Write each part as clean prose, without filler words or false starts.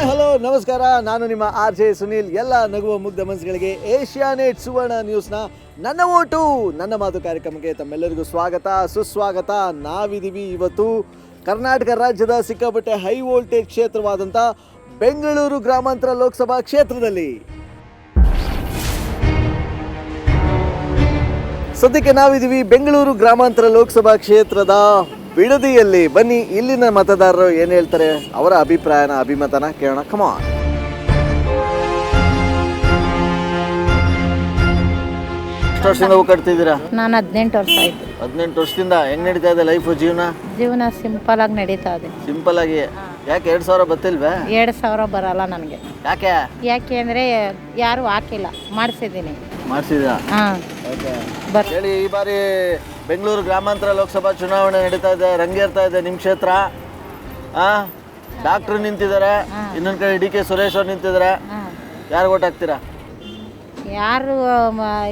Hello ನಮಸ್ಕಾರ, ನಾನು ನಿಮ್ಮ RJ ಸುನೀಲ್. ಎಲ್ಲ ನಗುವ ಮುಗ್ಧ ಮನಸ್ಸುಗಳಿಗೆ ಏಷ್ಯಾನೆಟ್ ಸುವರ್ಣ ನ್ಯೂಸ್ನ ನನ್ನ ಓಟು ನನ್ನ ಮಾತು ಕಾರ್ಯಕ್ರಮಕ್ಕೆ ತಮ್ಮೆಲ್ಲರಿಗೂ ಸ್ವಾಗತ ಸುಸ್ವಾಗತ. ನಾವಿದ್ದೀವಿ ಇವತ್ತು ಕರ್ನಾಟಕ ರಾಜ್ಯದ ಸಿಕ್ಕಾಪಟ್ಟೆ ಹೈ ವೋಲ್ಟೇಜ್ ಕ್ಷೇತ್ರವಾದಂಥ ಬೆಂಗಳೂರು ಗ್ರಾಮಾಂತರ ಲೋಕಸಭಾ ಕ್ಷೇತ್ರದಲ್ಲಿ. ಸದ್ಯಕ್ಕೆ ನಾವಿದ್ದೀವಿ ಬೆಂಗಳೂರು ಗ್ರಾಮಾಂತರ ಲೋಕಸಭಾ ಕ್ಷೇತ್ರದ ಬಿಡದಿಯಲ್ಲಿ. ಬನ್ನಿ ಇಲ್ಲಿನ ಮತದಾರರು ಏನು ಹೇಳ್ತಾರೆ, ಅವರ ಅಭಿಪ್ರಾಯನ ಅಭಿಮತನ ಕೇಳೋಣ. ಕಮಾನ್. ಎಷ್ಟು ವರ್ಷದಿಂದ ಹೂ ಕಟ್ತಿದ್ದೀರಾ? ನಾನು 18 ವರ್ಷ ಆಯ್ತು. 18 ವರ್ಷದಿಂದ ಹೆಂಗ್ ನಡೀತಾ ಇದೆ ಲೈಫ್, ಜೀವನ ಸಿಂಪಲ್ ಆಗಿ ನಡೀತಾ ಇದೆ. ಸಿಂಪಲ್ ಆಗಿ. ಯಾಕೆ 2,000 ಬತ್ತಿಲ್ವೇ? 2,000 ಬರಲ್ಲ ನನಗೆ. ಯಾಕೆ ಅಂದ್ರೆ ಯಾರು ಹಾಕಿಲ್ಲ, ಮಾಡಿಸಿದ್ದೀನಿ. ಮಾಡಿಸಿದ ಹೇಳಿ. ಈ ಬಾರಿ ಬೆಂಗಳೂರು ಗ್ರಾಮಾಂತರ ಲೋಕಸಭಾ ಚುನಾವಣೆ ನಡೀತಾ ಇದೆ, ರಂಗೇರ್ತಾ ಇದೆ. ನಿಮ್ಮ ಕ್ಷೇತ್ರ ಡಾಕ್ಟ್ರು ನಿಂತಿದ್ದಾರೆ, ಇನ್ನೊಂದು ಕಡೆ DK ಸುರೇಶ್ ಅವ್ರು ನಿಂತಿದ್ದಾರೆ. ಯಾರು ಓಟ್ ಹಾಕ್ತೀರಾ? ಯಾರು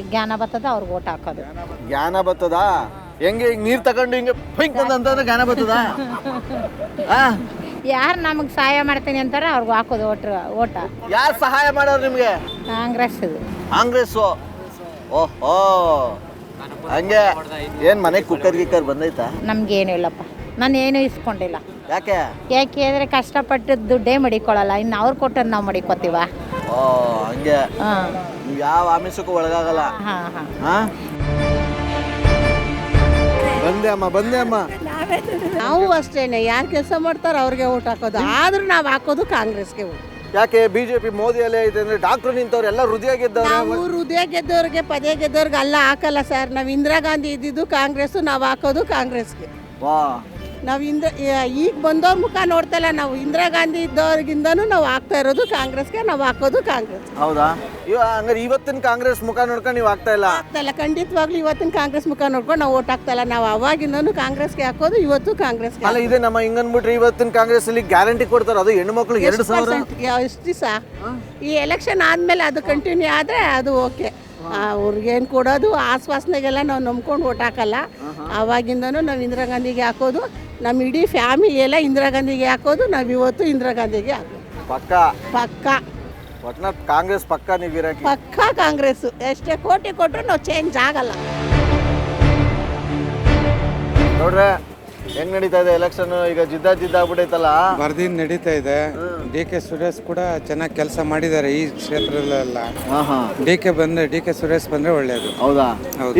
ಜ್ಞಾನ ಬರ್ತದ ಅವ್ರಿಗೆ ಓಟ್ ಹಾಕೋದು. ಜ್ಞಾನ ಬರ್ತದ? ಹೆಂಗೆ ನೀರು ತಗೊಂಡು ಹಿಂಗೆ ಫೈಂಕ್ ಅಂತಂದ್ರೆ ಜ್ಞಾನ ಬರ್ತದ? ಯಾರು ನಮಗೆ ಸಹಾಯ ಮಾಡ್ತೀನಿ ಅಂತಾರೆ ಅವ್ರಿಗೆ ಹಾಕೋದು ಓಟ. ಯಾರು ಸಹಾಯ ಮಾಡೋರು ನಿಮಗೆ? ಕಾಂಗ್ರೆಸ್ಸು. ಓಹೋ, ಹಂಗೆ. ಏನು ಮನೆಗೆ ಕುಕ್ಕರ್ ಬಂದೈತಾ? ನಮ್ಗೇನು ಇಲ್ಲಪ್ಪ, ನಾನು ಏನು ಇಸ್ಕೊಂಡಿಲ್ಲ. ಯಾಕೆ ಅಂದರೆ ಕಷ್ಟಪಟ್ಟು ದುಡ್ಡೇ ಮಡಿಕೊಳ್ಳಲ್ಲ, ಇನ್ನು ಅವ್ರು ಕೊಟ್ಟದ್ದು ನಾವು ಮಡಿಕೋತೀವ. ಓ ಹಂಗೆ. ನೀವು ಯಾವ ಆಮಿಷಕ್ಕೂ ಒಳಗಾಗಲ್ಲ. ಬಂದೆ ಅಮ್ಮ. ನಾವು ಅಷ್ಟೇನೆ, ಯಾರು ಕೆಲಸ ಮಾಡ್ತಾರೋ ಅವ್ರಿಗೆ ಓಟ್ ಹಾಕೋದು. ಆದ್ರೂ ನಾವು ಹಾಕೋದು ಕಾಂಗ್ರೆಸ್ಗೆ ಓಟ್. ಯಾಕೆ? ಬಿಜೆಪಿ ಮೋದಿ ಅಲ್ಲೇ ಐತೆ ಅಂದ್ರೆ ಡಾಕ್ಟರ್ ನಿಂತವ್ರು ಎಲ್ಲ ಹೃದಯ ಗೆದ್ದವ್ರು. ನಾವು ಹೃದಯ ಗೆದ್ದವ್ರಿಗೆ ಪದೇ ಗೆದ್ದವ್ರಿಗೆ ಅಲ್ಲ ಹಾಕಲ್ಲ ಸರ್. ನಾವು ಇಂದಿರಾ ಗಾಂಧಿ ಇದ್ದಿದ್ದು ಕಾಂಗ್ರೆಸ್, ನಾವು ಹಾಕೋದು ಕಾಂಗ್ರೆಸ್ಗೆ. ನಾವು ಈಗ ಬಂದವ್ರ ಮುಖ ನೋಡ್ತಾ ಇಲ್ಲ, ನಾವು ಇಂದಿರಾ ಗಾಂಧಿ ಇದ್ದವ್ರಿಗಿಂದನೂ ನಾವು ಹಾಕ್ತಾ ಇರೋದು ಕಾಂಗ್ರೆಸ್ಗೆ, ನಾವು ಹಾಕೋದು ಕಾಂಗ್ರೆಸ್. ಹೌದಾ? ಹಂಗಾರೆ ಇವತ್ತಿನ ಕಾಂಗ್ರೆಸ್ ಮುಖ ನೋಡ್ಕೊಂಡು ನೀವು ಆಗ್ತಾ ಇಲ್ಲ? ಖಂಡಿತವಾಗ್ಲೂ ಇವತ್ತಿನ ಕಾಂಗ್ರೆಸ್ ಮುಖ ನೋಡ್ಕೊಂಡು ನಾವು ಓಟ್ ಹಾಕ್ತಾ ಇಲ್ಲ. ನಾವು ಅವಾಗಿಂದನೂ ಕಾಂಗ್ರೆಸ್ಗೆ ಹಾಕೋದು, ಇವತ್ತು ಕಾಂಗ್ರೆಸ್ಗೆ. ಅಲ್ಲ, ಇದೆ ನಮ್ಮ ಹಿಂಗನ್ಬಿಟ್ರೆ ಇವತ್ತಿನ ಕಾಂಗ್ರೆಸ್ ಅಲ್ಲಿ ಗ್ಯಾರಂಟಿ ಕೊಡ್ತಾರೆ, ಅದು ಹೆಣ್ಣು ಮಕ್ಕಳು 2,000. ಎಷ್ಟು ದಿವಸ ಈ ಎಲೆಕ್ಷನ್ ಆದ್ಮೇಲೆ ಅದು ಕಂಟಿನ್ಯೂ ಆದ್ರೆ ಅದು ಓಕೆ. ಅವ್ರಿಗೇನು ಕೊಡೋದು ಆಶ್ವಾಸನೆಗೆಲ್ಲ ನಾವು ನಂಬ್ಕೊಂಡು ಓಟ್ ಹಾಕಲ್ಲ. ಆವಾಗಿಂದನೂ ನಾವು ಇಂದಿರಾ ಗಾಂಧಿಗೆ ಹಾಕೋದು. ನಮ್ಮ ಇಡೀ ಫ್ಯಾಮಿಲಿ ಎಲ್ಲ ಇಂದಿರಾ ಗಾಂಧಿಗೆ ಹಾಕೋದು. ನಾವು ಇವತ್ತು ಇಂದಿರಾ ಗಾಂಧಿಗೆ ಹಾಕೋದು. ಪಕ್ಕ ಒಟ್ನಲ್ಲಿ ಕಾಂಗ್ರೆಸ್ ಪಕ್ಕ. ನೀವು ಪಕ್ಕ ಕಾಂಗ್ರೆಸ್. ಎಷ್ಟೇ ಕೋಟಿ ಕೊಟ್ಟರು ನಾವು ಚೇಂಜ್ ಆಗಲ್ಲ. ನೋಡ್ರೆ ಹೆಂಗ್ ನಡೀತಾ ಇದೆ ಎಲೆಕ್ಷನ್? ಈಗ ಜಿದ್ದಾಗ್ಬಿಟ್ಟೈತಲ್ಲ. ಬರ್ದಿನ್ ನಡೀತಾ ಇದೆ. DK ಸುರೇಶ್ ಕೂಡ ಚೆನ್ನಾಗಿ ಕೆಲಸ ಮಾಡಿದ್ದಾರೆ ಈ ಕ್ಷೇತ್ರದಲ್ಲೆಲ್ಲ. DK ಸುರೇಶ್ ಬಂದ್ರೆ ಒಳ್ಳೇದು. ಹೌದಾ?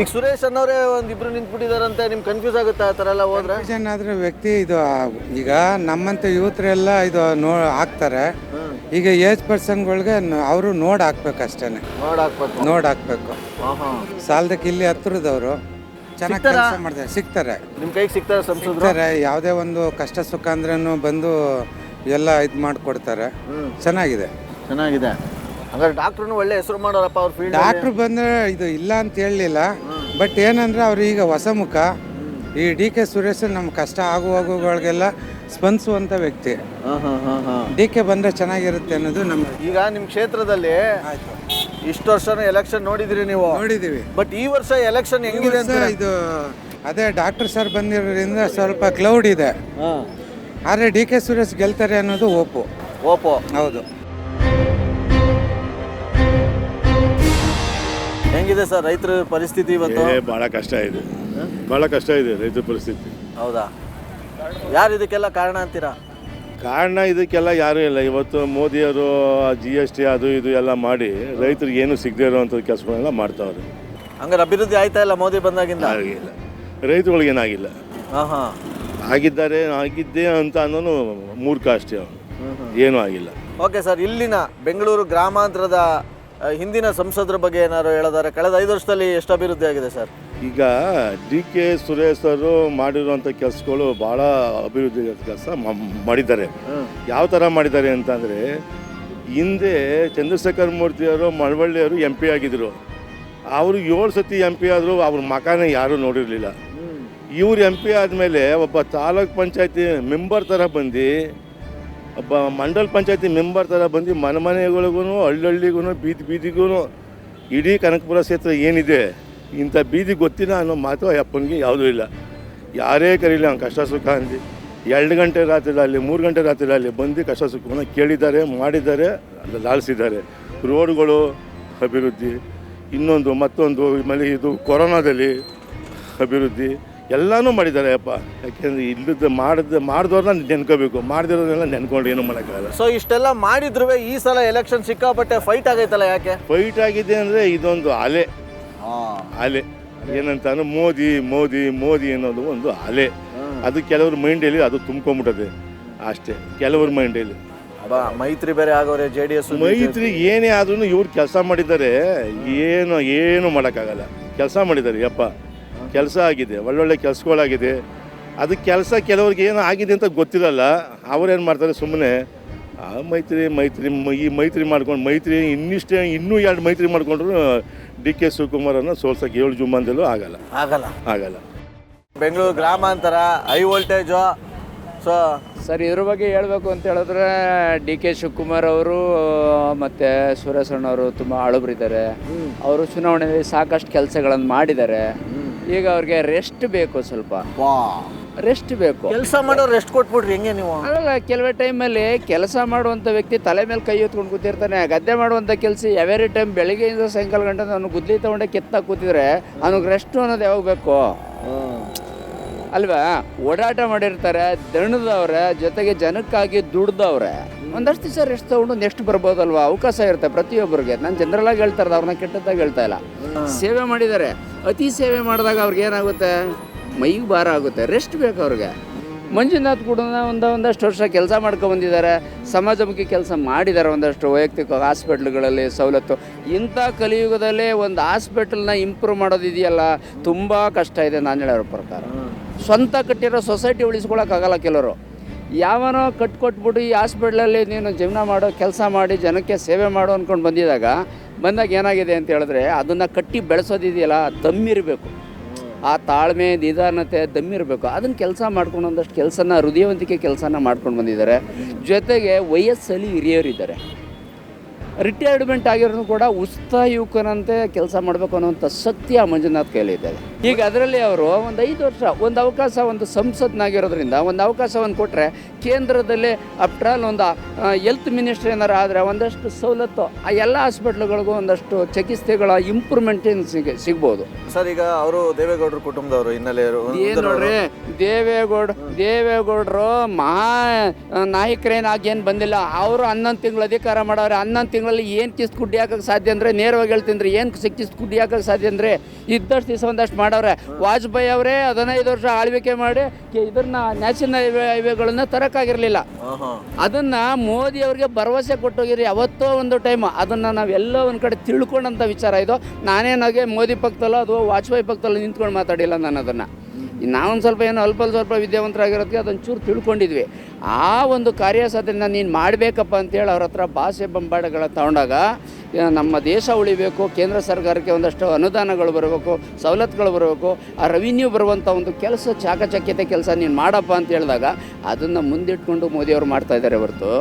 ಈಗ ಸುರೇಶ್ ಅನ್ನೋರೇ ಒಂದಿಬ್ರು ನಿಂತ್ಬಿಟ್ಟಿದಾರಂತೆ. ನಿಮ್ಗೆ ಕನ್ಫ್ಯೂಸ್ ಆಗುತ್ತೆ ಆ ಥರ ಎಲ್ಲ ಹೋದ್ರೆ? ಆದ್ರೆ ವ್ಯಕ್ತಿ ಇದು ಈಗ ನಮ್ಮಂತ ಯೂತ್ರೆಲ್ಲ ಇದು ಹಾಕ್ತಾರೆ. ಈಗ ಏಜ್ ಪರ್ಸನ್ಗಳಿಗೆ ಅವರು ಹಾಕ್ಬೇಕು ಅಷ್ಟೇನೆ. ನೋಡ್ ಹಾಕ್ಬೇಕು. ಸಾಲದಕ್ಕೆ ಇಲ್ಲಿ ಹತ್ರದವರು ಚೆನ್ನಾಗಿ ಕೆಲಸ ಮಾಡ್ತಾರೆ, ಸಿಗ್ತಾರೆ. ನಿಮ್ಮ ಕೈಗೆ ಸಿಗ್ತಾರೆ. ಯಾವುದೇ ಒಂದು ಕಷ್ಟ ಸುಖ ಅಂದ್ರೂ ಬಂದು ಎಲ್ಲ ಇದು ಮಾಡಿಕೊಡ್ತಾರೆ. ಚೆನ್ನಾಗಿದೆ. ಹಾಗಾದ್ರೆ ಡಾಕ್ಟ್ರು ಒಳ್ಳೆ ಹೆಸರು ಮಾಡೋರಪ್ಪ ಅವ್ರ ಫೀಲ್ಡ್. ಡಾಕ್ಟ್ರು ಬಂದರೆ ಇದು ಇಲ್ಲ ಅಂತ ಹೇಳಲಿಲ್ಲ. ಬಟ್ ಏನಂದ್ರೆ ಅವ್ರು ಈಗ ಹೊಸ ಮುಖ. ಈ DK ಸುರೇಶ್ ನಮ್ಮ ಕಷ್ಟ ಆಗುವಾಗುಗಳಿಗೆಲ್ಲ ಸ್ಪಂದಿಸುವಂಥ ವ್ಯಕ್ತಿ. DK ಬಂದರೆ ಚೆನ್ನಾಗಿರುತ್ತೆ ಅನ್ನೋದು ನಮ್ಮ. ಈಗ ನಿಮ್ಮ ಕ್ಷೇತ್ರದಲ್ಲಿ ಇಷ್ಟು ವರ್ಷನೂ ಎಲೆಕ್ಷನ್ ನೋಡಿದಿರಿ ನೀವು? ನೋಡಿದ್ದೀವಿ. ಬಟ್ ಈ ವರ್ಷ ಎಲೆಕ್ಷನ್ ಹೆಂಗಿದೆ ಅಂತ? ಇದು ಅದೇ ಡಾಕ್ಟರ್ ಸರ್ ಬಂದಿರೋದ್ರಿಂದ ಸ್ವಲ್ಪ ಕ್ಲೌಡ್ ಇದೆ. ಆದರೆ DK ಸುರೇಶ್ ಗೆಲ್ತಾರೆ ಅನ್ನೋದು ಓಪೋ. ಹೌದು. ಹೆಂಗಿದೆ ಸರ್ ರೈತರ ಪರಿಸ್ಥಿತಿ ಇವತ್ತು? ಬಹಳ ಕಷ್ಟ ಇದೆ ರೈತರ ಪರಿಸ್ಥಿತಿ. ಹೌದಾ? ಯಾರು ಇದಕ್ಕೆಲ್ಲ ಕಾರಣ ಅಂತೀರಾ? ಕಾರಣ ಇದಕ್ಕೆಲ್ಲ ಯಾರೂ ಇಲ್ಲ. ಇವತ್ತು ಮೋದಿಯವರು GST ಅದು ಇದು ಎಲ್ಲ ಮಾಡಿ ರೈತರಿಗೆ ಏನು ಸಿಗದೇ ಇರೋವಂಥ ಕೆಲಸಗಳನ್ನೆಲ್ಲ ಮಾಡ್ತಾವ್ರೆ. ಹಂಗಾರೆ ಅಭಿವೃದ್ಧಿ ಆಯ್ತಾ ಇಲ್ಲ ಮೋದಿ ಬಂದಾಗಿಂದ? ಆಗಿಲ್ಲ. ರೈತರುಗಳಿಗೇನಾಗಿಲ್ಲ. ಆಗಿದ್ದೆ ಅಂತ ಅನ್ನೋನು ಮೂರ್ಖ ಅಷ್ಟೇ, ಏನೂ ಆಗಿಲ್ಲ. ಓಕೆ ಸರ್, ಇಲ್ಲಿನ ಬೆಂಗಳೂರು ಗ್ರಾಮಾಂತರದ ಹಿಂದಿನ ಸಂಸದರ ಬಗ್ಗೆ ಏನಾದ್ರು ಹೇಳಿದಾರೆ? ಕಳೆದ 5 ವರ್ಷದಲ್ಲಿ ಎಷ್ಟು ಅಭಿವೃದ್ಧಿ ಆಗಿದೆ ಸರ್? ಈಗ DK ಸುರೇಶ್ ಅವರು ಮಾಡಿರುವಂಥ ಕೆಲಸಗಳು ಭಾಳ ಅಭಿವೃದ್ಧಿ ಕೆಲಸ ಮಾಡಿದ್ದಾರೆ. ಯಾವ ಥರ ಮಾಡಿದ್ದಾರೆ ಅಂತಂದರೆ, ಹಿಂದೆ ಚಂದ್ರಶೇಖರ್ ಮೂರ್ತಿಯವರು ಮಳವಳ್ಳಿಯವರು MP ಆಗಿದ್ದರು. ಅವರು 7 ಸತಿ MP ಆದರೂ ಅವ್ರ ಮಕಾನ ಯಾರೂ ನೋಡಿರಲಿಲ್ಲ. ಇವ್ರು MP ಆದಮೇಲೆ ಒಬ್ಬ ತಾಲೂಕ್ ಪಂಚಾಯತಿ ಮೆಂಬರ್ ಥರ ಬಂದು, ಒಬ್ಬ ಮಂಡಲ್ ಪಂಚಾಯತಿ ಮೆಂಬರ್ ಥರ ಬಂದು ಮನೆಗಳಿಗೂ ಹಳ್ಳಿಗೂ ಬೀದಿಗೂ ಇಡೀ ಕನಕಪುರ ಕ್ಷೇತ್ರ ಏನಿದೆ ಇಂಥ ಬೀದಿ ಗೊತ್ತಿಲ್ಲ ಅನ್ನೋ ಮಾತು ಅಪ್ಪನಿಗೆ ಯಾವುದೂ ಇಲ್ಲ. ಯಾರೇ ಕರೀಲಿ ಅವ್ನು ಕಷ್ಟ ಸುಖ ಅಂದು 2 ಗಂಟೆ ರಾತ್ರಿಯಲ್ಲಿ 3 ಗಂಟೆ ರಾತ್ರಿಯಲ್ಲಿ ಬಂದು ಕಷ್ಟ ಸುಖವನ್ನು ಕೇಳಿದ್ದಾರೆ, ಮಾಡಿದ್ದಾರೆ, ಲಾಲಿಸಿದ್ದಾರೆ. ರೋಡ್ಗಳು ಅಭಿವೃದ್ಧಿ, ಇನ್ನೊಂದು ಮತ್ತೊಂದು, ಆಮೇಲೆ ಇದು ಕೊರೋನಾದಲ್ಲಿ ಅಭಿವೃದ್ಧಿ ಎಲ್ಲನೂ ಮಾಡಿದ್ದಾರೆ ಅಪ್ಪ. ಯಾಕೆಂದರೆ ಇಲ್ಲದ ಮಾಡಿದವ್ರನ್ನ ನೆನ್ಕೋಬೇಕು, ಮಾಡಿದಿರೋದನ್ನೆಲ್ಲ ನೆನ್ಕೊಂಡು ಏನೂ ಮಾಡೋಕ್ಕಾಗಲ್ಲ. ಸೊ ಇಷ್ಟೆಲ್ಲ ಮಾಡಿದ್ರು ಈ ಸಲ ಎಲೆಕ್ಷನ್ ಸಿಕ್ಕಾಪಟ್ಟೆ ಫೈಟ್ ಆಗೈತಲ್ಲ, ಯಾಕೆ ಫೈಟ್ ಆಗಿದೆ ಅಂದರೆ ಇದೊಂದು ಅಲೆ ಏನಂತ ಮೋದಿ ಮೋದಿ ಮೋದಿ ಅನ್ನೋದು ಒಂದು ಅಲೆ. ಅದು ಕೆಲವ್ರ ಮೈಂಡಲ್ಲಿ ಅದು ತುಂಬ್ಕೊಂಬಿಟ್ಟದೆ ಅಷ್ಟೇ, ಕೆಲವ್ರ ಮೈಂಡಲ್ಲಿ. ಮೈತ್ರಿ ಬೇರೆ ಆಗೋರೆ, JDS ಮೈತ್ರಿ ಏನೇ ಆದ್ರೂ ಇವ್ರು ಕೆಲಸ ಮಾಡಿದ್ದಾರೆ, ಏನು ಮಾಡೋಕ್ಕಾಗಲ್ಲ. ಕೆಲಸ ಮಾಡಿದ್ದಾರೆ ಯಪ್ಪ, ಕೆಲಸ ಆಗಿದೆ, ಒಳ್ಳೊಳ್ಳೆ ಕೆಲಸಗಳಾಗಿದೆ. ಅದು ಕೆಲಸ ಕೆಲವ್ರಿಗೆ ಏನು ಆಗಿದೆ ಅಂತ ಗೊತ್ತಿರಲ್ಲ. ಅವ್ರೇನು ಮಾಡ್ತಾರೆ, ಸುಮ್ಮನೆ ಮೈತ್ರಿ ಮಾಡ್ಕೊಂಡು ಇನ್ನೂ 2 ಮೈತ್ರಿ ಮಾಡ್ಕೊಂಡ್ರು DK ಶಿವಕುಮಾರನ್ನು ಸೋಲ್ಸೋಕ್ಕೆ 7 ಜುಮ್ಮಂದಲ್ಲೂ ಆಗಲ್ಲ. ಬೆಂಗಳೂರು ಗ್ರಾಮಾಂತರ ಹೈ ವೋಲ್ಟೇಜು. ಸೊ ಸರ್, ಇದ್ರ ಬಗ್ಗೆ ಹೇಳಬೇಕು ಅಂತ ಹೇಳಿದ್ರೆ DK ಶಿವಕುಮಾರ್ ಅವರು ಮತ್ತು ಸುರೇಶ್ ಅಣ್ಣವರು ತುಂಬ ಹಳಬರಿದ್ದಾರೆ. ಅವರು ಚುನಾವಣೆಯಲ್ಲಿ ಸಾಕಷ್ಟು ಕೆಲಸಗಳನ್ನು ಮಾಡಿದ್ದಾರೆ. ಈಗ ಅವ್ರಿಗೆ ರೆಸ್ಟ್ ಬೇಕು, ಸ್ವಲ್ಪ ರೆಸ್ಟ್ ಬೇಕು. ಕೆಲಸ ಮಾಡೋ ರೆಸ್ಟ್ ಕೊಟ್ಬಿಡ್ರಿ ಹೆಂಗೆ ನೀವು? ಅಲ್ಲ, ಕೆಲವೇ ಟೈಮಲ್ಲಿ ಕೆಲಸ ಮಾಡುವಂಥ ವ್ಯಕ್ತಿ ತಲೆ ಮೇಲೆ ಕೈ ಹೊತ್ಕೊಂಡು ಕೂತಿರ್ತಾನೆ. ಗದ್ದೆ ಮಾಡುವಂಥ ಕೆಲಸ ಎವರಿ ಟೈಮ್ ಬೆಳಿಗ್ಗೆಯಿಂದ ಸಾಯಂಕಾಲ ಗಂಟೆ ಅವನು ಗುದ್ಲಿ ತಗೊಂಡೆ ಕೆತ್ತಾಗಿ ಕೂತಿದ್ರೆ ಅವನಿಗೆ ರೆಸ್ಟ್ ಅನ್ನೋದು ಯಾವಾಗ ಬೇಕು ಅಲ್ವಾ? ಓಡಾಟ ಮಾಡಿರ್ತಾರೆ, ದಣದವ್ರೆ, ಜೊತೆಗೆ ಜನಕ್ಕಾಗಿ ದುಡ್ದವ್ರೆ. ಒಂದಷ್ಟು ದಿವಸ ರೆಸ್ಟ್ ತಗೊಂಡು ನೆಕ್ಸ್ಟ್ ಬರ್ಬೋದಲ್ವಾ? ಅವಕಾಶ ಇರುತ್ತೆ ಪ್ರತಿಯೊಬ್ಬರಿಗೆ. ನಾನು ಜನರಲಾಗಿ ಹೇಳ್ತಾ ಇರೋದು, ಅವ್ರನ್ನ ಕೆಟ್ಟದ್ದಾಗಿ ಹೇಳ್ತಾ ಇಲ್ಲ. ಸೇವೆ ಮಾಡಿದ್ದಾರೆ, ಅತಿ ಸೇವೆ ಮಾಡಿದಾಗ ಅವ್ರಿಗೆ ಏನಾಗುತ್ತೆ, ಮೈಗೆ ಭಾರ ಆಗುತ್ತೆ, ರೆಸ್ಟ್ ಬೇಕು ಅವ್ರಿಗೆ. ಮಂಜುನಾಥ್ ಕೂಡ ಒಂದಷ್ಟು ವರ್ಷ ಕೆಲಸ ಮಾಡ್ಕೊಂಡ್ಬಂದಿದ್ದಾರೆ, ಸಮಾಜಮುಖಿ ಕೆಲಸ ಮಾಡಿದ್ದಾರೆ. ಒಂದಷ್ಟು ವೈಯಕ್ತಿಕ ಹಾಸ್ಪಿಟ್ಲ್ಗಳಲ್ಲಿ ಸವಲತ್ತು. ಇಂಥ ಕಲಿಯುಗದಲ್ಲಿ ಒಂದು ಹಾಸ್ಪಿಟಲ್ನ ಇಂಪ್ರೂವ್ ಮಾಡೋದಿದೆಯಲ್ಲ, ತುಂಬ ಕಷ್ಟ ಇದೆ. ನಾನು ಹೇಳೋರ ಪ್ರಕಾರ ಸ್ವಂತ ಕಟ್ಟಿರೋ ಸೊಸೈಟಿ ಉಳಿಸ್ಕೊಳಕ್ಕಾಗಲ್ಲ. ಕೆಲವರು ಯಾವನೋ ಕಟ್ಕೊಟ್ಬಿಟ್ಟು ಈ ಹಾಸ್ಪಿಟ್ಲಲ್ಲಿ ನೀನು ಜೀವನ ಮಾಡೋ ಕೆಲಸ ಮಾಡಿ ಜನಕ್ಕೆ ಸೇವೆ ಮಾಡು ಅಂದ್ಕೊಂಡು ಬಂದಾಗ ಏನಾಗಿದೆ ಅಂತ ಹೇಳಿದ್ರೆ, ಅದನ್ನು ಕಟ್ಟಿ ಬೆಳೆಸೋದಿದೆಯಲ್ಲ, ದಮ್ಮಿರಬೇಕು. ಆ ತಾಳ್ಮೆ, ನಿಧಾನತೆ, ದಮ್ಮಿರಬೇಕು. ಅದನ್ನು ಕೆಲಸ ಮಾಡ್ಕೊಂಡು ಒಂದಷ್ಟು ಕೆಲಸನ, ಹೃದಯವಂತಿಕೆ ಕೆಲಸನ ಮಾಡ್ಕೊಂಡು ಬಂದಿದ್ದಾರೆ. ಜೊತೆಗೆ ವಯಸ್ಸಲ್ಲಿ ಹಿರಿಯರಿದ್ದಾರೆ. ರಿಟೈರ್ಡ್ಮೆಂಟ್ ಆಗಿರೋದು ಕೂಡ ಉತ್ಸಾಹ ಯುವಕರಂತೆ ಕೆಲಸ ಮಾಡಬೇಕು ಅನ್ನೋಂಥ ಶಕ್ತಿ ಆ ಮಂಜುನಾಥ್ ಕೈಲಿದ್ದಾರೆ. ಈಗ ಅದರಲ್ಲಿ ಅವರು ಒಂದು 5 ವರ್ಷ ಒಂದು ಅವಕಾಶ, ಒಂದು ಸಂಸತ್ನಾಗಿರೋದ್ರಿಂದ ಒಂದು ಅವಕಾಶವನ್ನು ಕೊಟ್ಟರೆ, ಕೇಂದ್ರದಲ್ಲಿ ಆಫ್ಟರ್ ಆಲ್ ಒಂದು ಹೆಲ್ತ್ ಮಿನಿಸ್ಟ್ರಿ ಏನಾರು ಆದರೆ ಒಂದಷ್ಟು ಸವಲತ್ತು ಆ ಎಲ್ಲ ಹಾಸ್ಪಿಟ್ಲ್ಗಳಿಗೂ ಒಂದಷ್ಟು ಚಿಕಿತ್ಸೆಗಳ ಇಂಪ್ರೂವ್ಮೆಂಟೇನು ಸಿಗ್ಬೋದು. ಸರ್, ಈಗ ಅವರು ದೇವೇಗೌಡರ ಕುಟುಂಬದವರು ಹಿನ್ನೆಲೆ ಏನು ನೋಡ್ರಿ, ದೇವೇಗೌಡರು ಮಹಾ ನಾಯಕರೇನಾಗೇನು ಬಂದಿಲ್ಲ. ಅವರು 11 ತಿಂಗಳು ಅಧಿಕಾರ ಮಾಡೋರು. 11 ತಿಂಗಳಲ್ಲಿ ಏನು ಕಿಸ್ತು ಗುಡ್ಡಿ ಹಾಕೋಕ್ಕೆ ಸಾಧ್ಯ ಅಂದರೆ, ನೇರವಾಗಿ ಹೇಳ್ತೀನಿ ರೀ, ಏನು ಕಿಸ್ತು ಗುಡ್ಡಿ ಹಾಕೋಕ್ಕೆ ಸಾಧ್ಯ ಅಂದರೆ ಇದ್ದಷ್ಟು ದಿವಸ ಒಂದಷ್ಟು ಮಾಡವ್ರೆ. ವಾಜಪೇಯಿ ಅವರೇ 15 ವರ್ಷ ಆಳ್ವಿಕೆ ಮಾಡಿ ಇದನ್ನ ನ್ಯಾಷನಲ್ ಹೈವೇಗಳನ್ನ ತರೋಕ್ಕಾಗಿರಲಿಲ್ಲ. ಅದನ್ನು ಮೋದಿ ಅವ್ರಿಗೆ ಭರವಸೆ ಕೊಟ್ಟೋಗಿರಿ ಯಾವತ್ತೋ ಒಂದು ಟೈಮ್. ಅದನ್ನು ನಾವೆಲ್ಲ ಒಂದು ಕಡೆ ತಿಳ್ಕೊಂಡಂಥ ವಿಚಾರ ಇದು. ನಾನೇನಾಗೆ ಮೋದಿ ಪಕ್ಕದಲ್ಲೋ ಅಥವಾ ವಾಜಪೇಯಿ ಪಕ್ಕದಲ್ಲೋ ನಿಂತ್ಕೊಂಡು ಮಾತಾಡಿಲ್ಲ. ನಾನು ಅದನ್ನು ನಾವೊಂದು ಸ್ವಲ್ಪ ಏನೋ ಸ್ವಲ್ಪ ವಿದ್ಯಾವಂತರಾಗಿರೋದಕ್ಕೆ ಅದೊಂದು ಚೂರು ತಿಳ್ಕೊಂಡಿದ್ವಿ. ಆ ಒಂದು ಕಾರ್ಯಸಾಧನೆನ ನೀನು ಮಾಡಬೇಕಪ್ಪ ಅಂತೇಳಿ ಅವ್ರ ಹತ್ರ ಭಾಷೆ ಬಂಬಾಟಗಳ ತಗೊಂಡಾಗ ನಮ್ಮ ದೇಶ ಉಳಿಬೇಕು, ಕೇಂದ್ರ ಸರ್ಕಾರಕ್ಕೆ ಒಂದಷ್ಟು ಅನುದಾನಗಳು ಬರಬೇಕು, ಸವಲತ್ತುಗಳು ಬರಬೇಕು, ಆ ರೆವಿನ್ಯೂ ಬರುವಂಥ ಒಂದು ಕೆಲಸ, ಚಾಕಚಕ್ಯತೆ ಕೆಲಸ ನೀನು ಮಾಡಪ್ಪ ಅಂತ ಹೇಳಿದಾಗ ಅದನ್ನು ಮುಂದಿಟ್ಕೊಂಡು ಮೋದಿಯವರು ಮಾಡ್ತಾಯಿದ್ದಾರೆ ಹೊರತು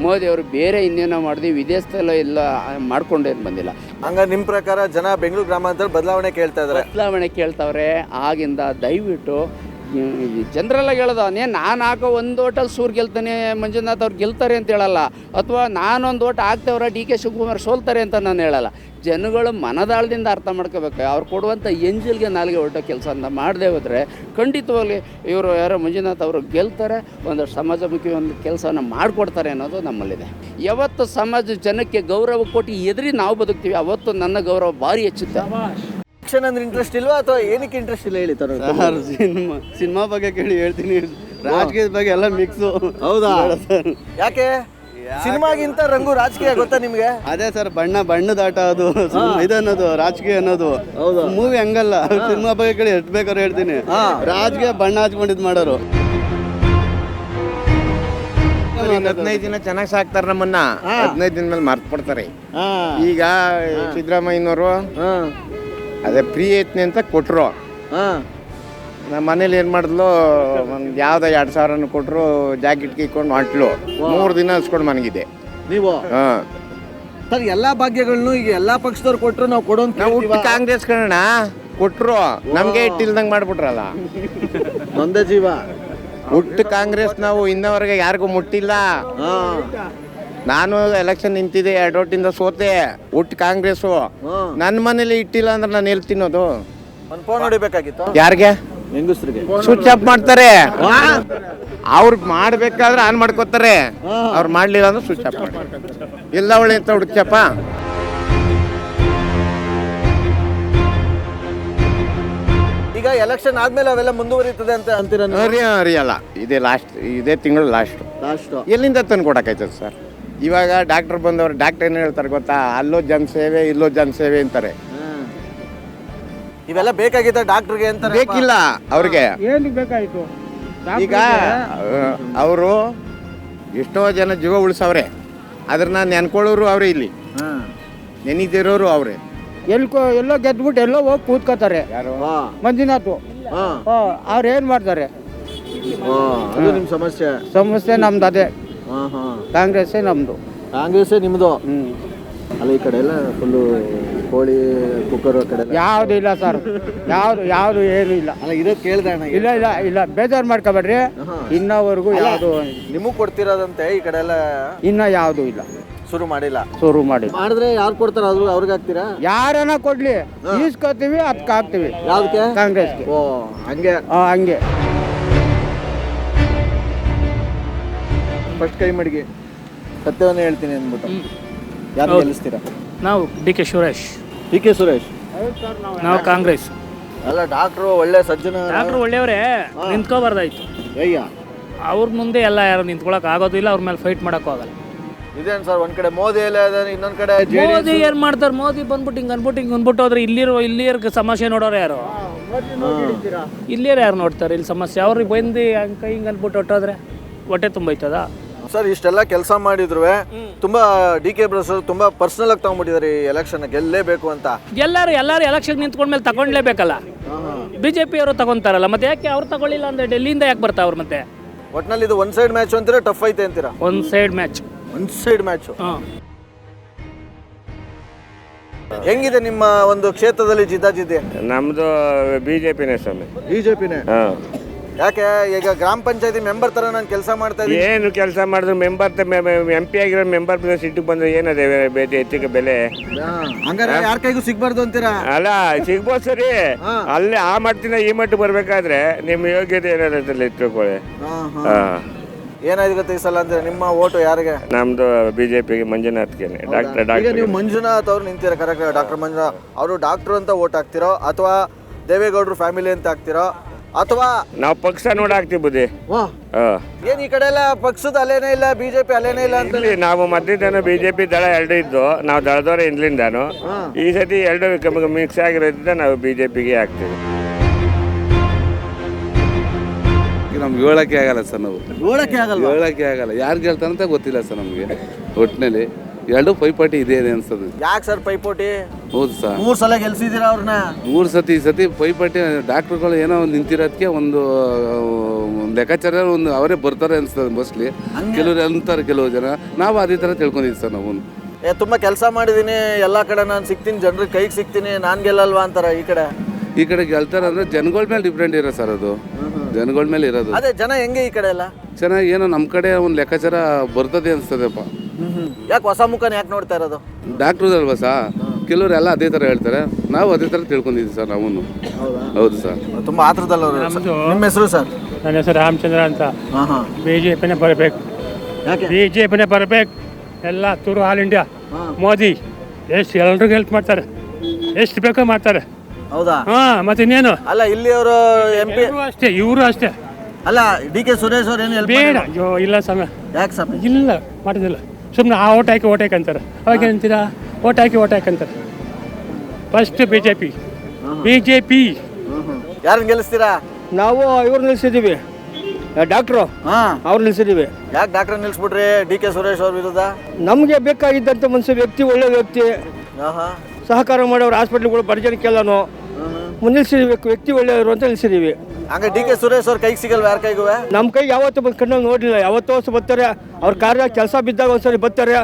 ಮೋದಿಯವರು ಬೇರೆ ಇನ್ನೇನೋ ಮಾಡಿದ್ವಿ ವಿದೇಶದಲ್ಲೋ ಎಲ್ಲ ಮಾಡ್ಕೊಂಡೇನು ಬಂದಿಲ್ಲ. ಹಂಗಾರೆ ನಿಮ್ಮ ಪ್ರಕಾರ ಜನ ಬೆಂಗಳೂರು ಗ್ರಾಮಾಂತರ ಬದಲಾವಣೆ ಕೇಳ್ತಾವ್ರೆ. ಆಗಿಂದ ದಯವಿಟ್ಟು ಜನರಲ್ಲಾಗಿ ಹೇಳೋದು, ನಾನು ಹಾಕೋ ಒಂದು ಓಟಲ್ಲಿ ಸೂರ್ ಗೆಲ್ತಾನೆ, ಮಂಜುನಾಥ್ ಅವ್ರು ಗೆಲ್ತಾರೆ ಅಂತ ಹೇಳಲ್ಲ, ಅಥವಾ ನಾನೊಂದು ಓಟ್ ಹಾಕ್ತೇವ್ರ DK ಶಿವಕುಮಾರ್ ಸೋಲ್ತಾರೆ ಅಂತ ನಾನು ಹೇಳಲ್ಲ. ಜನಗಳು ಮನದಾಳದಿಂದ ಅರ್ಥ ಮಾಡ್ಕೋಬೇಕು. ಅವ್ರು ಕೊಡುವಂಥ ಎಂಜಲ್ಗೆ ನಾಲ್ಗೆ ಹೊರಟೋ ಕೆಲಸ ಅಂತ ಮಾಡದೆ ಹೋದರೆ ಖಂಡಿತವಾಗಲಿ ಇವರು ಯಾರೋ ಮಂಜುನಾಥ್ ಅವರು ಗೆಲ್ತಾರೆ, ಒಂದಷ್ಟು ಸಮಾಜಮುಖಿ ಒಂದು ಕೆಲಸವನ್ನು ಮಾಡಿಕೊಡ್ತಾರೆ ಅನ್ನೋದು ನಮ್ಮಲ್ಲಿದೆ. ಯಾವತ್ತು ಸಮಾಜ ಜನಕ್ಕೆ ಗೌರವ ಕೊಟ್ಟು ಎದುರಿ ನಾವು ಬದುಕ್ತೀವಿ, ಅವತ್ತು ನನ್ನ ಗೌರವ ಭಾರಿ ಹೆಚ್ಚುತ್ತೆ. ಅಂದ್ರೆ ಇಂಟ್ರೆಸ್ಟ್ ಇಲ್ವಾ ಅಥವಾ ಏನಕ್ಕೆ ಇಂಟ್ರೆಸ್ಟ್ ಇಲ್ಲ ಹೇಳಿ? ಸಿನಿಮಾ ಬಗ್ಗೆ ಕೇಳಿ ಹೇಳ್ತೀನಿ, ರಾಜಕೀಯದ ಬಗ್ಗೆ ಎಲ್ಲ ಮಿಕ್ಸು. ಹೌದಾ? ಯಾಕೆ ಸಿನಿಮಾಗಿಂತ ರಂಗು ರಾಜಕೀಯ ಗೊತ್ತಾ ನಿಮ್ಗೆ? ಅದೇ ಸರ್, ಬಣ್ಣದ ಆಟ ಅದು ಇದನ್ನೋದು ರಾಜಕೀಯ ಅನ್ನೋದು. ಮೂವಿ ಹಂಗಲ್ಲ, ಸಿನಿಮಾ ಬಗ್ಗೆ ಕೇಳಿ ಎಷ್ಟು ಬೇಕಾದ್ರೆ ಹೇಳ್ತೀನಿ. ರಾಜಕೀಯ ಬಣ್ಣ ಹಚ್ಕೊಂಡಿದ್ ಮಾಡೋರು. 15 ದಿನ ಚೆನ್ನಾಗಿ ಸಾಕ್ತಾರೆ ನಮ್ಮನ್ನ, 15 ದಿನ ಮೇಲೆ ಮರ್ತು ಪಡ್ತಾರೆ. ಈಗ ಸಿದ್ದರಾಮಯ್ಯನವರು ಅದೇ ಫ್ರೀ ಐತ್ನಿ ಅಂತ ಕೊಟ್ಟರು. ನಮ್ಮ ಮನೇಲಿ ಏನು ಮಾಡಿದ್ಲು, ಒಂದು ಯಾವುದೋ 2,000 ಕೊಟ್ಟರು, ಜಾಕೆಟ್ ಇಕ್ಕೊಂಡು ಹೊಂಟ್ಲು. 3 ದಿನ ಹಚ್ಕೊಂಡು ಮನಗಿದೆ. ನೀವು ಸರ್ ಎಲ್ಲ ಭಾಗ್ಯಗಳನ್ನು ಈಗ ಎಲ್ಲಾ ಪಕ್ಷದವ್ರು ಕೊಟ್ಟರು, ನಾವು ಕೊಡೋದು ನಾವು ಕಾಂಗ್ರೆಸ್ ಕಣ ಕೊಟ್ಟರು, ನಮಗೆ ಇಟ್ಟಿಲ್ದಂಗೆ ಮಾಡ್ಬಿಟ್ರಲ್ಲ. ನೊಂದ ಜೀವ. ಹುಟ್ಟು ಕಾಂಗ್ರೆಸ್ ನಾವು ಇನ್ನವರೆಗೆ ಯಾರಿಗೂ ಮುಟ್ಟಿಲ್ಲ. ನಾನು ಎಲೆಕ್ಷನ್ ನಿಂತಿದ್ದೆ 2 ಓಟಿಂದ ಸೋತೆ. ಹುಟ್ಟು ಕಾಂಗ್ರೆಸ್ಸು ನನ್ನ ಮನೇಲಿ ಇಟ್ಟಿಲ್ಲ ಅಂದ್ರೆ ನಾನು ಎಲ್ಲಿ ತಿನ್ನೋದು? ಒಂದು ಫೋನ್ ಹೊಡಿಬೇಕಾಗಿತ್ತು ಯಾರಿಗೆ? ಹೆಂಗಸ್ರಿಗೆ. ಸ್ವಿಚ್ ಆಫ್ ಮಾಡ್ತಾರೆ. ಅವ್ರು ಮಾಡ್ಬೇಕಾದ್ರೆ ಆನ್ ಮಾಡ್ಕೋತಾರೆ, ಅವ್ರು ಮಾಡ್ಲಿಲ್ಲ ಅಂದ್ರೆ ಸ್ವಿಚ್ ಆಫ್ ಮಾಡ್ತಾರೆ. ಎಲ್ಲ ಒಳ್ಳೆ ಅಂತ ಹುಡುಕ್ಯಪ್ಪ. ಈಗ ಎಲೆಕ್ಷನ್ ಆದ್ಮೇಲೆ ಅವೆಲ್ಲ ಮುಂದುವರಿತದೆ ಅಂತ ಅಂತೀರ ನೀವು? ಅರಿಯಲ್ಲ, ಇದೇ ತಿಂಗಳು ಲಾಸ್ಟ್. ಎಲ್ಲಿಂದ ತಂದು ಕೊಡಕೈತದೆ ಸರ್? ಇವಾಗ ಡಾಕ್ಟರ್ ಬಂದವರು ಡಾಕ್ಟರ್ ಏನು ಹೇಳ್ತಾರೆ ಗೊತ್ತಾ? ಅಲ್ಲೋ ಜನಸೇವೆ ಇಲ್ಲೋ ಜನಸೇವೆ ಅಂತಾರೆ. ಇವೆಲ್ಲ ಬೇಕಾಗಿತ್ತ ಡಾಕ್ಟರ್ಗೆ ಅಂತ? ಬೇಕಿಲ್ಲ ಅವ್ರಿಗೆ. ಬೇಕಾಯ್ತು ಈಗ ಅವರು ಎಷ್ಟೋ ಜನ ಜೀವ ಉಳಿಸವ್ರೆ, ಅದ್ರನ್ನ ನೆನ್ಕೊಳ್ಳೋರು ಅವ್ರೆ, ಇಲ್ಲಿ ನೆನೀತಿರೋರು ಅವ್ರೆ. ಎಲ್ಲೋ ಗೆದ್ಬಿಟ್ಟು ಎಲ್ಲೋ ಹೋಗಿ ಕೂತ್ಕೋತಾರೆ. ಮಂಜುನಾಥ್ ಅವ್ರು ಏನ್ ಮಾಡ್ತಾರೆ? ಅದು ನಿಮ್ ಸಮಸ್ಯೆ ನಮ್ದು ಅದೇ. ಕಾಂಗ್ರೆಸ್ಸೇ ನಮ್ದು. ಕಾಂಗ್ರೆಸ್ ನಿಮ್ದು? ಅಲ್ಲ ಈ ಕಡೆ ಎಲ್ಲ ಫುಲ್ಲು ಕೋಳಿ ಕುಕ್ಕರ್ ಕಡೆ ಯಾವ್ದು ಇಲ್ಲ ಸರ್, ಯಾವ್ದು ಏನು ಇಲ್ಲ. ಅಲ್ಲ ಇರೋದು ಕೇಳ್ದಣ್ಣ. ಇಲ್ಲ ಬೇಜಾರು ಮಾಡ್ಕೋಬೇಡ್ರಿ. ಇನ್ನವರೆಗೂ ಯಾವುದು ನಿಮಗ್ ಕೊಡ್ತಿರೋದಂತೆ ಈ ಕಡೆ ಎಲ್ಲ ಇನ್ನ ಯಾವ್ದು ಇಲ್ಲ, ಶುರು ಮಾಡಿಲ್ಲ. ಮಾಡಿದ್ರೆ ಯಾರು ಕೊಡ್ತಾರ ಅದು ಅವ್ರಿಗೆ ಹಾಕ್ತೀರಾ? ಯಾರನ್ನ ಕೊಡ್ಲಿ ಈಸ್ಕೊತೀವಿ, ಅದಕ್ಕೆ ಹಾಕ್ತಿವಿ. ಯಾವ್ದಕ್ಕೆ? ಕಾಂಗ್ರೆಸ್ಗೆ. ಓ ಹಂಗೆ. ಹಂಗೆ. ಫಸ್ಟ್ ಕೈ ಮಡಿಗೆ ಸತ್ಯವನ್ನೇ ಹೇಳ್ತೀನಿ ಅಂದ್ಬಿಟ್ಟು ಯಾರು ಗೆಲ್ಲಿಸ್ತೀರಾ? ನಾವು ಡಿ ಕೆ ಸುರೇಶ್. ನಾವು ಕಾಂಗ್ರೆಸ್. ಅಲ್ಲ ಡಾಕ್ಟ್ರು ಒಳ್ಳೆ ಸಜ್ಜನ. ಡಾಕ್ಟ್ರು ಒಳ್ಳೆಯವರೇ, ನಿಂತ್ಕೋಬಾರ್ದಾಯ್ತು. ಅಯ್ಯ ಅವ್ರ ಮುಂದೆ ಎಲ್ಲ ಯಾರು ನಿಂತ್ಕೊಳಕ್ ಆಗೋದಿಲ್ಲ, ಅವ್ರ ಮೇಲೆ ಫೈಟ್ ಮಾಡಕ್ ಆಗಲ್ಲ. ಇದೇನು ಸರ್, ಒಂದ್ ಕಡೆ ಮೋದಿ ಎಲ್ಲ ಇದಾನೆ, ಇನ್ನೊಂದ್ ಕಡೆ ಮೋದಿ ಏನ್ ಮಾಡ್ತಾರೆ? ಮೋದಿ ಬಂದ್ಬಿಟ್ಟು ಹಿಂಗ್ ಅನ್ಬಿಟ್ಟು ಹೋದ್ರೆ ಇಲ್ಲಿಯರ್ ಸಮಸ್ಯೆ ನೋಡೋರು ಯಾರು? ಇಲ್ಲಿಯರ್ ಯಾರು ನೋಡ್ತಾರೆ ಇಲ್ಲಿ ಸಮಸ್ಯೆ? ಅವ್ರಿಗೆ ಬಂದು ಹಿಂಗ್ ಅನ್ಬಿಟ್ಟು ಹೊಟ್ಟೋದ್ರೆ ಹೊಟ್ಟೆ ತುಂಬೈತದ? ಸರ್ ಇಷ್ಟೆಲ್ಲ ಕೆಲಸ ಮಾಡಿದ್ರು ತುಂಬಾ ಡಿ ಕೆ ಬ್ರಸ್ ತುಂಬಾ ಪರ್ಸನಲ್ ಆಗಿ ತಗೊಂಡ್ಬಿಟ್ಟಿದ್ದಾರೆ ಈ ಎಲೆಕ್ಷನ್ ಗೆಲ್ಲೇಬೇಕು ಅಂತ. ಎಲ್ಲಾರು ಎಲೆಕ್ಷನ್ ನಿಂತ್ಕೊಂಡ್ಮೇಲೆ ತಗೊಂಡ್ಲೇಬೇಕಲ್ಲ. ಬಿಜೆಪಿ ಅವರು ತಗೊಂತಾರಲ್ಲ, ಮತ್ತೆ ಯಾಕೆ ಅವ್ರು ತಗೊಳ್ಳಿಲ್ಲ ಅಂದ್ರೆ ಡೆಲ್ಲಿಯಿಂದ ಯಾಕೆ ಬರ್ತಾ ಅವ್ರು? ಮತ್ತೆ ಒಟ್ನಲ್ಲಿ ಇದು ಒನ್ ಸೈಡ್ ಮ್ಯಾಚ್ ಅಂತೀರಾ, ಟಫ್ ಐತೆ ಅಂತೀರಾ? One side match. ಹೆಂಗಿದೆ ನಿಮ್ಮ ಒಂದು ಕ್ಷೇತ್ರದಲ್ಲಿ ಜಿದ್ದಾಜಿದ್ದೆ? ನಮ್ದು ಬಿಜೆಪಿನೇ ಸ್ವಾಮಿ. ಬಿಜೆಪಿನೇ? ಯಾಕೆ ಈಗ ಗ್ರಾಮ ಪಂಚಾಯತಿ ಮೆಂಬರ್ ತರ ನಾನು ಕೆಲಸ ಮಾಡ್ತಾ ಇದ್ದೀನಿ. ಏನು ಕೆಲಸ ಮಾಡಿದ್ರು ಮೆಂಬರ್ MP ಆಗಿರೋ ಮೆಂಬರ್ ಸಿಟ್ಟಿಗೆ ಬಂದ್ರೆ ಏನದೇ ಹೆಚ್ಚಿಗೆ ಬೆಲೆ? ಹಂಗಾರೆ ಯಾರ ಕೈಗೂ ಸಿಗ್ಬಾರ್ದು ಅಂತೀರಾ? ಅಲ್ಲ ಸಿಗ್ಬೋದು ಸರಿ, ಅಲ್ಲಿ ಆ ಮಟ್ಟಿನ ಈ ಮಟ್ಟಿಗೆ ಬರ್ಬೇಕಾದ್ರೆ ನಿಮ್ಮ ಯೋಗ್ಯತೆ ಏನಾದ್ರೆ ಇಟ್ಕೊಳ್ಳಿ. ಏನಾಯ್ತು ಗೊತ್ತಾ ಈ ಸಲ ಅಂದ್ರೆ ನಿಮ್ಮ ಓಟು ಯಾರಿಗೆ? ನಮ್ದು ಬಿಜೆಪಿಗೆ, ಮಂಜುನಾಥ್ಗೆ. ಈಗ ನೀವು ಮಂಜುನಾಥ್ ಅವ್ರು ನಿಂತೀರ ಕರೆಕ್ಟ್? ಡಾಕ್ಟರ್ ಮಂಜುನಾಥ್ ಅವರು ಡಾಕ್ಟರ್ ಅಂತ ಓಟ್ ಹಾಕ್ತಿರೋ ಅಥವಾ ದೇವೇಗೌಡರು ಫ್ಯಾಮಿಲಿ ಅಂತ ಹಾಕ್ತಿರೋ ಅಥವಾ ನಾವು ಪಕ್ಷ ನೋಡಾಕ್ತಿವಿ ಬುದ್ಧಿ? ಏನ್ ಈ ಕಡೆ ಎಲ್ಲ ಪಕ್ಷದ ಅಲ್ಲೇನೇ ಇಲ್ಲ, ಬಿಜೆಪಿ ಅಲ್ಲೇನೇ ಇಲ್ಲ ಅಂತ? ನಾವು ಮಧ್ಯದಾನು ಬಿಜೆಪಿ ದಳ ಎರಡು ಇದ್ದು, ನಾವು ದಳದವರ ಇಂದ್ಲಿಂದಾನು. ಈ ಸತಿ ಎರಡು ಮಿಕ್ಸ್ ಆಗಿರೋದ್ರಿಂದ ನಾವು ಬಿಜೆಪಿಗೆ ಹಾಕ್ತೀವಿ. ನಮ್ಗೆ ಹೇಳಕ್ಕೆ ಆಗಲ್ಲ ಸರ್, ನಾವು ಹೇಳಕ್ಕೆ ಆಗಲ್ಲ ಯಾರು ಗೆಲ್ತಾರಂತ ಗೊತ್ತಿಲ್ಲ ಸರ್ ನಮಗೆ. ಒಟ್ಟಿನಲ್ಲಿ ಎರಡು ಪೈಪೋಟಿ ಇದೆ ಅನ್ಸ್ತದೆ. ಯಾಕೆ ಸರ್ ಪೈಪೋಟಿ? ಹೌದು ಸರ್, 3 ಸಲ ಗೆಲ್ಸಿದ್ದೀರಾ ಅವ್ರನ್ನ. 3 ಸತಿ ಈ ಸತಿ ಪೈಪೋಟಿ. ಡಾಕ್ಟರ್ಗಳು ಏನೋ ಒಂದು ನಿಂತಿರೋದಕ್ಕೆ ಒಂದು ಲೆಕ್ಕಾಚಾರ ಒಂದು ಅವರೇ ಬರ್ತಾರೆ ಅನ್ಸ್ತದೆ ಮೋಸ್ಟ್ಲಿ. ಕೆಲವ್ರು ಅಂತಾರೆ, ಕೆಲವು ಜನ. ನಾವು ಅದೇ ಥರ ತಿಳ್ಕೊಂಡಿದ್ದೀವಿ ಸರ್ ನಾವು. ತುಂಬಾ ಕೆಲಸ ಮಾಡಿದೀನಿ, ಎಲ್ಲಾ ಕಡೆ ನಾನು ಸಿಗ್ತೀನಿ, ಜನರಿಗೆ ಕೈಗೆ ಸಿಗ್ತೀನಿ, ನಾನ್ ಗೆಲ್ಲಲ್ವಾ ಅಂತಾರ. ಈ ಕಡೆ ಗೆಲ್ತಾರೆ ಅಂದ್ರೆ ಜನಗಳ ಮೇಲೆ ಡಿಪೆಂಡ್ ಇರೋ ಸರ್, ಅದು ಜನಗಳ ಮೇಲೆ ಇರೋದು. ಅದೇ ಜನ ಹೆಂಗೆ ಈ ಕಡೆ ಎಲ್ಲ ಚೆನ್ನಾಗಿ ಏನೋ ನಮ್ಮ ಕಡೆ ಒಂದು ಲೆಕ್ಕಾಚಾರ ಬರ್ತದೆ ಅನ್ಸ್ತದೆಪ್ಪ. ಯಾಕೆ ಹೊಸ ಮುಖನ ಯಾಕೆ ನೋಡ್ತಾ ಇರೋದು? ಡಾಕ್ಟ್ರು ಅಲ್ವಾ ಸರ್, ಕೆಲವರು ಎಲ್ಲ ಅದೇ ಥರ ಹೇಳ್ತಾರೆ, ನಾವು ಅದೇ ಥರ ತಿಳ್ಕೊಂಡಿದ್ದೀವಿ ಸರ್ ನಾವು. ಹೌದು ಸರ್, ತುಂಬಾ ಆತರದಲ್ಲ. ನಿಮ್ಮ ಹೆಸರು ಸರ್? ನನ್ನ ಹೆಸರು ರಾಮಚಂದ್ರ ಅಂತ. ಬಿಜೆಪಿನೇ ಬರಬೇಕು, ಬಿಜೆಪಿನೇ ಬರಬೇಕು. ಎಲ್ಲ ತುರು ಆಲ್ ಇಂಡಿಯಾ ಮೋದಿ ಎಷ್ಟು ಎಲ್ರಿಗೂ ಹೆಲ್ಪ್ ಮಾಡ್ತಾರೆ, ಎಷ್ಟು ಬೇಕೋ ಮಾಡ್ತಾರೆ. ಹೌದಾ? ಮತ್ತೆ ಇನ್ನೇನು? ಅಲ್ಲ ಇಲ್ಲಿ ಅವರು MP ಅಷ್ಟೇ, ಇವರು ಅಷ್ಟೇ. ಅಲ್ಲ ಡಿ ಕೆ ಸುರೇಶ್ ಅವ್ರು ಏನು ಹೆಲ್ಪ್ ಬೇಡ? ಇಲ್ಲ ಸಮಯ. ಯಾಕೆ ಸಮಯ? ಇಲ್ಲ ಮಾಡೋದಿಲ್ಲ, ಸುಮ್ಮನೆ ಆ ಓಟ್ ಹಾಕಿ ಅಂತಾರೆ. ಅವಾಗ ಏನಂತೀರಾ? ಓಟ್ ಹಾಕಿ ಅಂತಾರೆ. First BJP. ಯಾರನ್ನ ಗೆಲ್ಲಿಸ್ತೀರಾ? ನಾವು ಇವ್ರು ನಿಲ್ಸಿದ್ದೀವಿ, ಡಾಕ್ಟ್ರು. ಅವ್ರು ನಿಲ್ಸಿದ್ದೀವಿ. ಯಾಕೆ ಡಾಕ್ಟರ್ ನಿಲ್ಸ್ಬಿಟ್ರಿ ಡಿ ಕೆ ಸುರೇಶ್ ಅವ್ರ ವಿರುದ್ಧ? ನಮಗೆ ಬೇಕಾಗಿದ್ದಂಥ ಮನುಷ್ಯ ವ್ಯಕ್ತಿ, ಒಳ್ಳೆ ವ್ಯಕ್ತಿ, ಸಹಕಾರ ಮಾಡೋರು. ಹಾಸ್ಪಿಟ್ಲ್ಗಳು ಬಡಜನಕ್ಕೆಲ್ಲನೂ ನಿಲ್ಸಿದ್ದೀವಿ, ವ್ಯಕ್ತಿ ಒಳ್ಳೆಯವರು ಅಂತ ನಿಲ್ಸಿದ್ದೀವಿ. ಹಂಗ ಡಿ ಕೆ ಸುರೇಶ್ ಅವ್ರ ಕೈಗೆ ಸಿಗಲ್ವ? ಯಾರ ಕೈಗೂ? ನಮ್ಮ ಕೈಗೆ ಯಾವತ್ತೂ ಬಂದು ಕಣ್ಣಲ್ಲಿ ನೋಡಲಿಲ್ಲ. ಯಾವತ್ತೋ ವರ್ಷ ಬರ್ತಾರೆ, ಅವ್ರ ಕಾರ್ಯ ಕೆಲಸ ಬಿದ್ದಾಗ ಒಂದ್ಸರಿ ಬರ್ತಾರೆ,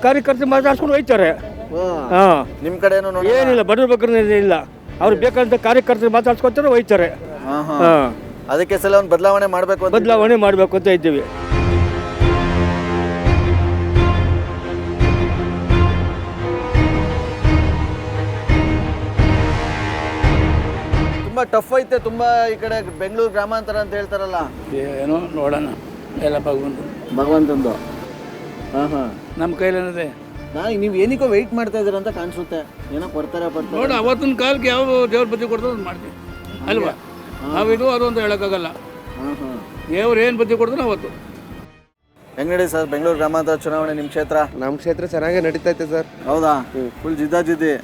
ಕಾರ್ಯಕರ್ತರು ಮಾತಾಡ್ಸ್ಕೊಂಡು ಹೋಯ್ತಾರೆ. ನಿಮ್ಮ ಕಡೆ ಏನಿಲ್ಲ, ಬಡವ್ರ ಬಗ್ಗೆ ಇಲ್ಲ. ಅವ್ರು ಬೇಕಂತ ಕಾರ್ಯಕರ್ತರು ಮಾತಾಡ್ಸ್ಕೊತಾರೆ, ಹೋಯ್ತಾರೆ. ಅದಕ್ಕೆ ಸಲ ಒಂದು ಬದಲಾವಣೆ ಮಾಡಬೇಕು ಅಂತ ಬದಲಾವಣೆ ಮಾಡಬೇಕು ಅಂತ ಇದ್ದೀವಿ. ತುಂಬಾ ಟಫ್ ಐತೆ, ತುಂಬಾ ಈ ಕಡೆ ಬೆಂಗಳೂರು ಗ್ರಾಮಾಂತರ ಅಂತ ಹೇಳ್ತಾರಲ್ಲ. ಏನೋ ನೋಡೋಣ, ಎಲ್ಲ ಭಗವಂತಂದು. ನಮ್ಮ ಕೈಲೇನಿದೆ. ನೀವು ಏನಕ್ಕೋ ವೆಯ್ಟ್ ಮಾಡ್ತಾ ಇದ್ದೀರ ಅಂತ ಕಾಣಿಸುತ್ತೆ. ಏನೋ ಬರ್ತಾರೆ ನೋಡಿ, ಅವತ್ತಿನ ಕಾಲಕ್ಕೆ ಯಾವ ದೇವ್ರ ಬುದ್ಧಿ ಕೊಡ್ತದೆ ಅದು ಮಾಡ್ತೀವಿ ಅಲ್ವಾ. ನಾವಿದು ಅದು ಅಂತ ಹೇಳೋಕ್ಕಾಗಲ್ಲ. ದೇವ್ರು ಏನು ಬುದ್ಧಿ ಕೊಡ್ತಾರೆ ಅವತ್ತು. ಹೆಂಗ್ ನಡೀತಿ ಸರ್ ಬೆಂಗಳೂರು ಗ್ರಾಮಾಂತರ ಚುನಾವಣೆ ನಿಮ್ಮ ಕ್ಷೇತ್ರ? ನಮ್ಮ ಕ್ಷೇತ್ರ ಚೆನ್ನಾಗೇ ನಡೀತೈತೆ ಸರ್. ಹೌದಾ? ಫುಲ್ ಜಿದ್ದಾಜಿದ್ದಿ.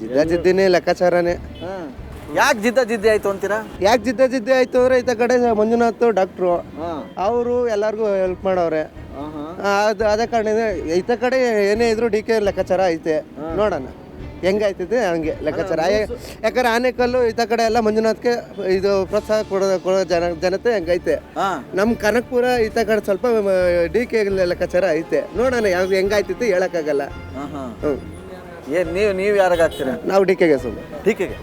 ಜಿದ್ದಾಜಿದ್ದಿನೇ ಲೆಕ್ಕಾಚಾರನೇ. ಯಾಕೆ ಜಿದ್ದಾಜಿದ್ದಿ ಆಯ್ತು ಅಂತೀರಾ? ಯಾಕೆ ಜಿದ್ದಾಜಿದ್ದಿ ಆಯ್ತು ಅಂದ್ರೆ ಈತ ಕಡೆ ಮಂಜುನಾಥ್ ಡಾಕ್ಟ್ರು ಅವರು ಎಲ್ಲರಿಗೂ ಹೆಲ್ಪ್ ಮಾಡವ್ರೆ. ಅದೇ ಕಾರಣ ಈತ ಕಡೆ ಏನೇ ಇದ್ರು ಡಿ ಕೆ ಲೆಕ್ಕಾಚಾರ ಐತೆ. ನೋಡೋಣ ಹೆಂಗಾಯ್ತೈತೆ ಹಂಗೆ ಲೆಕ್ಕಾಚಾರ. ಯಾಕಂದ್ರೆ ಆನೆಕಲ್ಲು ಈತ ಕಡೆ ಎಲ್ಲ ಮಂಜುನಾಥ್ಗೆ ಇದು ಪ್ರೋತ್ಸಾಹ ಕೊಡೋ ಜನತೆ ಹೆಂಗೈತೆ. ನಮ್ಮ ಕನಕಪುರ ಈತ ಕಡೆ ಸ್ವಲ್ಪ ಡಿ ಕೆ ಲೆಕ್ಕಾಚಾರ ಐತೆ. ನೋಡೋಣ ಯಾವ ಹೆಂಗಾಯ್ತೈತೆ ಹೇಳಕ್ಕಾಗಲ್ಲ. ಏನ್ ನೀವು ಯಾರಾಗ ಹಾಕ್ತೀರಾ? ನಾವು ಡಿ ಕೆಗೆ ಸುಮ್ಮನೆ. ಡಿ ಕೆಗೆ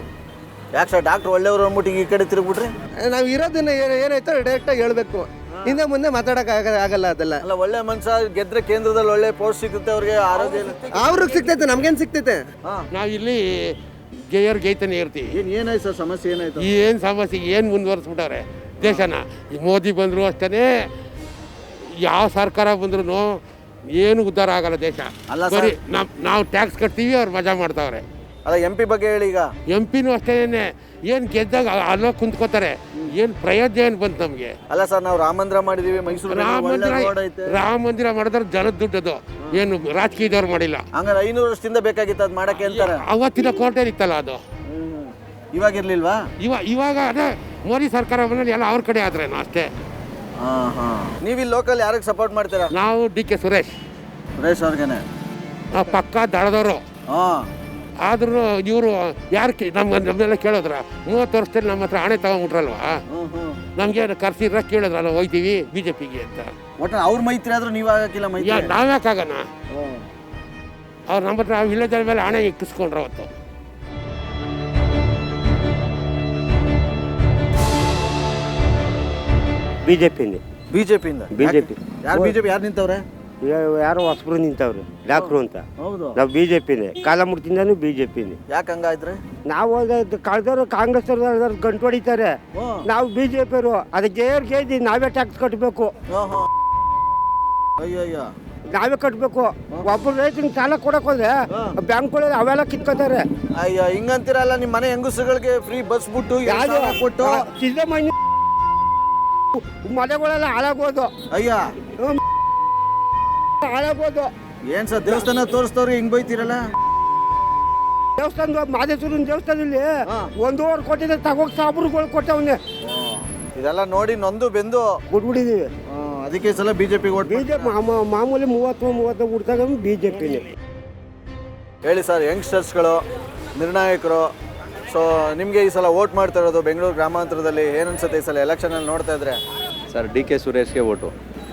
ಯಾಕೆ ಸರ್? ಡಾಕ್ಟ್ರ್ ಒಳ್ಳೆಯವರು ಅಂದ್ಬಿಟ್ಟು ಈ ಕಡೆ ತಿರುಗ್ಬಿಟ್ರೆ ನಾವು ಇರೋದನ್ನ ಏನಾಯ್ತೋ ಡೈರೆಕ್ಟಾಗಿ ಹೇಳ್ಬೇಕು. ಹಿಂದೆ ಮುಂದೆ ಮಾತಾಡಕ್ ಆಗಲ್ಲ ಅದೆಲ್ಲ. ಅಲ್ಲ, ಒಳ್ಳೆ ಮನುಷ್ಯ ಗೆದ್ರೆ ಕೇಂದ್ರದಲ್ಲಿ ಒಳ್ಳೆ ಪೋಸ್ಟ್ ಸಿಗುತ್ತೆ ಅವ್ರಿಗೆ, ಆರೋಗ್ಯ ಅವ್ರಿಗೆ ಸಿಗ್ತೈತೆ, ನಮ್ಗೇನು ಸಿಗ್ತೈತೆ? ನಾವು ಇಲ್ಲಿ ಜೈಯರ್ ಗೈತಾನೆ ಇರ್ತೀವಿ. ಏನಾಯ್ತು ಸರ್ ಸಮಸ್ಯೆ? ಏನಾಯ್ತು? ಏನು ಸಮಸ್ಯೆ? ಏನು ಮುಂದುವರಿಸ್ಬಿಟ್ಟವ್ರೆ ದೇಶನ. ಈ ಮೋದಿ ಬಂದರು ಅಷ್ಟೇ, ಯಾವ ಸರ್ಕಾರ ಬಂದ್ರು ಏನು ಉದ್ಧಾರ ಆಗಲ್ಲ ದೇಶ. ಬರೀ ನಾವು ಟ್ಯಾಕ್ಸ್ ಕಟ್ತೀವಿ, ಅವ್ರು ಮಜಾ ಮಾಡ್ತಾವ್ರೆ. ಅಲ್ಲ, ಎಂ ಪಿ ಬಗ್ಗೆ ಹೇಳಿ. ಈಗ ಎಂ ಪಿನೂ ಅಷ್ಟೇ, ಏನು ಗೆದ್ದಾಗ ಅಲ್ಲೋ ಕುಂತ್ಕೋತಾರೆ. ಏನು ಪ್ರಯೋಜನ ಏನು ಬಂತು ನಮಗೆ? ಅಲ್ಲ ಸರ್, ನಾವು ರಾಮ ಮಂದಿರ ಮಾಡಿದೀವಿ, ಮೈಸೂರು ರಾಮ ಮಂದಿರ ಮಾಡಿದ್ರೆ ಜನದ ದುಡ್ಡದು, ಏನು ರಾಜಕೀಯದವ್ರು ಮಾಡಿಲ್ಲ. ಹಂಗಾರೆ 500 ವರ್ಷದಿಂದ ಬೇಕಾಗಿತ್ತು ಅದು ಮಾಡಕ್ಕೆ ಅಂತಾರೆ. ಅವತ್ತಿನ ಕೋಟೆ ಇತ್ತಲ್ಲ ಅದು, ಇವಾಗ ಇರ್ಲಿಲ್ವಾ? ಇವಾಗ ಅದೇ ಮೋದಿ ಸರ್ಕಾರ ಬಂದ್ರೆ ಎಲ್ಲ ಅವ್ರ ಕಡೆ ಆದ್ರೇನು ಅಷ್ಟೇ. ನೀವು ಇಲ್ಲಿ ಲೋಕಲ್ ಯಾರಿಗೆ ಸಪೋರ್ಟ್ ಮಾಡ್ತೀರಾ? ನಾವು ಡಿ ಕೆ ಸುರೇಶ್ ಅವ್ರಿಗೇನೆ. ನಾವು ಪಕ್ಕ ದಳದವರು. ಆದ್ರೂ ಇವರು ಯಾರು ನಮ್ಮೆಲ್ಲ ಕೇಳಿದ್ರ 30 ವರ್ಷದಲ್ಲಿ ನಮ್ಮ ಹತ್ರ ಹಣೆ ತಗೊಂಡ್ಬಿಟ್ರಲ್ವಾ, ನಮ್ಗೆ ಕರ್ಸಿದ್ರ ಕೇಳಿದ್ರಲ್ಲ ಹೋಯ್ತೀವಿ ಬಿಜೆಪಿಗೆ ಅಂತ. ಒಟ್ಟು ಅವ್ರ ಮೈತ್ರಿ ಆದ್ರೂ ನೀವು ಆಗಕ್ಕಿಲ್ಲ ಮೈತ್ರಿ? ನಾವ್ಯಾಕಾಗಣ? ಅವ್ರು ನಮ್ಮ ಹತ್ರ ವಿಲೇಜ್ ಮೇಲೆ ಹಣೆ ಇಕ್ಕಿಸ್ಕೊಂಡ್ರು ಅವತ್ತು. ಬಿಜೆಪಿಯಿಂದ. ಬಿಜೆಪಿ ಯಾರು ನಿಂತವ್ರೆ? ಯಾರೋ ಹೊಸಬ್ರು ನಿಂತವ್ರು, ಡಾಕ್ಟ್ರು ಅಂತ. ಹೌದು, ನಾವು ಬಿಜೆಪಿನೇ, ಕಾಲಮೂರ್ತಿಂದಾನು ಬಿಜೆಪಿನೇ. ಯಾಕೆ ಹಂಗಾಯ್ತ್ರಿ? ನಾವು ಕಳೆದವರು ಕಾಂಗ್ರೆಸ್ ಗಂಟು ಹೊಡಿತಾರೆ, ನಾವು ಬಿಜೆಪಿಯವರು. ಅದಕ್ಕೆ ಗೆದ್ದು ನಾವೇ ಟ್ಯಾಕ್ಸ್ ಕಟ್ಟಬೇಕು, ನಾವೇ ಕಟ್ಟಬೇಕು. ಒಬ್ಬರು ರೈತರಿಗೆ ಸಾಲ ಕೊಡಕ್ ಹೋದ್ರೆ ಬ್ಯಾಂಕ್ಗಳು ಅವೆಲ್ಲ ಕಿತ್ಕೋತಾರೆ. ಅಯ್ಯೋ, ಹಿಂಗಂತೀರಲ್ಲ. ನಿಮ್ಮ ಮನೆ ಹೆಂಗಸರುಗಳಿಗೆ ಫ್ರೀ ಬಸ್ ಬಿಟ್ಟು ಕೊಟ್ಟು ಸಿದ್ದರಾಮಯ್ಯ ಮನೆಗಳೆಲ್ಲ ಹಾಳಾಗೋದು. ಅಯ್ಯ, ಹಾಳಾಗೋದು. ಏನ್ ಸರ್ ದೇವಸ್ಥಾನ ತೋರಿಸ್ತವ್ರಿ ಹಿಂಗ್ ಬೈತೀರಲ್ಲ? ದೇವಸ್ಥಾನ ಮಾದೇಶ್ವರನ ದೇವಸ್ಥಾನದಲ್ಲಿ 1.5 ಕೋಟಿ ತಗೋಕ್ ಸಾಬ್ರುಗಳು ಕೊಟ್ಟವನ್ನೇ. ಇದೆಲ್ಲ ನೋಡಿ ನೊಂದು ಬೆಂದು ಕೊಟ್ಬಿಟ್ಟಿದೀವಿ. ಅದಕ್ಕೆ ಈ ಸಲ ಬಿಜೆಪಿ ಬಿಜೆಪಿ ಮಾಮೂಲಿ 30 ಹುಡ್ತಾಗ ಬಿಜೆಪಿನೇ. ಹೇಳಿ ಸರ್, ಯಂಗ್ಸ್ಟರ್ಸ್ಗಳು ನಿರ್ಣಾಯಕರು. ಸೊ ನಿಮಗೆ ಈ ಸಲ ವೋಟ್ ಮಾಡ್ತಾ ಇರೋದು ಬೆಂಗಳೂರು ಗ್ರಾಮಾಂತರದಲ್ಲಿ ಏನನ್ಸುತ್ತೆ ಈ ಸಲ ಎಲೆಕ್ಷನಲ್ಲಿ ನೋಡ್ತಾ ಇದ್ರೆ? ಸರ್, ಡಿ ಕೆ ಸುರೇಶ್ಗೆ ಓಟು.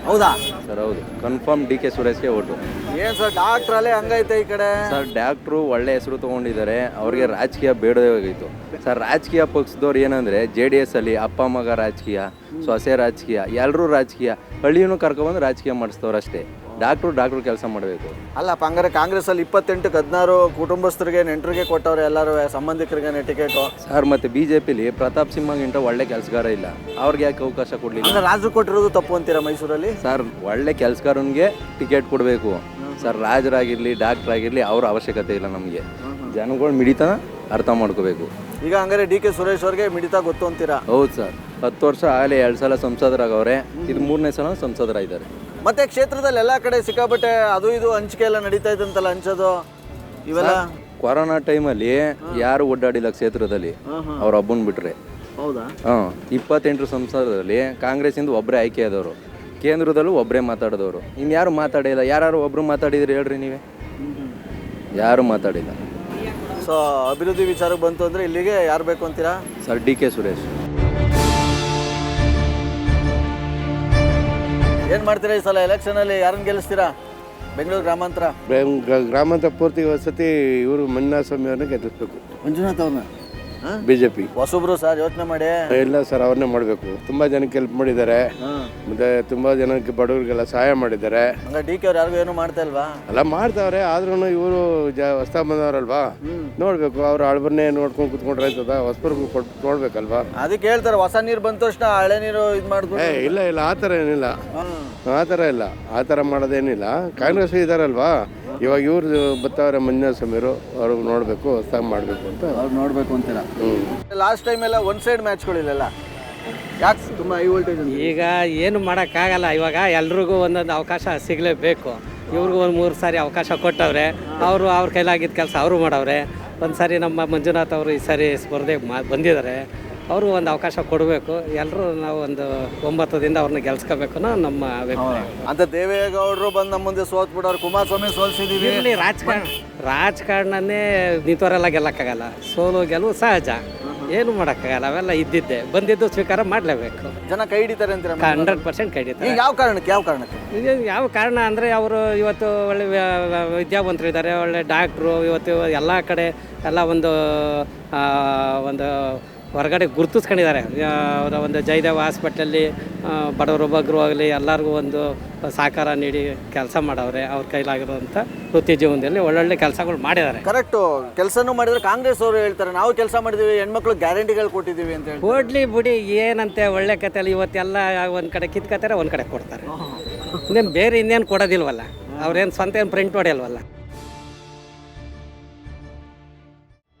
ಹೌದಾ ಸರ್? ಹೌದು, ಕನ್ಫರ್ಮ್ ಡಿ ಕೆ ಸುರೇಶ್ಗೆ ಓಟು. ಏನು ಸರ್, ಡಾಕ್ಟ್ರಲ್ಲೇ ಹಂಗೈತೆ ಈ ಕಡೆ? ಸರ್, ಡಾಕ್ಟ್ರು ಒಳ್ಳೆ ಹೆಸರು ತೊಗೊಂಡಿದ್ದಾರೆ, ಅವ್ರಿಗೆ ರಾಜಕೀಯ ಬೇಡದೇ ಹೋಗಿತ್ತು. ಸರ್, ರಾಜಕೀಯ ಪಕ್ಷದವ್ರು ಏನಂದರೆ JDS ಅಲ್ಲಿ ಅಪ್ಪ ಮಗ ರಾಜಕೀಯ, ಸೊಸೆ ರಾಜಕೀಯ, ಎಲ್ಲರೂ ರಾಜಕೀಯ, ಹಳ್ಳಿಯೂ ಕರ್ಕೊಬಂದು ರಾಜಕೀಯ ಮಾಡಿಸ್ತವ್ರು ಅಷ್ಟೇ. ಡಾಕ್ಟ್ರು ಕೆಲಸ ಮಾಡಬೇಕು. ಅಲ್ಲಪ್ಪ, ಹಂಗಾರೆ ಕಾಂಗ್ರೆಸ್ಸಲ್ಲಿ 28ಕ್ಕೆ 16 ಕುಟುಂಬಸ್ಥರಿಗೆ ನೆಂಟರಿಗೆ ಕೊಟ್ಟವ್ರೆ, ಎಲ್ಲರೂ ಸಂಬಂಧಿಕರಿಗೆ ಟಿಕೆಟು. ಸರ್, ಮತ್ತು BJPಲಿ ಪ್ರತಾಪ್ ಸಿಂಹಗಿಂತ ಒಳ್ಳೆ ಕೆಲಸಗಾರ ಇಲ್ಲ, ಅವ್ರಿಗೆ ಯಾಕೆ ಅವಕಾಶ ಕೊಡಲಿಲ್ಲ? ರಾಜರು ಕೊಟ್ಟಿರೋದು ತಪ್ಪು ಅಂತೀರಾ ಮೈಸೂರಲ್ಲಿ? ಸರ್, ಒಳ್ಳೆ ಕೆಲಸಗಾರನಿಗೆ ಟಿಕೆಟ್ ಕೊಡಬೇಕು ಸರ್. ರಾಜರಾಗಿರಲಿ ಡಾಕ್ಟ್ರಾಗಿರಲಿ ಅವ್ರ ಅವಶ್ಯಕತೆ ಇಲ್ಲ ನಮಗೆ. ಜನಗಳು ಮಿಡಿತನ ಅರ್ಥ ಮಾಡ್ಕೋಬೇಕು. ಈಗ ಹಂಗಾರೆ ಡಿ ಕೆ ಸುರೇಶ್ ಅವ್ರಿಗೆ ಮಿಡಿತಾ ಗೊತ್ತು ಅಂತೀರಾ? ಹೌದು ಸರ್, 10 ವರ್ಷ ಆಗಲೇ 2 ಸಲ ಸಂಸದರಾಗವ್ರೆ, ಇದು 3ನೇ ಸಲ ಸಂಸದರಾಗಿದ್ದಾರೆ. ಮತ್ತೆ ಕ್ಷೇತ್ರದಲ್ಲಿ ಎಲ್ಲ ಕಡೆ ಸಿಕ್ಕಾಪಟ್ಟೆ ಅದು ಇದು ಹಂಚಿಕೆ ಎಲ್ಲ ನಡೀತಾ ಇದ್ದಂತಲ್ಲ, ಹಂಚೋದು ಇವೆಲ್ಲ? ಕೊರೋನಾ ಟೈಮಲ್ಲಿ ಯಾರು ಓಡಾಡಿಲ್ಲ ಕ್ಷೇತ್ರದಲ್ಲಿ, ಅವ್ರ ಹಬ್ಬನ್ ಬಿಟ್ರೆ. ಹೌದಾ? 28 ಸಂಸದರಲ್ಲಿ ಕಾಂಗ್ರೆಸ್ಸಿಂದ ಒಬ್ಬರೇ ಆಯ್ಕೆ ಆದವರು, ಕೇಂದ್ರದಲ್ಲೂ ಒಬ್ಬರೇ ಮಾತಾಡಿದವರು. ಇನ್ಯಾರು ಮಾತಾಡಿಲ್ಲ. ಯಾರು ಒಬ್ರು ಮಾತಾಡಿದ್ರಿ ಹೇಳ್ರಿ ನೀವೇ? ಯಾರು ಮಾತಾಡಿಲ್ಲ. ಸೊ ಅಭಿವೃದ್ಧಿ ವಿಚಾರಕ್ಕೆ ಬಂತು ಅಂದರೆ ಇಲ್ಲಿಗೆ ಯಾರು ಬೇಕು ಅಂತೀರಾ? Sir, D K Suresh. ಏನು ಮಾಡ್ತೀರಾ ಈ ಸಲ ಎಲೆಕ್ಷನಲ್ಲಿ? ಯಾರನ್ನ ಗೆಲ್ಲಿಸ್ತೀರಾ ಬೆಂಗಳೂರು ಗ್ರಾಮಾಂತರ? ಗ್ರಾಮಾಂತರ ಪೂರ್ತಿ ವಸತಿ ಇವರು ಮಂಜುನಾಥ ಸ್ವಾಮಿ ಅವ್ರನ್ನ ಗೆಲ್ಲಿಸ್ಬೇಕು. ಮಂಜುನಾಥ್ ಅವ್ರನ್ನ ಬಿಜೆಪಿ. ಹೊಸಬ್ರು ಸರ್, ಯೋಚನೆ ಮಾಡಿ. ಇಲ್ಲ ಸರ್, ಅವ್ರನ್ನೇ ಮಾಡಬೇಕು. ತುಂಬಾ ಜನಕ್ಕೆ ಹೆಲ್ಪ್ ಮಾಡಿದ್ದಾರೆ, ಮತ್ತೆ ತುಂಬಾ ಜನಕ್ಕೆ ಬಡವರಿಗೆಲ್ಲ ಸಹಾಯ ಮಾಡಿದ್ದಾರೆ. ಡಿ ಕೆ ಅವ್ರು ಯಾರಿಗೂ ಏನು ಮಾಡ್ತಾ ಇಲ್ವಾ? ಎಲ್ಲ ಮಾಡ್ತಾವ್ರೆ, ಆದ್ರೂ ಇವರು ಹೊಸ್ತಾ ಬಂದವರಲ್ವಾ, ನೋಡ್ಬೇಕು. ಅವ್ರು ಹಳಬರ್ನೇ ನೋಡ್ಕೊಂಡು ಕುತ್ಕೊಂಡ್ರೆ ಆಯ್ತದ, ಹೊಸಬರ್ಗೂ ನೋಡ್ಬೇಕಲ್ವಾ. ಅದಕ್ಕೆ ಹೇಳ್ತಾರೆ ಹೊಸ ನೀರು ಬಂದ ತಕ್ಷಣ ಹಳೆ ನೀರು ಇದು ಮಾಡ್ಕೊಂಡು. ಇಲ್ಲ ಇಲ್ಲ, ಆ ಥರ ಏನಿಲ್ಲ, ಆ ಥರ ಇಲ್ಲ, ಆ ಥರ ಮಾಡೋದೇನಿಲ್ಲ. ಕಾಂಗ್ರೆಸ್ ಇದಾರಲ್ವಾ, ಇವಾಗ ಇವ್ರು ಬರ್ತಾವ್ರೆ ಮಂಜುನಾಥ ಸ್ವಾಮಿಯವರು, ಅವ್ರಿಗೆ ನೋಡಬೇಕು, ಹೊಸದಾಗಿ ಮಾಡಬೇಕು ಅಂತ ಅವ್ರು ನೋಡಬೇಕು ಅಂತೀರ. ಲಾಸ್ಟ್ ಟೈಮ್ ಎಲ್ಲ ಒನ್ ಸೈಡ್ ಮ್ಯಾಚ್ಗಳಿಲ್ಲ, ಯಾಕೆ ತುಂಬ ಹೈ ವೋಲ್ಟೇಜ್? ಈಗ ಏನು ಮಾಡೋಕ್ಕಾಗಲ್ಲ. ಇವಾಗ ಎಲ್ರಿಗೂ ಒಂದೊಂದು ಅವಕಾಶ ಸಿಗಲೇಬೇಕು. ಇವ್ರಿಗೂ ಒಂದು 3 ಸಾರಿ ಅವಕಾಶ ಕೊಟ್ಟವ್ರೆ, ಅವರು ಅವ್ರ ಕೈಲಾಗಿದ್ದ ಕೆಲಸ ಅವರು ಮಾಡವ್ರೆ. ಒಂದು ಸಾರಿ ನಮ್ಮ ಮಂಜುನಾಥ್ ಅವರು ಈ ಸಾರಿ ಸ್ಪರ್ಧೆಗೆ ಬಂದಿದ್ದಾರೆ, ಅವರು ಒಂದು ಅವಕಾಶ ಕೊಡಬೇಕು. ಎಲ್ಲರೂ ನಾವು ಒಂದು 9 ದಿಂದ ಅವ್ರನ್ನ ಗೆಲ್ಸ್ಕೋಬೇಕು ಅನ್ನೋ ನಮ್ಮ ಅಭಿಪ್ರಾಯ. ಅಂತ ದೇವೇಗೌಡರು ಬಂದು ನಮ್ಮ ಮುಂದೆ ಸೋತ್ ಬಿಡೋರು, ಕುಮಾರಸ್ವಾಮಿ ಸೋಲ್ಸಿದೀವಿ. ಇಲ್ಲಿ ರಾಜಕಾರಣನೇ ನಿಂತವರೆಲ್ಲ ಗೆಲ್ಲಕ್ಕಾಗಲ್ಲ, ಸೋಲು ಗೆಲುವು ಸಹಜ, ಏನು ಮಾಡೋಕ್ಕಾಗಲ್ಲ. ಅವೆಲ್ಲ ಇದ್ದಿದ್ದೆ, ಬಂದಿದ್ದು ಸ್ವೀಕಾರ ಮಾಡಲೇಬೇಕು. ಜನ ಕೈ ಹಿಡಿತಾರೆ ಅಂತೀರ? 100% ಕೈ ಹಿಡಿತಾರೆ. ಯಾವ ಕಾರಣಕ್ಕೆ? ಯಾವ ಕಾರಣ ಅಂದರೆ ಅವರು ಇವತ್ತು ಒಳ್ಳೆ ವಿದ್ಯಾವಂತರು ಇದ್ದಾರೆ, ಒಳ್ಳೆ ಡಾಕ್ಟ್ರು. ಇವತ್ತು ಎಲ್ಲ ಕಡೆ ಎಲ್ಲ ಒಂದು ಹೊರಗಡೆ ಗುರುತಿಸ್ಕೊಂಡಿದ್ದಾರೆ. ಅವರ ಒಂದು ಜಯದೇವ ಹಾಸ್ಪಿಟ್ಲಲ್ಲಿ ಬಡವರು ಬಗ್ಗರು ಆಗಲಿ ಎಲ್ಲರಿಗೂ ಒಂದು ಸಹಕಾರ ನೀಡಿ ಕೆಲಸ ಮಾಡವ್ರೆ. ಅವ್ರ ಕೈಲಾಗಿರುವಂಥ ವೃತ್ತಿ ಜೀವನದಲ್ಲಿ ಒಳ್ಳೊಳ್ಳೆ ಕೆಲಸಗಳು ಮಾಡಿದ್ದಾರೆ. ಕರೆಕ್ಟು, ಕೆಲಸನೂ ಮಾಡಿದ್ರೆ. ಕಾಂಗ್ರೆಸ್ ಅವರು ಹೇಳ್ತಾರೆ ನಾವು ಕೆಲಸ ಮಾಡಿದ್ದೀವಿ, ಹೆಣ್ಮಕ್ಳು ಗ್ಯಾರಂಟಿಗಳು ಕೊಟ್ಟಿದ್ದೀವಿ ಅಂತ ಹೇಳಿ. ಕೊಡ್ಲಿ ಬಿಡಿ, ಏನಂತೆ ಒಳ್ಳೆ ಕಥೆಯಲ್ಲಿ ಇವತ್ತೆಲ್ಲ ಒಂದು ಕಡೆ ಕಿತ್ಕೊತಾರೆ, ಒಂದು ಕಡೆ ಕೊಡ್ತಾರೆ. ಇನ್ನೇನು ಬೇರೆ ಇನ್ನೇನು ಕೊಡೋದಿಲ್ವಲ್ಲ, ಅವ್ರೇನು ಸ್ವಂತ ಏನು ಪ್ರಿಂಟ್ ಹೊಡೆಯಲ್ವಲ್ಲ.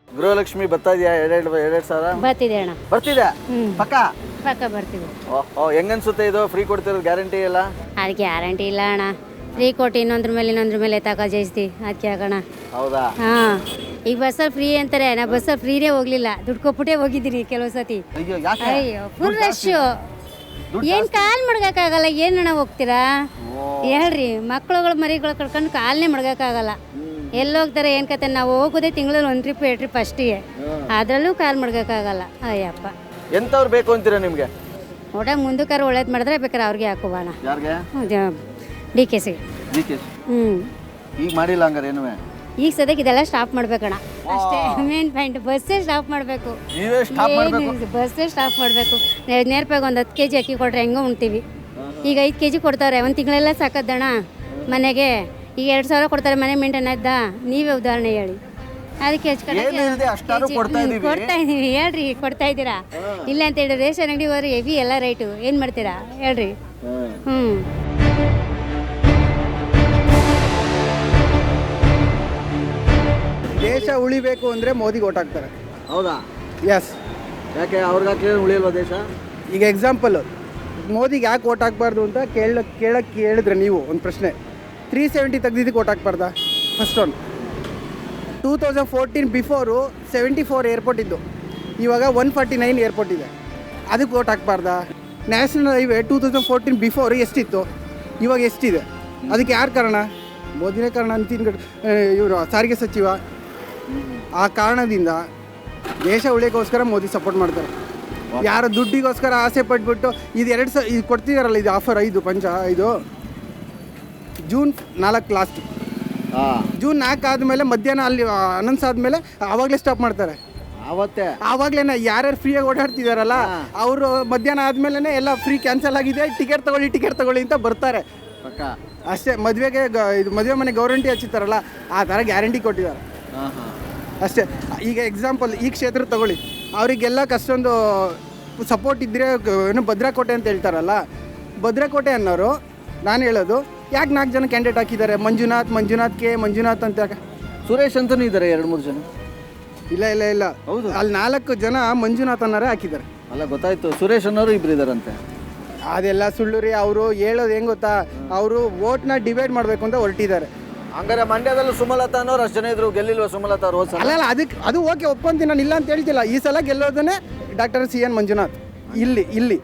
ಗೃಹಲಕ್ಷ್ಮಿ ಬರ್ತಾ ಇದೆಯಾ? 2 ಸಾವಿರ ಬರ್ತಿದೆ ಅಣ್ಣ. ಬರ್ತಿದೆ ಪಕ್ಕ ಬರ್ತಿದೆ. ಹೆಂಗನ್ಸುತ್ತೆ ಇದು ಫ್ರೀ ಕೊಡ್ತಿರೋದು? ಗ್ಯಾರಂಟಿ ಇಲ್ಲ? ಅದು ಗ್ಯಾರಂಟಿ ಇಲ್ಲ ಅಣ್ಣ. ಫ್ರೀ ಕೊಟ್ಟು ಇನ್ನೊಂದ್ರ ಮೇಲೆ ತಗೋ ಜಯಿಸ್ತಿ, ಅದಕ್ಕೆ ಆಗೋಣ. ಹೌದಾ? ಹಾಂ, ಈಗ ಬಸ್ಸಲ್ಲಿ ಫ್ರೀ ಅಂತಾರೆ, ನಾ ಬಸ್ಸಲ್ಲಿ ಫ್ರೀನೇ ಹೋಗ್ಲಿಲ್ಲ, ದುಡ್ಡು ಕೊಟ್ಬಿಟ್ಟೇ ಹೋಗಿದ್ದೀನಿ ಕೆಲವು ಸತಿ. ಅಯ್ಯೋ ಫುಲ್ ರಶ್ಶು, ಏನು ಕಾಲು ಮಡ್ಗೋಕ್ಕಾಗಲ್ಲ. ಏನಣ್ಣ ಹೋಗ್ತೀರಾ ಹೇಳ್ರಿ? ಮಕ್ಳುಗಳು ಮರಿಗಳು ಕಳ್ಕೊಂಡು ಕಾಲನೇ ಮಡ್ಗೋಕ್ಕಾಗಲ್ಲ. ಎಲ್ಲಿ ಹೋಗ್ತಾರೆ ಏನು ಕತೆ? ನಾವು ಹೋಗೋದೇ ತಿಂಗಳಲ್ಲಿ 1 ಟ್ರಿಪ್ 2 ಟ್ರಿಪ್ ಅಷ್ಟಿಗೆ, ಅದರಲ್ಲೂ ಕಾಲು ಮಡ್ಗೋಕ್ಕಾಗಲ್ಲ. ಅಯ್ಯಪ್ಪ, ಎಂಥವ್ರು ಬೇಕು ಅಂತೀರಾ ನಿಮಗೆ? ಒಟ್ಟ ಮುಂದಕ್ಕಾರು ಒಳ್ಳೇದು ಮಾಡಿದ್ರೆ ಬೇಕಾರೆ ಅವ್ರಿಗೆ ಹಾಕುವಾಣ. ಯಾರಿಗೆ? D K C. ಈಗ ಮಾಡಿಲ್ಲ ಹಂಗಾರೆ ಏನು? ಈಗ ಸದ್ಯಕ್ಕೆ ಇದೆಲ್ಲ ಸ್ಟಾಪ್ ಮಾಡ್ಬೇಕಣ್ಣ, ಅಷ್ಟೇ ಮೇನ್ ಪಾಯಿಂಟ್. ಬಸ್ಸೇ ಸ್ಟಾಪ್ ಮಾಡಬೇಕು, ಬಸ್ಸೇ ಸ್ಟಾಪ್ ಮಾಡಬೇಕು. ನೇರವಾಗಿ ಒಂದು 10 kg ಅಕ್ಕಿ ಕೊಟ್ರೆ ಹೆಂಗೋ ಉಣ್ತೀವಿ. ಈಗ 5 kg ಕೊಡ್ತಾರೆ, ಒಂದು ತಿಂಗಳೆಲ್ಲ ಸಾಕದ್ದಣ್ಣ ಮನೆಗೆ. ಈಗ 2 ಸಾವಿರ ಕೊಡ್ತಾರೆ, ಮನೆ ಮೇಂಟೈನ್ ಆಯ್ತಾ? ನೀವೇ ಉದಾಹರಣೆ ಹೇಳಿ. ಅದಕ್ಕೆ ಕೊಡ್ತಾ ಇದೀವಿ ಹೇಳ್ರಿ, ಕೊಡ್ತಾ ಇದ್ದೀರಾ? ಇಲ್ಲ ಅಂತ ಹೇಳಿ ರೇಷನ್ ಅಂಗಡಿ ಹೋದ್ರೆ ಹೆವಿ ಎಲ್ಲ ರೈಟು, ಏನು ಮಾಡ್ತೀರಾ ಹೇಳ್ರಿ? ದೇಶ ಉಳಿಬೇಕು ಅಂದರೆ ಮೋದಿಗೆ ಓಟ್ ಹಾಕ್ತಾರೆ. ಹೌದಾ? ಎಸ್. ಯಾಕೆ ಅವ್ರಿಗೆ ಹಾಕಿದ್ರೆ ಉಳಿಯಲ್ವಾ ದೇಶ? ಈಗ ಎಕ್ಸಾಂಪಲ್, ಮೋದಿಗೆ ಯಾಕೆ ಓಟ್ ಹಾಕ್ಬಾರ್ದು ಅಂತ ಕೇಳಕ್ಕೆ ಹೇಳಿದ್ರೆ ನೀವು ಒಂದು ಪ್ರಶ್ನೆ. 370 ತೆಗ್ದಿದ್ದಕ್ಕೆ ಓಟ್ ಹಾಕ್ಬಾರ್ದಾ? First one. 2014 ಬಿಫೋರು 74 ಏರ್ಪೋರ್ಟ್ ಇದ್ದು, ಇವಾಗ 149 ಏರ್ಪೋರ್ಟ್ ಇದೆ, ಅದಕ್ಕೆ ಓಟ್ ಹಾಕ್ಬಾರ್ದಾ? ನ್ಯಾಷನಲ್ ಹೈವೇ 2014 ಬಿಫೋರು ಎಷ್ಟಿತ್ತು, ಇವಾಗ ಎಷ್ಟಿದೆ? ಅದಕ್ಕೆ ಯಾರು ಕಾರಣ? ಮೋದಿನೇ ಕಾರಣ ಅಂತೀನಿ. ಇವರು ಸಾರಿಗೆ ಸಚಿವ. ಆ ಕಾರಣದಿಂದ ದೇಶ ಉಳಿಯೋಕ್ಕೋಸ್ಕರ ಮೋದಿ ಸಪೋರ್ಟ್ ಮಾಡ್ತಾರೆ. ಯಾರು ದುಡ್ಡಿಗೋಸ್ಕರ ಆಸೆ ಪಟ್ಬಿಟ್ಟು ಇದು ಕೊಡ್ತಿದಾರಲ್ಲ, ಇದು ಆಫರ್ 5 ಜೂನ್ 4 ಲಾಸ್ಟ್. ಜೂನ್ 4 ಆದಮೇಲೆ ಮಧ್ಯಾಹ್ನ ಅಲ್ಲಿ ಅನೌನ್ಸ್ ಆದಮೇಲೆ ಆವಾಗಲೇ ಸ್ಟಾಪ್ ಮಾಡ್ತಾರೆ. ಆವಾಗಲೇ ಯಾರ್ಯಾರು ಫ್ರೀಯಾಗಿ ಓಡಾಡ್ತಿದಾರಲ್ಲ ಅವರು ಮಧ್ಯಾಹ್ನ ಆದಮೇಲೆ ಎಲ್ಲ ಫ್ರೀ ಕ್ಯಾನ್ಸಲ್ ಆಗಿದೆ, ಟಿಕೆಟ್ ತಗೊಳ್ಳಿ ಅಂತ ಬರ್ತಾರೆ ಅಷ್ಟೇ. ಮದುವೆಗೆ ಇದು ಮದುವೆ ಮನೆ ಗ್ಯಾರಂಟಿ ಹಚ್ಚಿರ್ತಾರಲ್ಲ, ಆ ಥರ ಗ್ಯಾರಂಟಿ ಕೊಟ್ಟಿದ್ದಾರೆ ಅಷ್ಟೇ. ಈಗ ಎಕ್ಸಾಂಪಲ್ ಈ ಕ್ಷೇತ್ರ ತಗೊಳ್ಳಿ, ಅವರಿಗೆಲ್ಲ ಕಷ್ಟೊಂದು ಸಪೋರ್ಟ್ ಇದ್ದರೆ ಏನು ಭದ್ರಾಕೋಟೆ ಅಂತ ಹೇಳ್ತಾರಲ್ಲ, ಭದ್ರಾಕೋಟೆ ಅನ್ನೋರು ನಾನು ಹೇಳೋದು ಯಾಕೆ 4 ಜನ ಕ್ಯಾಂಡಿಡೇಟ್ ಹಾಕಿದ್ದಾರೆ? ಮಂಜುನಾಥ್ ಅಂತ. ಸುರೇಶ್ ಅಂತಲೂ ಇದ್ದಾರೆ 2-3 ಜನ. ಇಲ್ಲ ಹೌದು, ಅಲ್ಲಿ 4 ಜನ ಮಂಜುನಾಥ್ ಅನ್ನೋರೇ ಹಾಕಿದ್ದಾರೆ. ಅಲ್ಲ ಗೊತ್ತಾಯ್ತು, ಸುರೇಶ್ ಅನ್ನೋರು 2 ಇದ್ದಾರಂತೆ. ಅದೆಲ್ಲ ಸುಳ್ಳು ರೀ. ಅವರು ಹೇಳೋದು ಹೆಂಗೆ ಗೊತ್ತಾ, ಅವರು ವೋಟ್ನ ಡಿವೈಡ್ ಮಾಡಬೇಕು ಅಂತ ಹೊರಟಿದ್ದಾರೆ. ಹಂಗಾರೆ ಮಂಡ್ಯದಲ್ಲೂ ಸುಮಲತಾ ಅನ್ನೋರು ಅಷ್ಟು ಜನ ಇದ್ರು, ಗೆಲ್ಲಿಲ್ವ ಸುಮಲತಾ ಅವರು? ಅಲ್ಲ ಅದು ಓಕೆ, ಒಪ್ಕೊಂತೀನಿ, ನಾನು ಇಲ್ಲ ಅಂತ ಹೇಳ್ತಿಲ್ಲ. ಈ ಸಲ ಗೆಲ್ಲೋದನ್ನೇ ಡಾಕ್ಟರ್ CN ಮಂಜುನಾಥ್. ಇಲ್ಲಿ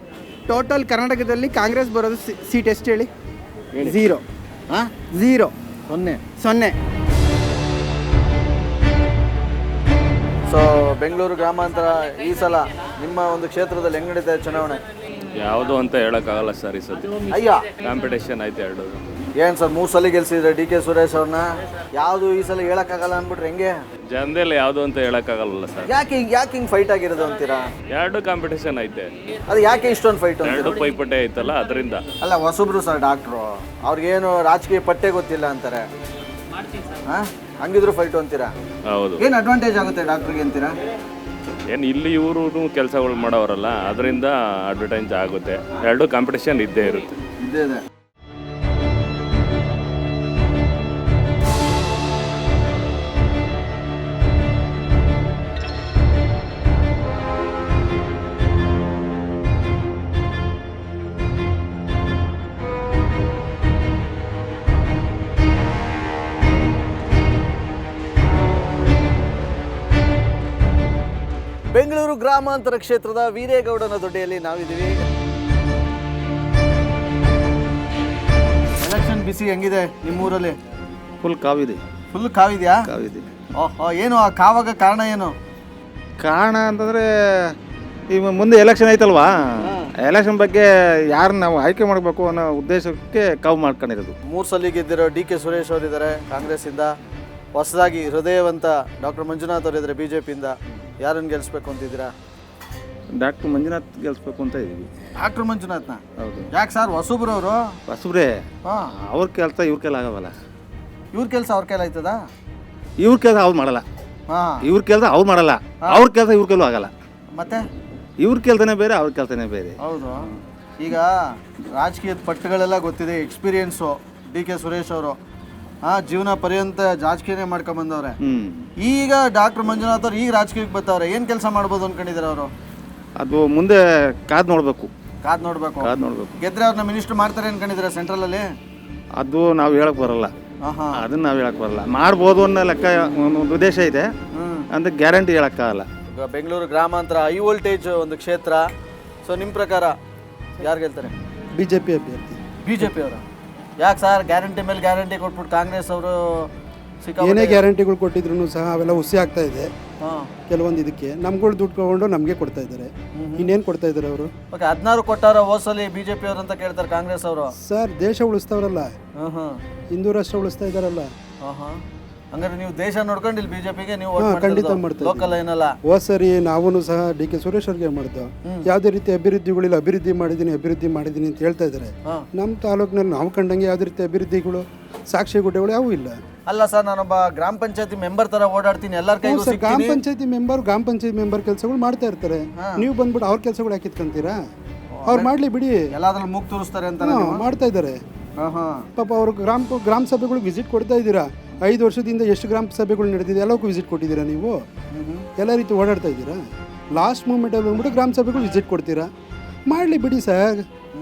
ಟೋಟಲ್ ಕರ್ನಾಟಕದಲ್ಲಿ ಕಾಂಗ್ರೆಸ್ ಬರೋದು ಸೀಟ್ ಎಷ್ಟು ಹೇಳಿ? 0. ಸೊ ಬೆಂಗಳೂರು ಗ್ರಾಮಾಂತರ ಈ ಸಲ ನಿಮ್ಮ ಒಂದು ಕ್ಷೇತ್ರದಲ್ಲಿ ಹೆಂಗ್ ನಡೀತಾ ಇದೆ ಚುನಾವಣೆ? ಯಾವುದು ಅಂತ ಹೇಳೋಕ್ಕಾಗಲ್ಲ ಸರ್, ಈ ಸತಿ ಅಯ್ಯ ಕಾಂಪಿಟೇಷನ್ ಐತೆ 2. ಏನು ಸರ್ 3 ಸಲ ಗೆಲ್ಸಿದ್ರೆ ಡಿ ಕೆ ಸುರೇಶ್ ಅವ್ರನ್ನ, ಯಾವುದು ಈ ಸಲ ಹೇಳಕ್ಕಾಗಲ್ಲ ಅಂದ್ಬಿಟ್ರೆ ಹೆಂಗೆ? ಜನದಲ್ಲಿ ಯಾವುದು ಅಂತ ಹೇಳಕ್ಕಾಗಲ್ಲ ಸರ್. ಯಾಕೆ ಹಿಂಗೆ ಫೈಟ್ ಆಗಿರೋದು ಅಂತೀರಾ? ಎರಡು ಕಾಂಪಿಟೇಷನ್ ಐತೆ, ಅದು ಯಾಕೆ ಇಷ್ಟೊಂದು ಫೈಟ್? ಎರಡು ಪೈಪೋಟಿ ಐತಲ್ಲ ಅದರಿಂದ. ಅಲ್ಲ ಹೊಸಬ್ರು ಸರ್ ಡಾಕ್ಟ್ರು, ಅವ್ರಿಗೇನು ರಾಜಕೀಯ ಪಟ್ಟೆ ಗೊತ್ತಿಲ್ಲ ಅಂತಾರೆ. ಹಂಗಿದ್ರು ಫೈಟ್ ಅಂತೀರಾ? ಹೌದು. ಏನು ಅಡ್ವಾಂಟೇಜ್ ಆಗುತ್ತೆ ಡಾಕ್ಟ್ರಿಗೆ ಅಂತೀರಾ? ಏನು ಇಲ್ಲಿ ಇವರು ಕೆಲಸಗಳು ಮಾಡೋರಲ್ಲ ಅದರಿಂದ ಅಡ್ವರ್ಟೈಸ್ ಆಗುತ್ತೆ. ಎರಡು ಕಾಂಪಿಟೇಷನ್ ಇದ್ದೇ ಇರುತ್ತೆ. ಇದೇ ಇದೆ. ಬೆಂಗಳೂರು ಗ್ರಾಮಾಂತರ ಕ್ಷೇತ್ರದ ವೀರೇಗೌಡನ ದೊಡ್ಡಿಯಲ್ಲಿ ನಾವಿದ್ದೀವಿ. ಎಲೆಕ್ಷನ್ ಬಿಸಿ ಹೆಂಗಿದೆ ನಿಮ್ಮೂರಲ್ಲಿ? ಫುಲ್ ಕಾವಿದೆ. ಫುಲ್ ಕಾವಿದೆಯಾ? ಕಾವಿದೆ. ಓಹೋ, ಏನು ಆ ಕಾವಾಗ ಕಾರಣ ಏನು? ಕಾರಣ ಅಂತಂದರೆ ಈಗ ಮುಂದೆ ಎಲೆಕ್ಷನ್ ಐತಲ್ವಾ, ಎಲೆಕ್ಷನ್ ಬಗ್ಗೆ ಯಾರನ್ನ ನಾವು ಆಯ್ಕೆ ಮಾಡಬೇಕು ಅನ್ನೋ ಉದ್ದೇಶಕ್ಕೆ ಕಾವು ಮಾಡ್ಕೊಂಡಿರೋದು. 3 ಸಲ ಗೆದ್ದಿರೋ ಡಿ ಕೆ ಸುರೇಶ್ ಅವರಿದ್ದಾರೆ ಕಾಂಗ್ರೆಸ್ಸಿಂದ, ಹೊಸದಾಗಿ ಹೃದಯವಂತ ಡಾಕ್ಟರ್ ಮಂಜುನಾಥ್ ಅವರಿದ್ದಾರೆ BJP-ಯಿಂದ. ಯಾರನ್ನು ಗೆಲ್ಲಿಸ್ಬೇಕು ಅಂತಿದ್ದೀರಾ? ಡಾಕ್ಟರ್ ಮಂಜುನಾಥ್ ಗೆಲ್ಲಿಸ್ಬೇಕು ಅಂತ ಇದ್ದೀವಿ. ಡಾಕ್ಟರ್ ಮಂಜುನಾಥ್ನ? ಹೌದು. ಯಾಕೆ ಸರ್? ಹೊಸಬ್ರವರು? ಹೊಸಬ್ರೇ. ಅವ್ರ ಕೆಲಸ ಇವ್ರ ಕೈಲಿ ಆಗವಲ್ಲ. ಇವ್ರ ಕೆಲಸ ಅವ್ರ ಕೈಲಿ ಆಯ್ತದ? ಇವ್ರ ಕೆಲಸ ಅವ್ರು ಮಾಡಲ್ಲ. ಇವ್ರ ಕೆಲಸ ಅವ್ರು ಮಾಡಲ್ಲ, ಅವ್ರ ಕೆಲಸ ಇವ್ರ ಕೈಲೂ ಆಗಲ್ಲ. ಮತ್ತೆ ಇವ್ರ ಕೆಲಸನೇ ಬೇರೆ, ಅವ್ರ ಕೆಲಸನೇ ಬೇರೆ. ಹೌದು. ಈಗ ರಾಜಕೀಯದ ಪಟ್ಟುಗಳೆಲ್ಲ ಗೊತ್ತಿದೆ, ಎಕ್ಸ್ಪೀರಿಯನ್ಸು ಡಿ ಕೆ ಸುರೇಶ್ ಅವರು. ಜೀವನ ಪರ್ಯಂತ ರಾಜಕೀಯನೇ ಮಾಡ್ಕೊಂಬಂದವ್ರೆ. ಈಗ ಡಾಕ್ಟರ್ ಮಂಜುನಾಥ್ ಅವ್ರು ಈಗ ರಾಜಕೀಯಕ್ಕೆ ಬರ್ತಾವ್ರೆ. ಏನು ಕೆಲಸ ಮಾಡ್ಬೋದು ಅನ್ಕೊಂಡಿದ್ದಾರೆ ಅವರು? ಅದು ಮುಂದೆ ಕಾದು ನೋಡಬೇಕು. ಕಾದು ನೋಡಬೇಕು. ಗೆದ್ರೆ ಅವ್ರನ್ನ ಮಿನಿಸ್ಟರ್ ಮಾಡ್ತಾರೆ ಅನ್ಕೊಂಡಿದ್ದಾರೆ ಸೆಂಟ್ರಲಲ್ಲಿ? ಅದು ನಾವು ಹೇಳಕ್ ಬರಲ್ಲ. ಅದನ್ನ ನಾವು ಹೇಳಕ್ ಬರಲ್ಲ. ಮಾಡ್ಬೋದು ಅನ್ನೋ ಲೆಕ್ಕ ಒಂದು ಉದ್ದೇಶ ಇದೆ ಅಂತ ಗ್ಯಾರಂಟಿ ಹೇಳಕ್ಕಾಗಲ್ಲ. ಬೆಂಗಳೂರು ಗ್ರಾಮಾಂತರ ಹೈ ವೋಲ್ಟೇಜ್ ಒಂದು ಕ್ಷೇತ್ರ. ಸೊ ನಿಮ್ಮ ಪ್ರಕಾರ ಯಾರು ಗೆಲ್ತಾರೆ? BJP ಅಭ್ಯರ್ಥಿ. BJP ಅವರು? ಯಾಕೆ ಸರ್? ಗ್ಯಾರಂಟಿ ಮೇಲೆ ಗ್ಯಾರಂಟಿ ಕೊಟ್ಬಿಟ್ಟು ಕಾಂಗ್ರೆಸ್ ಅವರು ಏನೇ ಗ್ಯಾರಂಟಿಗಳು ಕೊಟ್ಟಿದ್ರು ಸಹ ಅವೆಲ್ಲ ಹುಸಿ ಆಗ್ತಾ ಇದೆ. ಕೆಲವೊಂದು ಇದಕ್ಕೆ ನಮ್ಗಳು ದುಡ್ಡು ತಗೊಂಡು ನಮಗೆ ಕೊಡ್ತಾ ಇದ್ದಾರೆ. ಇನ್ನೇನು ಕೊಡ್ತಾ ಇದ್ದಾರೆ ಅವರು? ಓಕೆ, 16 ಕೊಟ್ಟಾರ ಹೋಸಲಿ BJP ಅವರು ಅಂತ ಕೇಳ್ತಾರೆ ಕಾಂಗ್ರೆಸ್ ಅವರು. ಸರ್ ದೇಶ ಉಳಿಸ್ತಾವ್ರಲ್ಲ, ಹಿಂದೂ ರಾಷ್ಟ್ರ ಉಳಿಸ್ತಾ ಇದ್ದಾರಲ್ಲ. ಹಂಗಾರೆ ನೀವು ದೇಶ ನೋಡ್ಕೊಂಡು ಇಲ್ಲಿ BJP-ಗೆ ನೀವು ಖಂಡಿತ ಮಾಡ್ತೀವಿ. ಲೋಕಲ್ ಏನಲ್ಲ. ಹೋದ ಸರಿ ನಾವು ಸಹ ಡಿ ಕೆ ಸುರೇಶ್ ಅವ್ರಿಗೆ ಮಾಡ್ದೋ. ಯಾವುದೇ ರೀತಿ ಅಭಿವೃದ್ಧಿಗಳಿಲ್ಲ, ಅಭಿವೃದ್ಧಿ ಮಾಡಿದ್ದೀನಿ ಅಂತ ಹೇಳ್ತಾ ಇದ್ದಾರೆ. ನಮ್ಮ ತಾಲೂಕಿನಲ್ಲಿ ನಾವು ಕಂಡಂಗೆ ಯಾವುದೇ ರೀತಿ ಅಭಿವೃದ್ಧಿಗಳು ಸಾಕ್ಷಿ ಗುಡ್ಡೆಗಳು ಯಾವೂ ಇಲ್ಲ. ಅಲ್ಲ ಸರ್, ನಾನೊಬ್ಬ ಗ್ರಾಮ ಪಂಚಾಯತಿ ಮೆಂಬರ್ ತರ ಓಡಾಡ್ತೀನಿ, ಎಲ್ಲರ ಕೈಗೂ ಸರ್. ಗ್ರಾಮ ಪಂಚಾಯತಿ ಮೆಂಬರ್ ಕೆಲಸಗಳು ಮಾಡ್ತಾ ಇರ್ತಾರೆ. ನೀವು ಬಂದ್ಬಿಟ್ಟು ಅವ್ರ ಕೆಲಸಗಳು ಹಾಕಿತ್ಕೊಂತೀರಾ? ಅವ್ರು ಮಾಡ್ಲಿ ಬಿಡಿ, ಎಲ್ಲಾದ್ರಲ್ಲಿ ಮೂಗ್ ತೋರಿಸ್ತಾರೆ ಅಂತ ಮಾಡ್ತಾ ಇದ್ದಾರೆ. ಪಾಪ ಅವರು ಗ್ರಾಮ ಸಭೆಗಳಿಗೆ ವಿಸಿಟ್ ಕೊಡ್ತಾ ಇದ್ದೀರಾ. 5 ವರ್ಷದಿಂದ ಎಷ್ಟು ಗ್ರಾಮ ಸಭೆಗಳು ನಡೆದಿದೆ, ಎಲ್ಲಕ್ಕೂ ವಿಸಿಟ್ ಕೊಟ್ಟಿದ್ದೀರಾ ನೀವು? ಎಲ್ಲ ರೀತಿ ಓಡಾಡ್ತಾ ಇದ್ದೀರಾ? ಲಾಸ್ಟ್ ಮೂಮೆಂಟಲ್ಲಿ ಬಂದ್ಬಿಟ್ಟು ಗ್ರಾಮ ಸಭೆಗಳು ವಿಸಿಟ್ ಕೊಡ್ತೀರಾ? ಮಾಡಲಿ ಬಿಡಿ ಸರ್.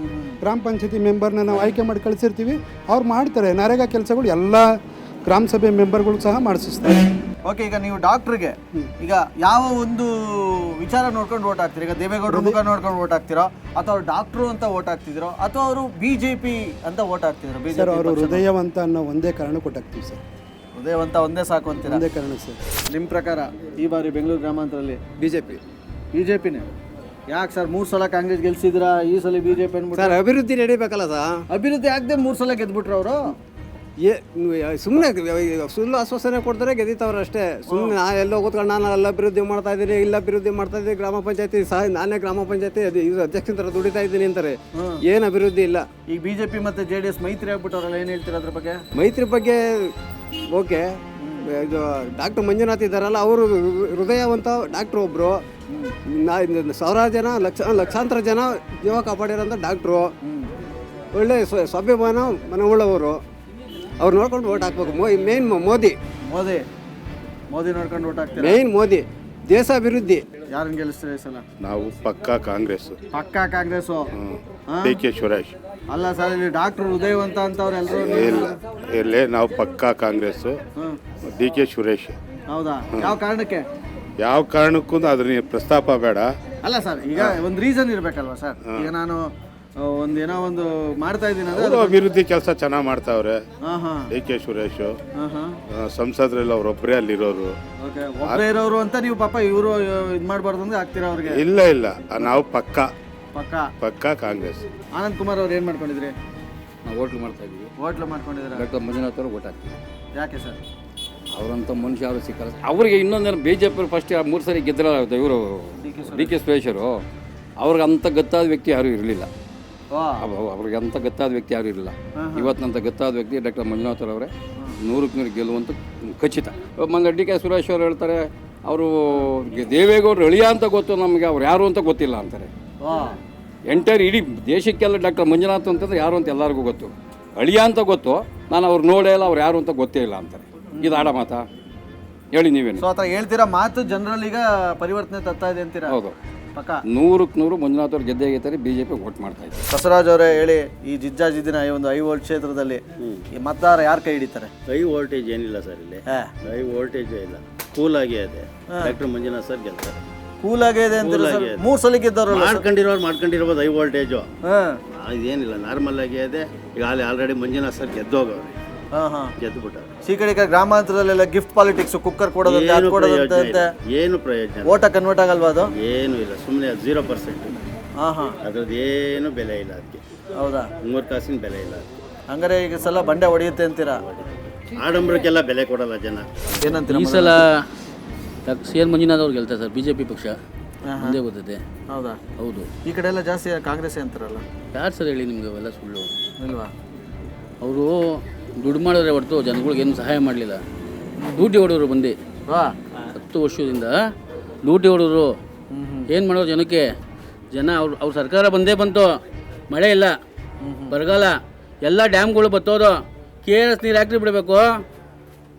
ಗ್ರಾಮ ಪಂಚಾಯತಿ ಮೆಂಬರ್ನ ನಾವು ಆಯ್ಕೆ ಮಾಡಿ ಕಳಿಸಿರ್ತೀವಿ, ಅವ್ರು ಮಾಡ್ತಾರೆ. ನರೇಗಾ ಕೆಲಸಗಳು ಎಲ್ಲ ಗ್ರಾಮ ಸಭೆ ಮೆಂಬರ್ಗಳು ಸಹ ಮಾಡಿಸ್ತಾರೆ. ಓಕೆ, ಈಗ ನೀವು ಡಾಕ್ಟ್ರಿಗೆ ಈಗ ಯಾವ ಒಂದು ವಿಚಾರ ನೋಡ್ಕೊಂಡು ಓಟ್ ಹಾಕ್ತೀರಿ? ಈಗ ದೇವೇಗೌಡರ ಮುಖ ನೋಡ್ಕೊಂಡು ಓಟ್ ಹಾಕ್ತಿರೋ, ಅಥವಾ ಅವ್ರು ಡಾಕ್ಟ್ರು ಅಂತ ಓಟ್ ಹಾಕ್ತಿದ್ರು, ಅಥವಾ ಅವರು BJP ಅಂತ ಓಟ್ ಹಾಕ್ತಿದ್ರು? ಸರ್, ಅವರು ಹೃದಯವಂತ ಅನ್ನೋ ಒಂದೇ ಕಾರಣ ಕೊಟ್ಟಾಗ್ತೀವಿ ಸರ್. ಹೃದಯವಂತ ಒಂದೇ ಸಾಕು ಅಂತೀರಾ? ಒಂದೇ ಕಾರಣ ಸರ್. ನಿಮ್ಮ ಪ್ರಕಾರ ಈ ಬಾರಿ ಬೆಂಗಳೂರು ಗ್ರಾಮಾಂತರದಲ್ಲಿ BJP-ನೇ? ಯಾಕೆ ಸರ್? 3 ಸಲ ಕಾಂಗ್ರೆಸ್ ಗೆಲ್ಸಿದ್ರಾ, ಈ ಸಲ BJP ಅನ್ಬಿಟ್ಟು? ಸರ್, ಅಭಿವೃದ್ಧಿ ನಡೀಬೇಕಲ್ಲ ಸರ್. ಅಭಿವೃದ್ಧಿ ಆಗದೆ 3 ಸಲ ಗೆದ್ಬಿಟ್ರು ಅವರು. ಸುಮ್ಮನೆ ಸುಳ್ಳು ಆಶ್ವಾಸನೆ ಕೊಡ್ತಾರೆ, ಗೆದ್ದಿತ್ತವ್ರು ಅಷ್ಟೇ. ಸುಮ್ಮನೆ ನಾ ಎಲ್ಲೋ ಕೂತ್ಕೊಂಡು ನಾನು ಎಲ್ಲ ಅಭಿವೃದ್ಧಿ ಮಾಡ್ತಾ ಇದ್ದೀನಿ, ಇಲ್ಲ ಅಭಿವೃದ್ಧಿ ಮಾಡ್ತಾ ಇದ್ದೀನಿ, ಗ್ರಾಮ ಪಂಚಾಯತಿ ಸಹ ನಾನೇ ಗ್ರಾಮ ಪಂಚಾಯತಿ ಅಧ್ಯಕ್ಷ ಥರ ದುಡಿತಾ ಇದ್ದೀನಿ ಅಂತಾರೆ. ಏನು ಅಭಿವೃದ್ಧಿ ಇಲ್ಲ. ಈಗ BJP ಮತ್ತು JDS ಮೈತ್ರಿ ಆಗ್ಬಿಟ್ಟವ್ರಲ್ಲ, ಏನು ಹೇಳ್ತೀರ ಅದ್ರ ಬಗ್ಗೆ? ಮೈತ್ರಿ ಬಗ್ಗೆ ಓಕೆ. ಇದು ಡಾಕ್ಟರ್ ಮಂಜುನಾಥ್ ಇದ್ದಾರಲ್ಲ, ಅವರು ಹೃದಯವಂತ ಡಾಕ್ಟ್ರು. ಒಬ್ಬರು ಸಾವಿರಾರು ಜನ ಲಕ್ಷಾಂತರ ಜನ ಜೀವ ಕಾಪಾಡಿರೋಂಥ ಡಾಕ್ಟ್ರು. ಒಳ್ಳೆ ಸ್ವಾಭಿಮಾನ ಮನವುಳ್ಳವರು. ಅವ್ರು ನೋಡ್ಕೊಂಡು ಓಟ್ ಹಾಕ್ಬೇಕು. ಮೇನ್ ಮೋದಿ ನೋಡ್ಕೊಂಡು ಓಟ್ ಹಾಕ್ತೀರಾ? ಮೇನ್ ಮೋದಿ. ದೇಶ ಅಭಿವೃದ್ಧಿ. ಯಾರನ್ನ ಗೆಲ್ಲಿಸ್ತೀರಾ ಈ ಸಲ? ನಾವು ಪಕ್ಕಾ ಕಾಂಗ್ರೆಸ್. ಪಕ್ಕಾ ಕಾಂಗ್ರೆಸ್? ಡಿ ಕೆ ಸುರೇಶ್ ಅಲ್ಲ ಸರ್, ಇಲ್ಲಿ ಡಾಕ್ಟರ್ ಹೃದಯವಂತ ಅಂತವ್ರು ಎಲ್ಲರೂ. ಇಲ್ಲೇ ನಾವು ಪಕ್ಕಾ ಕಾಂಗ್ರೆಸ್, ಡಿ ಕೆ ಸುರೇಶ್. ಹೌದಾ? ಯಾವ ಕಾರಣಕ್ಕೆ? ಯಾವ ಕಾರಣಕ್ಕೂ ಅದ್ರ ಪ್ರಸ್ತಾಪ ಬೇಡ. ಅಲ್ಲ ಸರ್, ಈಗ ಒಂದು ರೀಸನ್ ಇರ್ಬೇಕಲ್ವಾ ಸರ್? ಈಗ ನಾನು ಏನೋ ಒಂದು ಮಾಡ್ತಾ ಇದ್ದೀನಿ ಅಂದ್ರೆ ಅಭಿವೃದ್ಧಿ ಕೆಲಸ ಚೆನ್ನಾಗಿ ಮಾಡ್ತಾವ್ರೆ ಡಿ ಕೆ ಸುರೇಶ್. ಸಂಸದರೆಲ್ಲ ಅವ್ರೊಬ್ಬರೇ ಅಲ್ಲಿರೋರು. ಒಬ್ಬರೇ ಇರೋರು ಅಂತ ನೀವು ಪಾಪ ಇವರು ಇದು ಮಾಡಬಾರ್ದು ಅಂದ್ರೆ ಆಗ್ತೀರಾ ಅವ್ರಿಗೆ? ಇಲ್ಲ, ನಾವು ಪಕ್ಕಾ ಕಾಂಗ್ರೆಸ್. ಆನಂದ್ ಕುಮಾರ್ ಅವ್ರು ಏನು ಮಾಡ್ಕೊಂಡಿದ್ರಿ? ನಾವು ಹೋಟ್ಲು ಮಾಡ್ತಾ ಇದ್ದೀವಿ. ಹೋಟ್ಲು ಮಾಡ್ಕೊಂಡಿದ್ದೀರಾ? ಡಾಕ್ಟರ್ ಮಂಜುನಾಥ್ ಅವರು ಓಟ್ ಹಾಕ್ತೀವಿ. ಯಾಕೆ ಸರ್? ಅವರಂಥ ಮನುಷ್ಯ ಅವರು ಸಿಕ್ಕಲ್ಲ. ಅವರಿಗೆ ಇನ್ನೊಂದೇನು BJP ಫಸ್ಟ್ 3 ಸರಿ ಗೆದ್ದರ ಇವರು DK ಸುರೇಶರು, ಅವ್ರಿಗೆ ಅಂಥ ಗೊತ್ತಾದ ವ್ಯಕ್ತಿ ಯಾರೂ ಇರಲಿಲ್ಲ. ಅವ್ರಿಗೆ ಅಂಥ ಗೊತ್ತಾದ ವ್ಯಕ್ತಿ ಯಾರೂ ಇರಲಿಲ್ಲ. ಇವತ್ತಿನಂಥ ಗೊತ್ತಾದ ವ್ಯಕ್ತಿ ಡಾಕ್ಟರ್ ಮಂಜುನಾಥ್ ಅವರೇ 100ಕ್ಕೆ 100 ಗೆಲ್ಲುವಂಥ ಖಚಿತ. DK ಸುರೇಶ್ ಅವರು ಹೇಳ್ತಾರೆ ಅವರು ದೇವೇಗೌಡರು ಅಳಿಯ ಅಂತ ಗೊತ್ತು, ನಮಗೆ ಅವ್ರು ಯಾರು ಅಂತ ಗೊತ್ತಿಲ್ಲ ಅಂತಾರೆ. ಎಂಟೈರ್ ಇಡೀ ದೇಶಕ್ಕೆಲ್ಲ ಡಾಕ್ಟರ್ ಮಂಜುನಾಥ್ ಅಂತಂದ್ರೆ ಯಾರು ಅಂತ ಎಲ್ಲರಿಗೂ ಗೊತ್ತು, ಅಳಿಯ ಅಂತ ಗೊತ್ತು, ನಾನು ಅವ್ರು ನೋಡೇ ಇಲ್ಲ, ಅವ್ರು ಯಾರು ಅಂತ ಗೊತ್ತೇ ಇಲ್ಲ ಅಂತಾರೆ. ಇದು ಆಡ ಮಾತಾ ಹೇಳಿ ನೀವೇನು? ಸೊ ಆ ಹೇಳ್ತೀರಾ ಮಾತು ಜನರಲ್ಲಿ ಈಗ ಪರಿವರ್ತನೆ ತರ್ತಾ ಇದೆ ಅಂತೀರಾ? ಹೌದು, 100ಕ್ಕೆ 100 ಮಂಜುನಾಥ್ ಅವ್ರು ಗೆದ್ದೇ ಗೆದ್ದರೆ BJP ವೋಟ್ ಮಾಡ್ತಾ ಇದ್ದಾರೆ. ಬಸವರಾಜ್ ಅವರೇ ಹೇಳಿ, ಈ ಜಿಜ್ಜಾಜಿದ್ದಿನ ಈ ಒಂದು 5 ವೋಲ್ಟ್ ಕ್ಷೇತ್ರದಲ್ಲಿ ಈ ಮತದಾರ ಯಾರು ಕೈ ಹಿಡಿತಾರೆ? ಹೈ ವೋಲ್ಟೇಜ್ ಏನಿಲ್ಲ ಸರ್, ಇಲ್ಲಿ ಹೈ ವೋಲ್ಟೇಜ್ ಇಲ್ಲ, ಕೂಲ್ ಆಗಿ ಇದೆ. ಡಾಕ್ಟರ್ ಮಂಜುನಾಥ್ ಸರ್ ಗೆಲ್ತಾರೆ. ಕೂಲ್ ಆಗಿದೆ ಅಂತ 3 ಸಲ ಗೆದ್ದವರು ಮಾಡ್ಕೊಂಡಿರ್ಬೋದು. ಹೈ ವೋಲ್ಟೇಜು ಇದೇನಿಲ್ಲ, ನಾರ್ಮಲ್ ಆಗಿ ಇದೆ. ಈಗ ಆಲ್ರೆಡಿ ಮಂಜುನಾಥ್ ಸರ್ ಗೆದ್ದೋಗವ್ರೆ, ಗೆದ್ದುಬಿಟ್ಟಾರೆ. ಈ ಕಡೆ ಗ್ರಾಮಾಂತರದಲ್ಲೆಲ್ಲ ಗಿಫ್ಟ್ ಪಾಲಿಟಿಕ್ಸ್, ಕುಕ್ಕರ್ ಕೊಡೋದಂತೆ, ಅದು ಕೊಡೋದಂತೆ, ಏನು ಪ್ರಯೋಜನ? ಓಟ ಕನ್ವರ್ಟ್ ಆಗಲ್ವಾ ಅದು? ಏನು ಇಲ್ಲ, ಸುಮ್ಮನೆ 0%. ಅದ್ರದ್ದು ಏನು ಬೆಲೆ ಇಲ್ಲ ಅದಕ್ಕೆ. ಹೌದಾ? 3 ಕಾಸಿನ ಬೆಲೆ ಇಲ್ಲ ಅದಕ್ಕೆ. ಹಂಗಾರೆ ಈಗ ಸಲ ಬಂಡೆ ಹೊಡೆಯುತ್ತೆ ಅಂತೀರಾ? ಆಡಂಬರಕ್ಕೆಲ್ಲ ಬೆಲೆ ಕೊಡಲ್ಲ ಜನ. ಏನಂತೀರ? ಈ ಸಲ CN ಮಂಜುನಾಥ್ ಅವ್ರು ಗೆಲ್ತಾರೆ ಸರ್. BJP ಪಕ್ಷ ಮುಂದೆ ಬರ್ತದೆ. ಹೌದಾ? ಹೌದು. ಈ ಕಡೆ ಎಲ್ಲ ಜಾಸ್ತಿ ಕಾಂಗ್ರೆಸ್ ಅಂತಾರಲ್ಲ, ಯಾರು ಸರ್ ಹೇಳಿ ನಿಮ್ಗೆ ಅವೆಲ್ಲ ಸುಳ್ಳು ಇಲ್ವಾ? ಅವರು ದುಡ್ಡು ಮಾಡಿದ್ರೆ ಹೊರತು ಜನಗಳಿಗೆ ಏನು ಸಹಾಯ ಮಾಡಲಿಲ್ಲ. ಲೂಟಿ ಹೊಡೋರು ಬಂದು 10 ವರ್ಷದಿಂದ ಲೂಟಿ ಹೊಡೋರು. ಏನು ಮಾಡೋರು ಜನಕ್ಕೆ? ಜನ ಅವ್ರ ಸರ್ಕಾರ ಬಂದೇ ಬಂತು, ಮಳೆ ಇಲ್ಲ, ಬರಗಾಲ, ಎಲ್ಲ ಡ್ಯಾಮ್ಗಳು ಬತ್ತೋದು. KRS ನೀರು ಯಾಕ್ರಿ ಬಿಡಬೇಕು?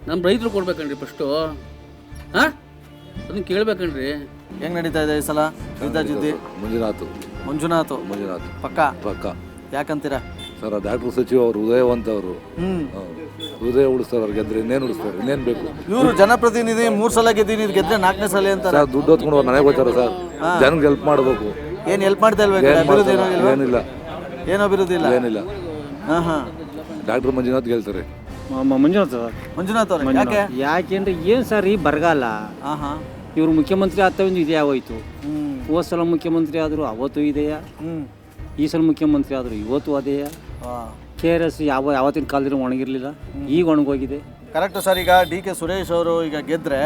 ನಮ್ಮ ರೈತರು ಕೊಡ್ಬೇಕನ್ರಿ ಫಸ್ಟು. ಅದನ್ನು ಕೇಳ್ಬೇಕನ್ರಿ. ಹೆಂಗ್ ನಡೀತಾ ಇದೆ ಈ ಸಲ ಜಿದ್ದಾಜಿದ್ದಿ? ಮಂಜುನಾಥ್ ಪಕ್ಕ ಯಾಕಂತೀರಾ ಸರ್? ಡಾಕ್ಟರ್ ಸಚಿವ ಅವರು ಹೃದಯವಂತ ಅವರು, ಹೃದಯ ಉಳಿಸ್ತಾರೆ. ಅವ್ರಿಗೆ ಗೆದ್ರೆ ಇನ್ನೇನು ಉಳಿಸ್ತಾರೆ? ಇನ್ನೇನು ಬೇಕು? ಇವರು ಜನಪ್ರತಿನಿಧಿ 3 ಸಲ ಗೆದ್ದೀನಿ, ಗೆದ್ರೆ 4ನೇ ಸಲ ಅಂತ ದುಡ್ಡು ಹೊತ್ಕೊಂಡು ನನಗೆ ಗೊತ್ತಾರ ಸರ್. ಜನಕ್ಕೆ ಹೆಲ್ಪ್ ಮಾಡಬೇಕು. ಏನು ಹೆಲ್ಪ್ ಮಾಡ್ತಾ ಇಲ್ವಾ? ಅಭಿವೃದ್ಧಿ ಏನಿಲ್ಲ, ಏನು ಅಭಿವೃದ್ಧಿ ಇಲ್ಲ, ಏನಿಲ್ಲ. ಡಾಕ್ಟರ್ ಮಂಜುನಾಥ್ ಗೆಲ್ತಾರೆ. ಮಂಜುನಾಥ್ ಅವ್ರೆ ಯಾಕೆ? ಯಾಕೆಂದ್ರೆ ಏನು ಸರ್, ಈ ಬರಗಾಲ. ಇವರು ಮುಖ್ಯಮಂತ್ರಿ ಆಗ್ತಾವಿಂದು ಇದೇ ಆಗೋಯ್ತು. ಹೋದ ಸಲ ಮುಖ್ಯಮಂತ್ರಿ ಆದರು ಅವತ್ತು ಇದೆಯಾ, ಈ ಸಲ ಮುಖ್ಯಮಂತ್ರಿ ಆದರು ಇವತ್ತು ಅದೇಯ. KRS ಯಾವತ್ತಿನ ಕಾಲದಲ್ಲಿ ಒಣಗಿರಲಿಲ್ಲ, ಈಗ ಒಣಗೋಗಿದೆ. Correct sir. ಈಗ DK ಸುರೇಶ್ ಅವರು ಈಗ ಗೆದ್ರೆ,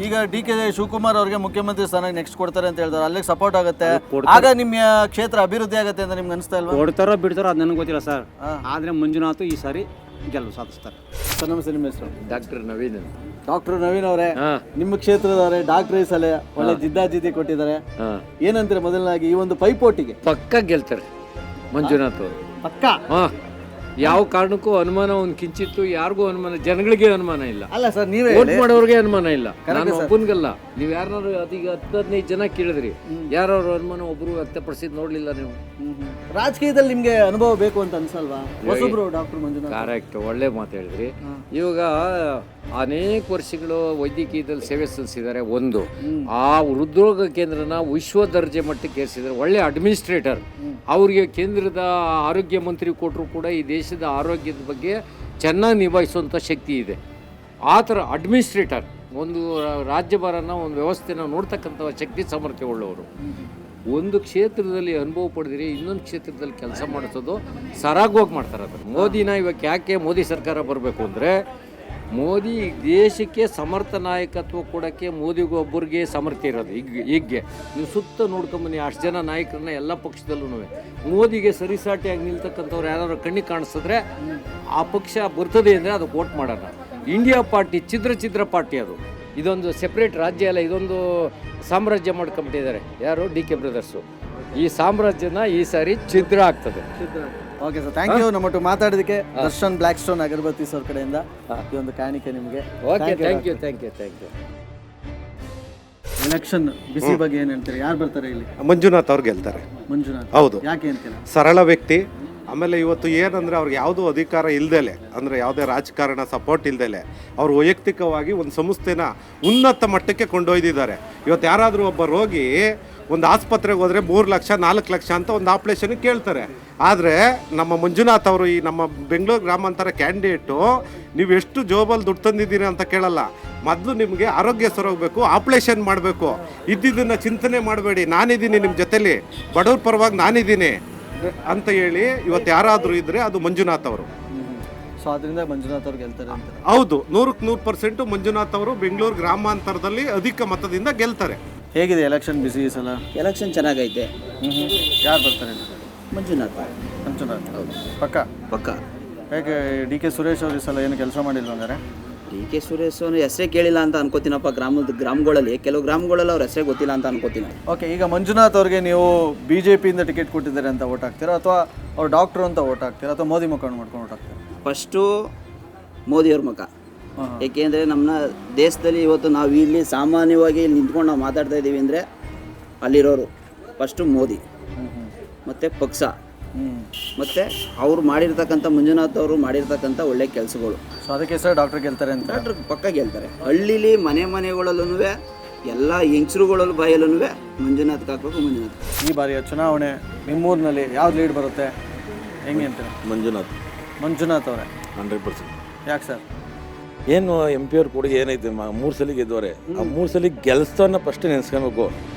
ಈಗ DK ಶಿವಕುಮಾರ್ ಅವ್ರಿಗೆ ಮುಖ್ಯಮಂತ್ರಿ ಸ್ಥಾನ ನೆಕ್ಸ್ಟ್ ಕೊಡ್ತಾರೆ ಅಂತ ಹೇಳ್ತಾರೆ. ಅಲ್ಲಿಗೆ ಸಪೋರ್ಟ್ ಆಗುತ್ತೆ, ಆಗ ನಿಮ್ಮ ಕ್ಷೇತ್ರ ಅಭಿವೃದ್ಧಿ ಆಗುತ್ತೆ ಅಂತ ನಿಮ್ಗೆ ಅನಿಸ್ತಾ ಇಲ್ವಾ? ಕೊಡ್ತಾರೋ ಬಿಡ್ತಾರೋ ಅದು ನನಗೆ ಗೊತ್ತಿಲ್ಲ ಸರ್. ಆದರೆ ಮಂಜುನಾಥ್ ಈ ಸಾರಿ ಗೆಲುವು ಸಾಧಿಸ್ತಾರೆ. ಸರ್ ನಮಸ್ತೆ, ನಿಮ್ಮ ಹೆಸರು? ಡಾಕ್ಟರ್ ನವೀನ್. ಡಾಕ್ಟರ್ ನವೀನ್ ಅವರೇ, ನಿಮ್ಮ ಕ್ಷೇತ್ರದವರೇ ಡಾಕ್ಟರ್ ಈ ಸಲ ಒಳ್ಳೆ ಜಿದ್ದಾಜಿದ್ದಿ ಕೊಟ್ಟಿದ್ದಾರೆ. ಏನಂತೀರ ಮೊದಲನಾಗಿ ಈ ಒಂದು ಪೈಪೋಟಿಗೆ? ಪಕ್ಕ ಗೆಲ್ತಾರೆ ಮಂಜುನಾಥ್ ಅವರು, ಪಕ್ಕ. ಯಾವ ಕಾರಣಕ್ಕೂ ಅನುಮಾನ ಒಂದು ಕಿಂಚಿತ್ತು ಯಾರಿಗೂ ಅನುಮಾನ, ಜನಗಳಿಗೆ ಅನುಮಾನ ಇಲ್ಲ. ಅಲ್ಲ ಸರ್, ನೀವೇ ವೋಟ್ ಮಾಡೋರಿಗೆ ಅನುಮಾನ ಇಲ್ಲ, ನಾನು ಒಬ್ಬನಿಗಲ್ಲ. ನೀವು ಯಾರನ್ನಾರು ಅದೀಗ 10-15 ಜನ ಕೇಳಿದ್ರಿ, ಯಾರು ಅನುಮಾನ ಒಬ್ರು ವ್ಯಕ್ತಪಡಿಸಿದ್ ನೋಡ್ಲಿಲ್ಲ ನೀವು? ರಾಜಕೀಯದಲ್ಲಿ ನಿಮ್ಗೆ ಅನುಭವ ಬೇಕು ಅಂತ ಅನ್ಸಲ್ವಾ? ಹೊಸಬ್ರು ಡಾಕ್ಟರ್ ಮಂಜುನಾಥ್. ಕರೆಕ್ಟ್, ಒಳ್ಳೆ ಮಾತು ಹೇಳಿದ್ರಿ. ಇವಾಗ ಅನೇಕ ವರ್ಷಗಳು ವೈದ್ಯಕೀಯದಲ್ಲಿ ಸೇವೆ ಸಲ್ಲಿಸಿದ್ದಾರೆ. ಒಂದು ಆ ಹೃದ್ರೋಗ ಕೇಂದ್ರನ ವಿಶ್ವ ದರ್ಜೆ ಮಟ್ಟಕ್ಕೆ ಏರಿಸಿದ್ದಾರೆ. ಒಳ್ಳೆ ಅಡ್ಮಿನಿಸ್ಟ್ರೇಟರ್. ಅವರಿಗೆ ಕೇಂದ್ರದ ಆರೋಗ್ಯ ಮಂತ್ರಿ ಕೊಟ್ಟರು ಕೂಡ ಈ ದೇಶದ ಆರೋಗ್ಯದ ಬಗ್ಗೆ ಚೆನ್ನಾಗಿ ನಿಭಾಯಿಸುವಂಥ ಶಕ್ತಿ ಇದೆ. ಆ ಥರ ಅಡ್ಮಿನಿಸ್ಟ್ರೇಟರ್, ಒಂದು ರಾಜ್ಯಭಾರನ, ಒಂದು ವ್ಯವಸ್ಥೆನ ನೋಡ್ತಕ್ಕಂಥ ಶಕ್ತಿ ಸಾಮರ್ಥ್ಯ ಉಳ್ಳವರು. ಒಂದು ಕ್ಷೇತ್ರದಲ್ಲಿ ಅನುಭವ ಪಡೆದಿರಿ, ಇನ್ನೊಂದು ಕ್ಷೇತ್ರದಲ್ಲಿ ಕೆಲಸ ಮಾಡಿಸೋದು ಸರಾಗವಾಗಿ ಮಾಡ್ತಾರೆ. ಅದನ್ನು ಮೋದಿನ ಇವಾಗ ಯಾಕೆ ಮೋದಿ ಸರ್ಕಾರ ಬರಬೇಕು ಅಂದರೆ, ಮೋದಿ ದೇಶಕ್ಕೆ ಸಮರ್ಥ ನಾಯಕತ್ವ ಕೊಡೋಕ್ಕೆ ಮೋದಿಗೂ ಒಬ್ಬರಿಗೆ ಸಾಮರ್ಥ್ಯ ಇರೋದು. ಹೀಗೆ ನೀವು ಸುತ್ತ ನೋಡ್ಕೊಂಬನ್ನಿ, ಅಷ್ಟು ಜನ ನಾಯಕರನ್ನ ಎಲ್ಲ ಪಕ್ಷದಲ್ಲೂ ಮೋದಿಗೆ ಸರಿಸಾಟಿಯಾಗಿ ನಿಲ್ತಕ್ಕಂಥವ್ರು ಯಾರು ಕಣ್ಣಿಗೆ ಕಾಣಿಸಿದ್ರೆ ಆ ಪಕ್ಷ ಬರ್ತದೆ ಅಂದರೆ ಅದಕ್ಕೆ ವೋಟ್ ಮಾಡೋಣ. ಇಂಡಿಯಾ ಪಾರ್ಟಿ ಚಿದ್ರ ಪಾರ್ಟಿ, ಅದು ಇದೊಂದು ಸೆಪ್ರೇಟ್ ರಾಜ್ಯ ಅಲ್ಲ, ಇದೊಂದು ಸಾಮ್ರಾಜ್ಯ ಮಾಡ್ಕೊಂಬಿಟ್ಟಿದ್ದಾರೆ ಯಾರು? DK brothers. ಈ ಸಾಮ್ರಾಜ್ಯನ ಈ ಸಾರಿ ಛಿದ್ರ ಆಗ್ತದೆ. ಓಕೆ ಸರ್, ಥ್ಯಾಂಕ್ ಯು ನಮ್ಮಟ್ಟು ಮಾತಾಡೋದಕ್ಕೆ. Darshan black stone agarbatti sir ಕಡೆಯಿಂದ ಈ ಒಂದು ಕಾಣಿಕೆ ನಿಮಗೆ. Okay, thank you. ಎಲೆಕ್ಷನ್ ಬಿಸಿ ಬಗ್ಗೆ ಏನು ಹೇಳ್ತೀರಿ? ಯಾರು ಬರ್ತಾರೆ ಇಲ್ಲಿ? ಮಂಜುನಾಥ್ ಅವ್ರು ಗೆಲ್ತಾರೆ. ಮಂಜುನಾಥ್ ಹೌದು. ಯಾಕೆ ಅಂತೀರಾ? ಸರಳ ವ್ಯಕ್ತಿ. ಆಮೇಲೆ ಇವತ್ತು ಏನಂದರೆ ಅವ್ರಿಗೆ ಯಾವುದೂ ಅಧಿಕಾರ ಇಲ್ದೇಲೆ, ಅಂದರೆ ಯಾವುದೇ ರಾಜಕಾರಣ ಸಪೋರ್ಟ್ ಇಲ್ದೇಲೆ ಅವರು ವೈಯಕ್ತಿಕವಾಗಿ ಒಂದು ಸಂಸ್ಥೆನ ಉನ್ನತ ಮಟ್ಟಕ್ಕೆ ಕೊಂಡೊಯ್ದಿದ್ದಾರೆ. ಇವತ್ತು ಯಾರಾದರೂ ಒಬ್ಬ ರೋಗಿ ಒಂದು ಆಸ್ಪತ್ರೆಗೆ ಹೋದರೆ 3 ಲಕ್ಷ 4 ಲಕ್ಷ ಅಂತ ಒಂದು ಆಪ್ರೇಷನ್ಗೆ ಕೇಳ್ತಾರೆ. ಆದರೆ ನಮ್ಮ ಮಂಜುನಾಥ್ ಅವರು, ಈ ನಮ್ಮ ಬೆಂಗಳೂರು ಗ್ರಾಮಾಂತರ ಕ್ಯಾಂಡಿಡೇಟು, ನೀವು ಎಷ್ಟು ಜೋಬಲ್ಲಿ ದುಡ್ಡು ತಂದಿದ್ದೀರಿ ಅಂತ ಕೇಳಲ್ಲ. ಮೊದಲು ನಿಮಗೆ ಆರೋಗ್ಯ ಸರೋಗಬೇಕು, ಆಪ್ರೇಷನ್ ಮಾಡಬೇಕು, ಇದ್ದಿದ್ದನ್ನು ಚಿಂತನೆ ಮಾಡಬೇಡಿ, ನಾನಿದ್ದೀನಿ ನಿಮ್ಮ ಜೊತೆಲಿ, ಬಡವ್ರ ಪರವಾಗಿ ನಾನಿದ್ದೀನಿ ಅಂತ ಹೇಳಿ ಇವತ್ತು ಯಾರಾದರೂ ಇದ್ದರೆ ಅದು ಮಂಜುನಾಥ್ ಅವರು. ಸೊ ಅದರಿಂದ ಮಂಜುನಾಥ್ ಅವ್ರು ಗೆಲ್ತಾರೆ ಅಂತ. ಹೌದು, 100% ಮಂಜುನಾಥ್ ಅವರು ಬೆಂಗಳೂರು ಗ್ರಾಮಾಂತರದಲ್ಲಿ ಅಧಿಕ ಮತದಿಂದ ಗೆಲ್ತಾರೆ. ಹೇಗಿದೆ ಎಲೆಕ್ಷನ್ ಬಿಸಿ ಈ ಸಲ? ಎಲೆಕ್ಷನ್ ಚೆನ್ನಾಗೈತೆ. ಯಾರು ಬರ್ತಾರೆ? ಮಂಜುನಾಥ್. ಹೌದು, ಪಕ್ಕ. ಹೇಗೆ ಡಿ ಕೆ ಸುರೇಶ್ ಅವರು ಈ ಸಲ ಏನು ಕೆಲಸ ಮಾಡಿಲ್ಲ ಅಂದರೆ? ಡಿ ಕೆ ಸುರೇಶ್ ಅವರು ಹೆಸರೇ ಕೇಳಿಲ್ಲ ಅಂತ ಅನ್ಕೋತೀನಪ್ಪ. ಗ್ರಾಮಗಳಲ್ಲಿ ಕೆಲವು ಗ್ರಾಮಗಳಲ್ಲಿ ಅವ್ರ ಹೆಸರೇ ಗೊತ್ತಿಲ್ಲ ಅಂತ ಅನ್ಕೋತೀನಿ. ಓಕೆ, ಈಗ ಮಂಜುನಾಥ್ ಅವ್ರಿಗೆ ನೀವು BJPಯಿಂದ ಟಿಕೆಟ್ ಕೊಟ್ಟಿದ್ದಾರೆ ಅಂತ ಓಟ್ ಹಾಕ್ತೀರಾ, ಅಥವಾ ಅವ್ರು ಡಾಕ್ಟ್ರು ಅಂತ ಓಟ್ ಹಾಕ್ತೀರಾ, ಅಥವಾ ಮೋದಿ ಮುಖ ಮಾಡ್ಕೊಂಡು ಓಟ್ ಹಾಕ್ತೀರಾ? ಫಸ್ಟು ಮೋದಿಯವ್ರ ಮುಖ. ಏಕೆಂದರೆ ನಮ್ಮ ದೇಶದಲ್ಲಿ ಇವತ್ತು ನಾವು ಇಲ್ಲಿ ಸಾಮಾನ್ಯವಾಗಿ ಇಲ್ಲಿ ನಿಂತ್ಕೊಂಡು ನಾವು ಮಾತಾಡ್ತಾ ಇದ್ದೀವಿ ಅಂದರೆ ಅಲ್ಲಿರೋರು ಫಸ್ಟು ಮೋದಿ ಮತ್ತು ಪಕ್ಷ ಮತ್ತು ಅವ್ರು ಮಾಡಿರ್ತಕ್ಕಂಥ ಮಂಜುನಾಥ್ ಅವರು ಮಾಡಿರ್ತಕ್ಕಂಥ ಒಳ್ಳೆ ಕೆಲಸಗಳು. ಸೊ ಅದಕ್ಕೆ ಸರ್ ಡಾಕ್ಟ್ರ್ ಗೆಲ್ತಾರೆ ಅಂತ? ಡಾಕ್ಟ್ರ್ ಪಕ್ಕ ಗೆಲ್ತಾರೆ. ಹಳ್ಳಿಲಿ ಮನೆಗಳಲ್ಲೂ ಎಲ್ಲ ಹೆಂಗಸರುಗಳಲ್ಲೂ ಬಾಯಲ್ಲೂ ಮಂಜುನಾಥ್ಗೆ ಹಾಕ್ಬೇಕು. ಈ ಬಾರಿಯ ಚುನಾವಣೆ ನಿಮ್ಮೂರಿನಲ್ಲಿ ಯಾವ್ದು ಲೀಡ್ ಬರುತ್ತೆ, ಹೆಂಗೆ ಅಂತಾರೆ? ಮಂಜುನಾಥ್ ಅವರೇ 100%. ಯಾಕೆ ಸರ್? ಏನು MP ಅವ್ರ ಕೊಡುಗೆ ಏನೈತೆ, 3 ಸಲ ಗೆದ್ದವ್ರೆ. ಆ 3 ಸಲ ಗೆಲ್ಸ್ತವನ್ನ ಫಸ್ಟ್ ನೆನೆಸ್ಕೊಬೇಕು.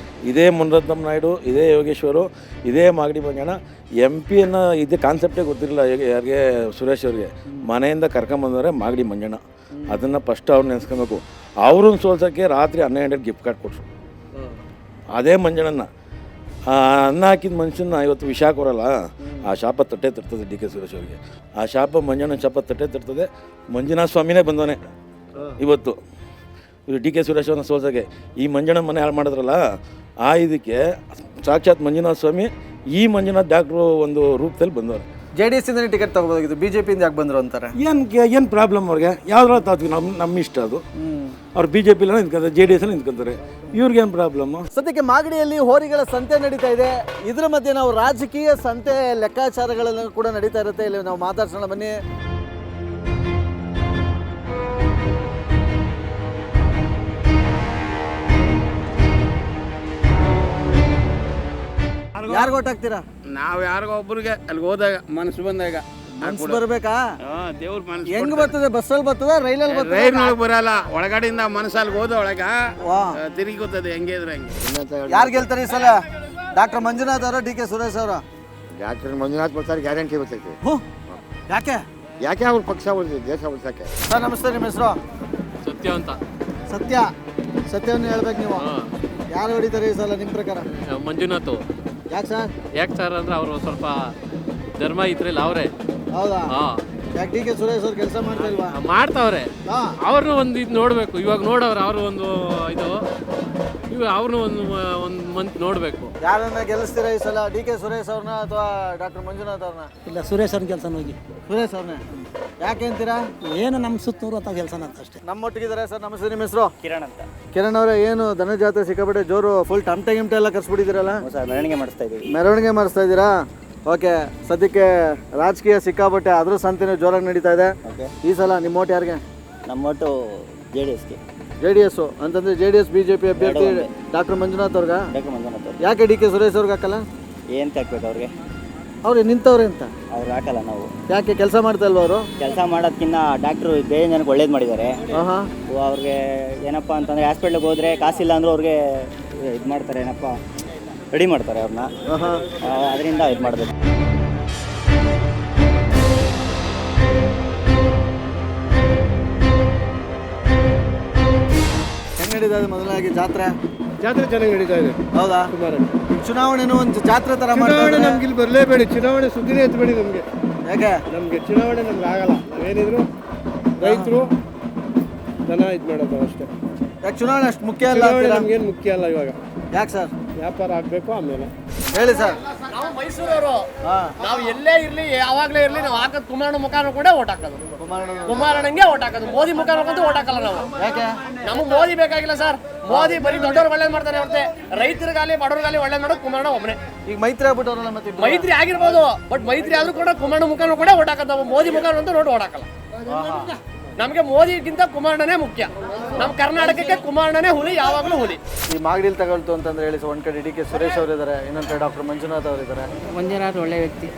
ಇದೇ ಮುನರತ್ನಂ ನಾಯ್ಡು, ಇದೇ ಯೋಗೇಶ್ವರು, ಇದೇ ಮಾಗಡಿ ಮಂಜಣ್ಣ. MP ಅನ್ನೋ ಇದೇ ಕಾನ್ಸೆಪ್ಟೇ ಗೊತ್ತಿರಲಿಲ್ಲ ಯಾರಿಗೆ, ಸುರೇಶ್ ಅವ್ರಿಗೆ. ಮನೆಯಿಂದ ಕರ್ಕೊಂಬಂದವ್ರೆ ಮಾಗಡಿ ಮಂಜಣ್ಣ. ಅದನ್ನು ಫಸ್ಟ್ ಅವ್ರು ನೆನೆಸ್ಕೊಬೇಕು. ಅವ್ರನ್ನ ಸೋಲ್ಸೋಕ್ಕೆ ರಾತ್ರಿ 12 ಗಂಟೆಗೆ ಗಿಫ್ಟ್ ಕಾರ್ಡ್ ಕೊಟ್ಟರು. ಅದೇ ಮಂಜಣ್ಣನ ಅನ್ನ ಹಾಕಿದ ಮನುಷ್ಯನ ಇವತ್ತು ವಿಷ ಕೊರಲ್ಲ, ಆ ಶಾಪ ತಟ್ಟೆ ತರ್ತದೆ ಡಿ ಕೆ ಸುರೇಶ್ ಅವರಿಗೆ. ಆ ಶಾಪ ಮಂಜಣ್ಣನ ಶಾಪ ತಟ್ಟೆ ತರ್ತದೆ. ಮಂಜುನಾಥ ಸ್ವಾಮಿನೇ ಬಂದವನೇ ಇವತ್ತು ಇವರು ಡಿ ಕೆ ಸುರೇಶ್ ಅವ್ರನ್ನ ಸೋಲ್ಸೋಕ್ಕೆ. ಈ ಮಂಜಣ್ಣ ಮನೆ ಹಾಳು ಮಾಡಿದ್ರಲ್ಲ, ಆ ಇದಕ್ಕೆ ಸಾಕ್ಷಾತ್ ಮಂಜುನಾಥ ಸ್ವಾಮಿ ಈ ಮಂಜುನಾಥ್ ಡಾಕ್ಟ್ರು ಒಂದು ರೂಪದಲ್ಲಿ ಬಂದವರು. JDS ಇಂದ ಟಿಕೆಟ್ ತಗೋಬೋದಾಗಿತ್ತು, BJPಯಿಂದ ಯಾಕೆ ಬಂದರು ಅಂತಾರೆ? ಏನು ಪ್ರಾಬ್ಲಮ್ ಅವ್ರಿಗೆ? ಯಾವ್ದ್ರ ತಾತ್ವಿ ನಮ್ಮ ಇಷ್ಟ ಅದು. ಅವ್ರು BJP ನಿಂತ್ಕೊಂತಾರೆ, JDS ನಿಂತ್ಕೊಂತಾರೆ. ಇವ್ರಿಗೇನು ಪ್ರಾಬ್ಲಮ್ಮು? ಸದ್ಯಕ್ಕೆ ಮಾಗಡಿಯಲ್ಲಿ ಹೋರಿಗಳ ಸಂತೆ ನಡೀತಾ ಇದೆ. ಇದರ ಮಧ್ಯೆ ನಾವು ರಾಜಕೀಯ ಸಂತೆ ಲೆಕ್ಕಾಚಾರಗಳೆಲ್ಲ ಕೂಡ ನಡೀತಾ ಇರುತ್ತೆ. ಇಲ್ಲಿ ನಾವು ಮಾತಾಡ್ಸೋಣ ಬನ್ನಿ. ಯಾರಿಗ ಓಟ್ ಹಾಕ್ತೀರಾ? ನಾವು ಯಾರಿಗೋ ಒಬ್ಬರಿಗೆ ಅಲ್ಲಿಗೆ ಹೋದಾಗ ಮನಸ್ಸು ಬಂದಾಗ ಮನ್ಸು ಬರ್ಬೇಕಾ? ದೇವ್ರ ಮನಸ್ಸು ಹೆಂಗ್ ಬರ್ತದೆ? ಬಸ್ಸಲ್ಲಿ ಬರ್ತದ, ರೈಲಲ್ಲಿ ಬರ್ತದೆ? ರೈಲ್ನೊಳಗೆ ಬರಲ್ಲ, ಒಳಗಡೆಯಿಂದ ಮನಸ್ಸಲ್ಲಿ ಹೋದ ಒಳಗ ತಿರುಗಿ ಗೊತ್ತದೆ ಹೆಂಗೆ ಇದ್ರೆ ಹಂಗೆ. ಯಾರು ಗೆಲ್ತಾರೆ ಈ ಸಲ? ಡಾಕ್ಟರ್ ಮಂಜುನಾಥ್ ಅವರ, ಡಿ ಕೆ ಸುರೇಶ್ ಅವರ? ಡಾಕ್ಟರ್ ಮಂಜುನಾಥ್ ಬರ್ತಾರೆ, ಗ್ಯಾರಂಟಿ ಬರ್ತೈತಿ. ಯಾಕೆ ಅವ್ರ ಪಕ್ಷ ಉಳಿದಿದೆ, ದೇಶ ಉಳಿಸಕ್ಕೆ. ಸರ್ ನಮಸ್ತೆ, ನಿಮ್ಮ ಹೆಸರು? ಸತ್ಯ ಅಂತ. ಸತ್ಯವನ್ನು ಹೇಳ್ಬೇಕು ನೀವು. ಯಾರು ಹೊಡಿತಾರೆ ಈ ಸಲ ನಿಮ್ಮ ಪ್ರಕಾರ? ಮಂಜುನಾಥ್. ಯಾಕೆ ಸರ್? ಯಾಕೆ ಸರ್ ಅಂದ್ರೆ ಅವರು ಸ್ವಲ್ಪ ಧರ್ಮ ಇದ್ರಲ್ಲ ಅವರೇ. ಹೌದಾ? ಯಾಕೆ ಡಿ ಕೆ ಸುರೇಶ್ ಅವ್ರು ಕೆಲಸ ಮಾಡ್ತಾ ಇಲ್ವಾ? ಮಾಡ್ತಾವ್ರೆ. ಅವ್ರನ್ನೂ ಒಂದು ಇದು ನೋಡಬೇಕು. ಇವಾಗ ನೋಡವ್ರೆ ಅವರು ಒಂದು ಇದು, ಇವಾಗ ಅವ್ರನ್ನೂ ಒಂದು ಮಂತ್ ನೋಡಬೇಕು. ಯಾರನ್ನ ಗೆಲ್ಲಿಸ್ತೀರಾ ಈ ಸಲ? ಡಿ ಕೆ ಸುರೇಶ್ ಅವ್ರನ್ನ ಅಥವಾ ಡಾಕ್ಟರ್ ಮಂಜುನಾಥ್ ಅವ್ರನ್ನ? ಇಲ್ಲ, ಸುರೇಶ್ ಅವ್ರನ್ನ ಕೆಲಸ ಹೋಗಿ. ಸುರೇಶ್ ಅವ್ರನ್ನೇ ಯಾಕೆ ಅಂತೀರಾ? ಏನು ನಮ್ಮ ಸುತ್ತೂರು ಅಂತ ಕೆಲಸ ಅಂತ ಅಷ್ಟೇ. ನಮ್ಮೊಟ್ಟಿಗಿದ್ದಾರೆ ಸರ್. ನಮಸ್ತೆ, ನಿಮ್ಮ ಹೆಸರು? ಕಿರಣ್ ಅಂತ. ಕಿರಣ್ ಅವರೇ, ಏನು ದನ ಜಾತ್ರೆ ಸಿಕ್ಕಾಪಟ್ಟೆ ಜೋರು, ಫುಲ್ ಟಮಟೆ ಗಿಮಟೆ ಎಲ್ಲ ಕರ್ಸ್ಬಿಟ್ಟಿದ್ದೀರಲ್ಲ? ಮೆರವಣಿಗೆ ಮಾಡಿಸ್ತಾ ಇದ್ದೀವಿ. ಮೆರವಣಿಗೆ ಮಾಡಿಸ್ತಾ ಇದ್ದೀರಾ? ಓಕೆ. ಸದ್ಯಕ್ಕೆ ರಾಜಕೀಯ ಸಿಕ್ಕಾಪಟ್ಟೆ ಅದ್ರ ಸಂತೆನೂ ಜೋರಾಗಿ ನಡೀತಾ ಇದೆ. ಈ ಸಲ ನಿಮ್ಮ ಓಟ್ ಯಾರಿಗೆ? ನಮ್ಮ ಒಟ್ಟು JDSಗೆ. JDS ಅಂತಂದ್ರೆ JDS BJP ಅಭ್ಯರ್ಥಿ ಡಾಕ್ಟರ್ ಮಂಜುನಾಥ್ ಅವ್ರಿಗ? ಯಾಕೆ ಡಿ ಕೆ ಸುರೇಶ್ ಅವ್ರಿಗೆ ಹಾಕಲ್ಲ? ಏನು ಹಾಕ್ಬೇಕು ಅವ್ರಿಗೆ? ಅವ್ರಿಗೆ ನಿಂತವ್ರೆ ಅಂತ. ಅವ್ರು ಹಾಕಲ್ಲ ನಾವು. ಯಾಕೆ? ಕೆಲಸ ಮಾಡ್ತಾ ಇಲ್ವ ಅವರು? ಕೆಲಸ ಮಾಡೋದಕ್ಕಿಂತ ಡಾಕ್ಟ್ರು ಬೇರೆ ಜನಕ್ಕೆ ಒಳ್ಳೇದು ಮಾಡಿದ್ದಾರೆ. ಅವ್ರಿಗೆ ಏನಪ್ಪ ಅಂತಂದರೆ ಹಾಸ್ಪಿಟ್ಲಿಗೆ ಹೋದರೆ ಕಾಸಿಲ್ಲ ಅಂದರೂ ಅವ್ರಿಗೆ ಇದು ಮಾಡ್ತಾರೆ, ಏನಪ್ಪ ರೆಡಿ ಮಾಡ್ತಾರೆ ಅವ್ರನ್ನ. ಅದರಿಂದ ಇದು ಮಾಡಬೇಕು. ಹೆಂಗೆ ನಡೀತಾ ಇದೆ ಮೊದಲಾಗಿ ಜಾತ್ರೆ? ಚೆನ್ನಾಗಿ ನಡೀತಾ ಇದೆ. ಹೌದಾ? ಚುನಾವಣೆನೂ ಒಂದು ಜಾತ್ರೆ ಥರ ಚುನಾವಣೆ ನಮ್ಗೆ ಇಲ್ಲಿ ಬರಲೇಬೇಡಿ, ಚುನಾವಣೆ ಸುದ್ದಿನೇ ಎತ್ತಬೇಡಿ ನಮಗೆ. ಯಾಕೆ? ನಮಗೆ ಚುನಾವಣೆ ನಮ್ಗೆ ಆಗಲ್ಲ. ನಾವೇನಿದ್ರು ರೈತರು ದನ ಇದು ಮಾಡೋದು ಅಷ್ಟೇ. ಯಾಕೆ ಚುನಾವಣೆ ಅಷ್ಟು ಮುಖ್ಯ ಅಲ್ಲ? ನಮ್ಗೇನು ಮುಖ್ಯ ಅಲ್ಲ ಇವಾಗ. ಯಾಕೆ ಸರ್? ವ್ಯಾಪಾರ ಆಗಬೇಕು ಆಮೇಲೆ. ಹೇಳಿ ಸರ್. ನಾವು ಮೈಸೂರವರು, ನಾವು ಎಲ್ಲೇ ಇರ್ಲಿ ಯಾವಾಗಲೇ ಇರ್ಲಿ ನಾವು ಹಾಕೋದು ಕುಮಾರಣ್ಣ ಮುಖಾನು ಕೂಡ ಓಟ್ ಹಾಕೋದು. ಕುಮಾರಣ್ಣಂಗೆ ಓಟ್ ಹಾಕೋದು, ಮೋದಿ ಮುಖಾನಕ್ಕಂತೂ ಓಟ್ ಹಾಕಲ್ಲ ನಾವು. ಯಾಕೆ? ನಮಗೆ ಮೋದಿ ಬೇಕಾಗಿಲ್ಲ ಸರ್. ಮೋದಿ ಬರೀ ದೊಡ್ಡವ್ರು ಒಳ್ಳೇದು ಮಾಡ್ತಾನೆ ಹೊರತೆ ರೈತರಿಗಾಲಿ ಬಡವ್ರಿಗಾಲಿ ಒಳ್ಳೇದು ಮಾಡೋದು ಕುಮಾರಣ್ಣ ಒಬ್ಬನೇ. ಈಗ ಮೈತ್ರಿ ಆಗ್ಬಿಟ್ಟವ್ರಲ್ಲ ಮತ್ತೆ? ಮೈತ್ರಿ ಆಗಿರ್ಬೋದು, ಬಟ್ ಮೈತ್ರಿ ಆದ್ರೂ ಕೂಡ ಕುಮಾರಣ್ಣ ಮುಖಾನು ಕೂಡ ಓಟ್ ಹಾಕೋದು. ನಾವು ಮೋದಿ ಮುಖಾನು ಅಂತೂ ನೋಡಿ ಓಟ್ ಹಾಕಲ್ಲ. ನಮಗೆ ಮೋದಿಗಿಂತ ಕುಮಾರಣ್ಣನೇ ಮುಖ್ಯ. ನಮ್ಮ ಕರ್ನಾಟಕಕ್ಕೆ ಕುಮಾರಣ್ಣನೇ ಹುಲಿ, ಯಾವಾಗಲೂ ಹುಲಿ. ಈ ಮಾಗಡಿಲಿ ತಗೊಳ್ತು ಅಂತಂದ್ರೆ ಹೇಳಿ, ಒಂದ್ ಕಡೆ ಡಿ ಕೆ ಸುರೇಶ್ ಅವರು ಇದ್ದಾರೆ, ಇನ್ನೊಂದ್ ಕಡೆ ಡಾಕ್ಟರ್ ಮಂಜುನಾಥ್ ಅವರು ಇದ್ದಾರೆ. ಮಂಜುನಾಥ್ ಒಳ್ಳೆ ವ್ಯಕ್ತಿ.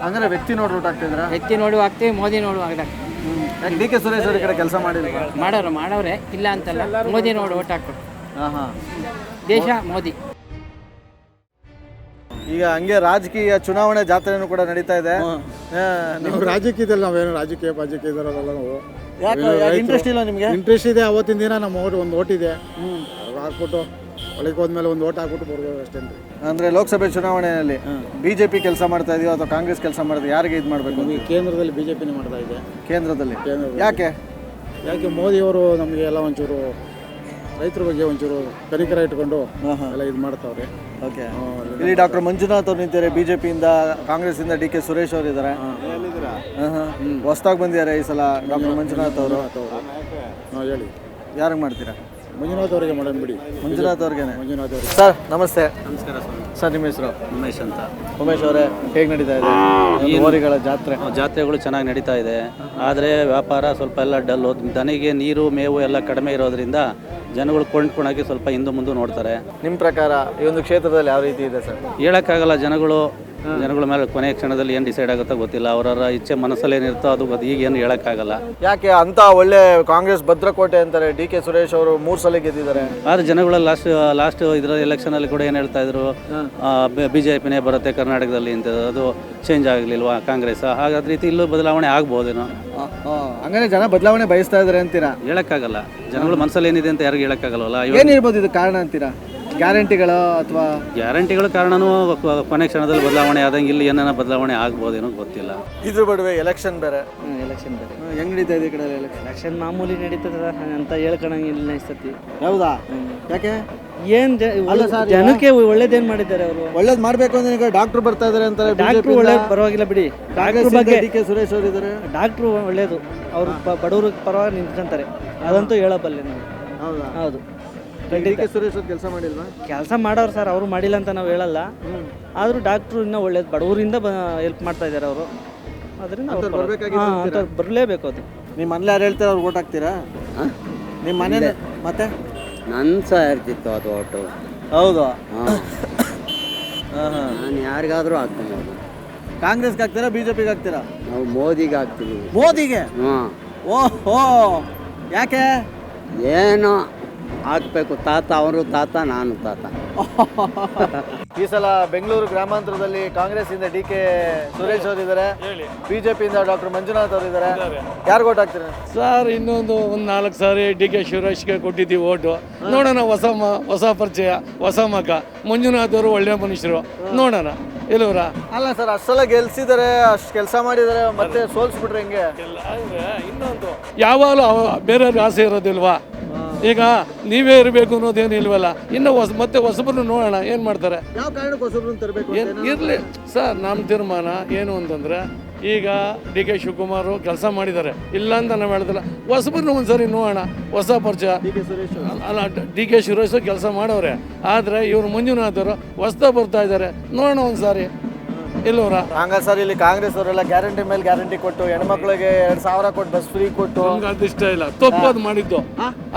ಅಂದ್ರೆ ವ್ಯಕ್ತಿ ನೋಡಿ ಓಟ್ ಹಾಕ್ತಿದ್ರ? ವ್ಯಕ್ತಿ ನೋಡಿ ಹಾಕ್ತೀವಿ, ಮೋದಿ ನೋಡಿ ಹಾಕ್ತಾರೆ. ಡಿ ಕೆ ಸುರೇಶ್ ಅವ್ರ ಕಡೆ ಕೆಲಸ ಮಾಡಿಲ್ಲ? ಮಾಡವ್ರೆ, ಇಲ್ಲ ಅಂತಲ್ಲ. ಮೋದಿ ನೋಡಿ ಓಟ್ ಹಾಕ್ತಾರೆ. ದೇಶ ಮೋದಿ. ಈಗ ಹಂಗೆ ರಾಜಕೀಯ ಚುನಾವಣೆ ಜಾತ್ರೆನೂ ಕೂಡ ನಡೀತಾ ಇದೆ. ನಾವು ರಾಜಕೀಯದಲ್ಲಿ ನಾವೇನು ರಾಜಕೀಯದಲ್ಲ ನಾವು. ಯಾಕೆ ಇಂಟ್ರೆಸ್ಟ್ ಇಲ್ಲ ನಿಮಗೆ? ಇಂಟ್ರೆಸ್ಟ್ ಇದೆ. ಅವತ್ತಿನ ದಿನ ನಮ್ಮ ಒಂದು ಓಟ್ ಇದೆ, ಹಾಕ್ಬಿಟ್ಟು ಒಳಗೆ ಹೋದ್ಮೇಲೆ ಒಂದು ಓಟ್ ಹಾಕ್ಬಿಟ್ಟು ಬರ್ಬೋದು ಅಷ್ಟೇ. ಅಂದ್ರೆ ಲೋಕಸಭೆ ಚುನಾವಣೆಯಲ್ಲಿ ಬಿಜೆಪಿ ಕೆಲಸ ಮಾಡ್ತಾ ಇದೆಯೋ ಅಥವಾ ಕಾಂಗ್ರೆಸ್ ಕೆಲಸ ಮಾಡ್ತಾ ಯಾರಿಗೆ ಇದು ಮಾಡಬೇಕು? ಕೇಂದ್ರದಲ್ಲಿ ಬಿಜೆಪಿನೇ ಮಾಡ್ತಾ ಇದೆ. ಕೇಂದ್ರದಲ್ಲಿ ಯಾಕೆ ಮೋದಿಯವರು ನಮಗೆ ಎಲ್ಲ ಒಂಚೂರು ರೈತರ ಬಗ್ಗೆ ಒಂಚೂರು ಕನಿಕರ ಇಟ್ಕೊಂಡು ಎಲ್ಲ ಇದು ಮಾಡ್ತಾವ್ರೆ. ಓಕೆ. ಇಲ್ಲಿ ಡಾಕ್ಟರ್ ಮಂಜುನಾಥ್ ಅವ್ರು ನಿಂತಿದ್ದಾರೆ ಬಿಜೆಪಿಯಿಂದ, ಕಾಂಗ್ರೆಸ್ ಇಂದ ಡಿ.ಕೆ. ಸುರೇಶ್ ಅವರು ಇದ್ದಾರೆ. ಹೊಸದಾಗಿ ಬಂದಿದ್ದಾರೆ ಈ ಸಲ ಡಾಕ್ಟರ್ ಮಂಜುನಾಥ್ ಅವರು. ಹೇಳಿ ಯಾರಿಗೆ ಮಾಡ್ತೀರಾ? ಮಂಜುನಾಥ್ ಅವರಿಗೆ ಮಾಡೋಣ ಬಿಡಿ. ಮಂಜುನಾಥ್ ಅವ್ರಿಗೇನೆ. ಮಂಜುನಾಥ್ ಅವರು. ಸರ್ ನಮಸ್ತೆ. ನಮಸ್ಕಾರ ಸರ್, ನಿಮ್ಮ ಹೆಸರು? ಉಮೇಶ್ ಅಂತ. ಉಮೇಶ್ ಅವರೇ, ಹೇಗೆ ನಡೀತಾ ಇದೆ ಈ ಹೋರಿಗಳ ಜಾತ್ರೆ? ಜಾತ್ರೆಗಳು ಚೆನ್ನಾಗಿ ನಡೀತಾ ಇದೆ, ಆದರೆ ವ್ಯಾಪಾರ ಸ್ವಲ್ಪ ಎಲ್ಲ ಡಲ್ಲು. ದನಿಗೆ ನೀರು ಮೇವು ಎಲ್ಲ ಕಡಿಮೆ ಇರೋದ್ರಿಂದ ಜನಗಳು ಕೊಂಡ್ಕೊಳಕ್ಕೆ ಸ್ವಲ್ಪ ಹಿಂದೆ ಮುಂದೆ ನೋಡ್ತಾರೆ. ನಿಮ್ಮ ಪ್ರಕಾರ ಈ ಒಂದು ಕ್ಷೇತ್ರದಲ್ಲಿ ಯಾವ ರೀತಿ ಇದೆ ಸರ್? ಹೇಳೋಕ್ಕಾಗಲ್ಲ. ಜನಗಳ ಮೇಲೆ ಕೊನೆಯ ಕ್ಷಣದಲ್ಲಿ ಏನು ಡಿಸೈಡ್ ಆಗುತ್ತೋ ಗೊತ್ತಿಲ್ಲ. ಅವರ ಇಚ್ಛೆ ಮನಸ್ಸಲ್ಲಿ ಏನಿರುತ್ತೋ ಅದು ಈಗೇನು ಹೇಳೋಕ್ಕಾಗಲ್ಲ. ಯಾಕೆ ಅಂತ ಒಳ್ಳೆ ಕಾಂಗ್ರೆಸ್ ಭದ್ರಕೋಟೆ ಅಂತಾರೆ. ಡಿ.ಕೆ. ಸುರೇಶ್ ಅವರು 3 ಸಲ ಗೆದ್ದಿದ್ದಾರೆ. ಆದರೆ ಜನಗಳ ಲಾಸ್ಟ್ ಇದರ ಎಲೆಕ್ಷನಲ್ಲಿ ಕೂಡ ಏನು ಹೇಳ್ತಾ ಇದ್ರು, BJPನೇ ಬರುತ್ತೆ ಕರ್ನಾಟಕದಲ್ಲಿ ಅಂತ. ಅದು ಚೇಂಜ್ ಆಗಲಿಲ್ವಾ ಕಾಂಗ್ರೆಸ್? ಹಾಗಾದ ರೀತಿ ಇಲ್ಲೂ ಬದಲಾವಣೆ ಆಗ್ಬೋದೇನೋ. ಹಂಗಾರೆ ಜನ ಬದಲಾವಣೆ ಬಯಸ್ತಾ ಇದ್ದಾರೆ ಅಂತೀರಾ? ಹೇಳೋಕ್ಕಾಗಲ್ಲ. ಜನಗಳ ಮನಸ್ಸಲ್ಲಿ ಏನಿದೆ ಅಂತ ಯಾರಿಗೂ ಹೇಳೋಕ್ಕಾಗಲ್ವಲ್ಲ. ಏನಿರ್ಬೋದು ಇದು ಕಾರಣ ಅಂತೀರಾ? ಗ್ಯಾರಂಟಿಗಳು ಅಥವಾ ಗ್ಯಾರಂಟಿಗಳ ಕಾರಣನೂ ಕೊನೆ ಕ್ಷಣದಲ್ಲಿ ಬದಲಾವಣೆ ಆದಂಗೆ ಇಲ್ಲಿ ಏನಾರ ಬದಲಾವಣೆ ಆಗ್ಬೋದೇನೋ ಗೊತ್ತಿಲ್ಲ. ಇದ್ರ ಬಡವೆ ಎಲೆಕ್ಷನ್ ಬೇರೆ. ಎಲೆಕ್ಷನ್ ಬೇರೆ ಹೆಂಗ್ ನಡೀತಾ ಇದೆ ಈ ಕಡೆ ಎಲೆಕ್ಷನ್ ಮಾಮೂಲಿ ನಡೀತದ ಅಂತ ಹೇಳ್ಕೊಳಂಗಿಲ್ಲ ಈ ಸತಿ. ಹೌದಾ? ಯಾಕೆ? ಏನ್ ಜನಕ್ಕೆ ಒಳ್ಳೇದೇನ್ ಮಾಡಿದ್ದಾರೆ ಅವರು? ಒಳ್ಳೇದ್ ಮಾಡ್ಬೇಕು ಅಂದ್ರೆ ಈಗ ಡಾಕ್ಟರ್ ಬರ್ತಾ ಇದಾರೆ ಅಂತಾರೆ. ಡಾಕ್ಟ್ರು ಒಳ್ಳೆ ಪರವಾಗಿಲ್ಲ ಬಿಡಿ. ಡಾಕ್ಟರ್ ಬಗ್ಗೆ ಡಿ.ಕೆ. ಸುರೇಶ್ ಅವರು ಇದ್ದಾರೆ. ಡಾಕ್ಟ್ರು ಒಳ್ಳೇದು, ಅವ್ರು ಬಡವ್ರ ಪರವಾಗಿ ನಿಂತ್ಕೊಂತಾರೆ, ಅದಂತೂ ಹೇಳಬಲ್ಲೆ ನಾವು. ಹೌದಾ? ಹೌದು. ಡಿ.ಕೆ. ಸುರೇಶ್ ಅವ್ರು ಕೆಲಸ ಮಾಡಿಲ್ವಾ? ಕೆಲಸ ಮಾಡೋರು ಸರ್, ಅವರು ಮಾಡಿಲ್ಲ ಅಂತ ನಾವು ಹೇಳಲ್ಲ. ಆದರೂ ಡಾಕ್ಟ್ರು ಇನ್ನೂ ಒಳ್ಳೇದು, ಬಡವರಿಂದ ಹೆಲ್ಪ್ ಮಾಡ್ತಾ ಇದ್ದಾರೆ ಅವರು. ಅದರಿಂದ ಬರಲೇಬೇಕು. ಅದು ನಿಮ್ಮ ಮನೇಲಿ ಯಾರು ಹೇಳ್ತಾರೆ ಅವ್ರು ಓಟ್ ಹಾಕ್ತೀರಾ? ನಿಮ್ಮ ಮನೆ ಮತ್ತೆ ನನ್ನ ಸಹ ಇರ್ತಿತ್ತು ಅದು ಓಟು. ಹೌದು. ನಾನು ಯಾರಿಗಾದರೂ ಹಾಕ್ತೀನಿ. ಕಾಂಗ್ರೆಸ್ಗೆ ಹಾಕ್ತೀರಾ ಬಿಜೆಪಿಗೆ ಹಾಕ್ತೀರಾ? ನಾವು ಮೋದಿಗೆ ಹಾಕ್ತೀವಿ. ಮೋದಿಗೆ? ಹಾಂ. ಓಹೋ, ಯಾಕೆ? ಏನು ಹಾಕ್ಬೇಕು, ತಾತ ಅವರು ತಾತ, ನಾನು ತಾತ. ಈ ಸಲ ಬೆಂಗಳೂರು ಗ್ರಾಮಾಂತರದಲ್ಲಿ ಕಾಂಗ್ರೆಸ್ ಇಂದ ಡಿ.ಕೆ. ಸುರೇಶ್ ಅವರು ಇದ್ದಾರೆ, ಬಿಜೆಪಿಯಿಂದ ಡಾಕ್ಟರ್ ಮಂಜುನಾಥ್ ಅವರು ಇದ್ದಾರೆ. ಯಾರು ಓಟ್ ಹಾಕ್ತೀರಾ ಸರ್? ಇನ್ನೊಂದು 4 ಸಾರಿ ಡಿ.ಕೆ. ಶಿವರಾಜ್ಗೆ ಕೊಟ್ಟಿದ್ದೀವಿ ಓಟು. ನೋಡೋಣ, ಹೊಸ ಪರಿಚಯ, ಹೊಸ ಮಗ. ಮಂಜುನಾಥ್ ಅವರು ಒಳ್ಳೆ ಮನುಷ್ಯರು, ನೋಡೋಣ ಎಲ್ಲವರ. ಅಲ್ಲ ಸರ್, ಅಷ್ಟು ಸಲ ಗೆಲ್ಸಿದ್ದಾರೆ, ಅಷ್ಟು ಕೆಲಸ ಮಾಡಿದ್ದಾರೆ, ಮತ್ತೆ ಸೋಲ್ಸ್ಬಿಟ್ರೆ ಹೆಂಗೆ? ಇನ್ನೊಂದು ಯಾವಾಗಲೂ ಬೇರೆಯವ್ರಿಗೆ ಆಸೆ ಇರೋದಿಲ್ವಾ? ಈಗ ನೀವೇ ಇರಬೇಕು ಅನ್ನೋದೇನು ಇಲ್ವಲ್ಲ. ಇನ್ನು ಮತ್ತೆ ಹೊಸಬ್ರು ನೋಡೋಣ ಏನು ಮಾಡ್ತಾರೆ. ಯಾವ ಕಾರಣಕ್ಕೆ ಹೊಸಬ್ರನ್ನ ತರಬೇಕು? ಇರಲಿ ಸರ್, ನಮ್ಮ ತೀರ್ಮಾನ ಏನು ಅಂತಂದರೆ, ಈಗ ಡಿ.ಕೆ. ಶಿವಕುಮಾರ್ ಕೆಲಸ ಮಾಡಿದ್ದಾರೆ, ಇಲ್ಲ ಅಂತ ನಾವು ಹೇಳಿದಿಲ್ಲ. ಹೊಸಬ್ರನ್ನ ಒಂದ್ಸರಿ ನೋಡೋಣ, ಹೊಸ ಪರಿಚಯ. ಅಲ್ಲ, ಡಿ.ಕೆ. ಸುರೇಶ್ ಕೆಲಸ ಮಾಡವ್ರೆ, ಆದರೆ ಇವರು ಮಂಜುನಾಥರು ಹೊಸದಾಗಿ ಬರ್ತಾ ಇದ್ದಾರೆ, ನೋಡೋಣ ಒಂದ್ಸಾರಿ ಇಲ್ಲವರ. ಹಂಗ ಸರ್, ಇಲ್ಲಿ ಕಾಂಗ್ರೆಸ್ ಅವರೆಲ್ಲ ಗ್ಯಾರಂಟಿ ಮೇಲೆ ಗ್ಯಾರಂಟಿ ಕೊಟ್ಟು ಹೆಣ್ಮಕ್ಳಿಗೆ 2,000 ಕೊಟ್ಟು ಬಸ್ ಫ್ರೀ ಕೊಟ್ಟು. ಅದು ಇಷ್ಟ ಇಲ್ಲ, ತಪ್ಪು.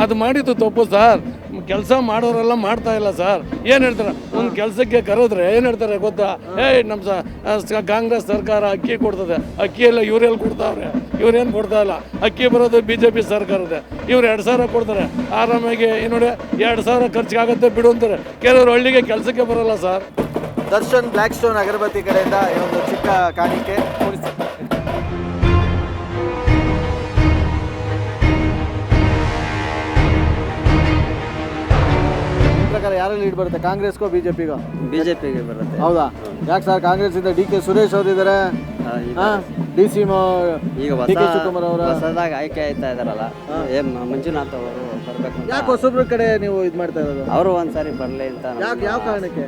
ಅದು ಮಾಡಿದ್ದು ತಪ್ಪು ಸರ್. ಕೆಲಸ ಮಾಡೋರೆಲ್ಲ ಮಾಡ್ತಾ ಇಲ್ಲ ಸರ್. ಏನು ಹೇಳ್ತಾರೆ, ಒಂದು ಕೆಲಸಕ್ಕೆ ಕರೆದ್ರೆ ಏನು ಹೇಳ್ತಾರೆ ಗೊತ್ತಾ? ನಮ್ಮ ಕಾಂಗ್ರೆಸ್ ಸರ್ಕಾರ ಅಕ್ಕಿ ಕೊಡ್ತದೆ, ಅಕ್ಕಿ ಎಲ್ಲ ಇವರೆಲ್ಲಿ ಕೊಡ್ತಾವ್ರೆ? ಇವ್ರೇನು ಕೊಡ್ತಾ ಇಲ್ಲ. ಅಕ್ಕಿ ಬರೋದು BJP ಸರ್ಕಾರದ. ಇವ್ರು 2,000 ಕೊಡ್ತಾರೆ ಆರಾಮಾಗಿ. ನೋಡಿ, 2,000 ಖರ್ಚಿಗಾಗುತ್ತೆ ಬಿಡು ಅಂತಾರೆ. ಕೆಲವರು ಹಳ್ಳಿಗೆ ಕೆಲಸಕ್ಕೆ ಬರೋಲ್ಲ ಸರ್. ದರ್ಶನ್ ಬ್ಲ್ಯಾಕ್ ಸ್ಟೋನ್ ಅಗರಬತ್ತಿ ಕಡೆಯಿಂದ ಒಂದು ಚಿಕ್ಕ ಕಾಣಿಕೆ. ಪ್ರಕಾರ ಯಾರು ಲೀಡ್ ಬರುತ್ತೆ, ಕಾಂಗ್ರೆಸ್ಗೋ ಬಿಜೆಪಿಗೋ? ಬಿಜೆಪಿಗೆ ಬರುತ್ತೆ. ಹೌದಾ? ಯಾಕೆ ಸರ್? ಕಾಂಗ್ರೆಸ್ ಇಂದ ಡಿ.ಕೆ. ಸುರೇಶ್ ಅವರು ಇದ್ದಾರೆ, ಡಿ.ಸಿ. ಈಗ ಶಿವಕುಮಾರ್ ಅವರು ಹೊಸದಾಗಿ ಆಯ್ಕೆ ಆಯ್ತಾ ಇದಾರಲ್ಲ, ಮಂಜುನಾಥ್ ಅವರು ಬರ್ಬೇಕು. ಯಾಕೆ ಹೊಸಬ್ರ ಕಡೆ ನೀವು ಇದು ಮಾಡ್ತಾ ಇರೋದು? ಅವರು ಒಂದ್ಸಾರಿ ಬರಲಿ ಅಂತ. ಯಾವ ಕಾರಣಕ್ಕೆ?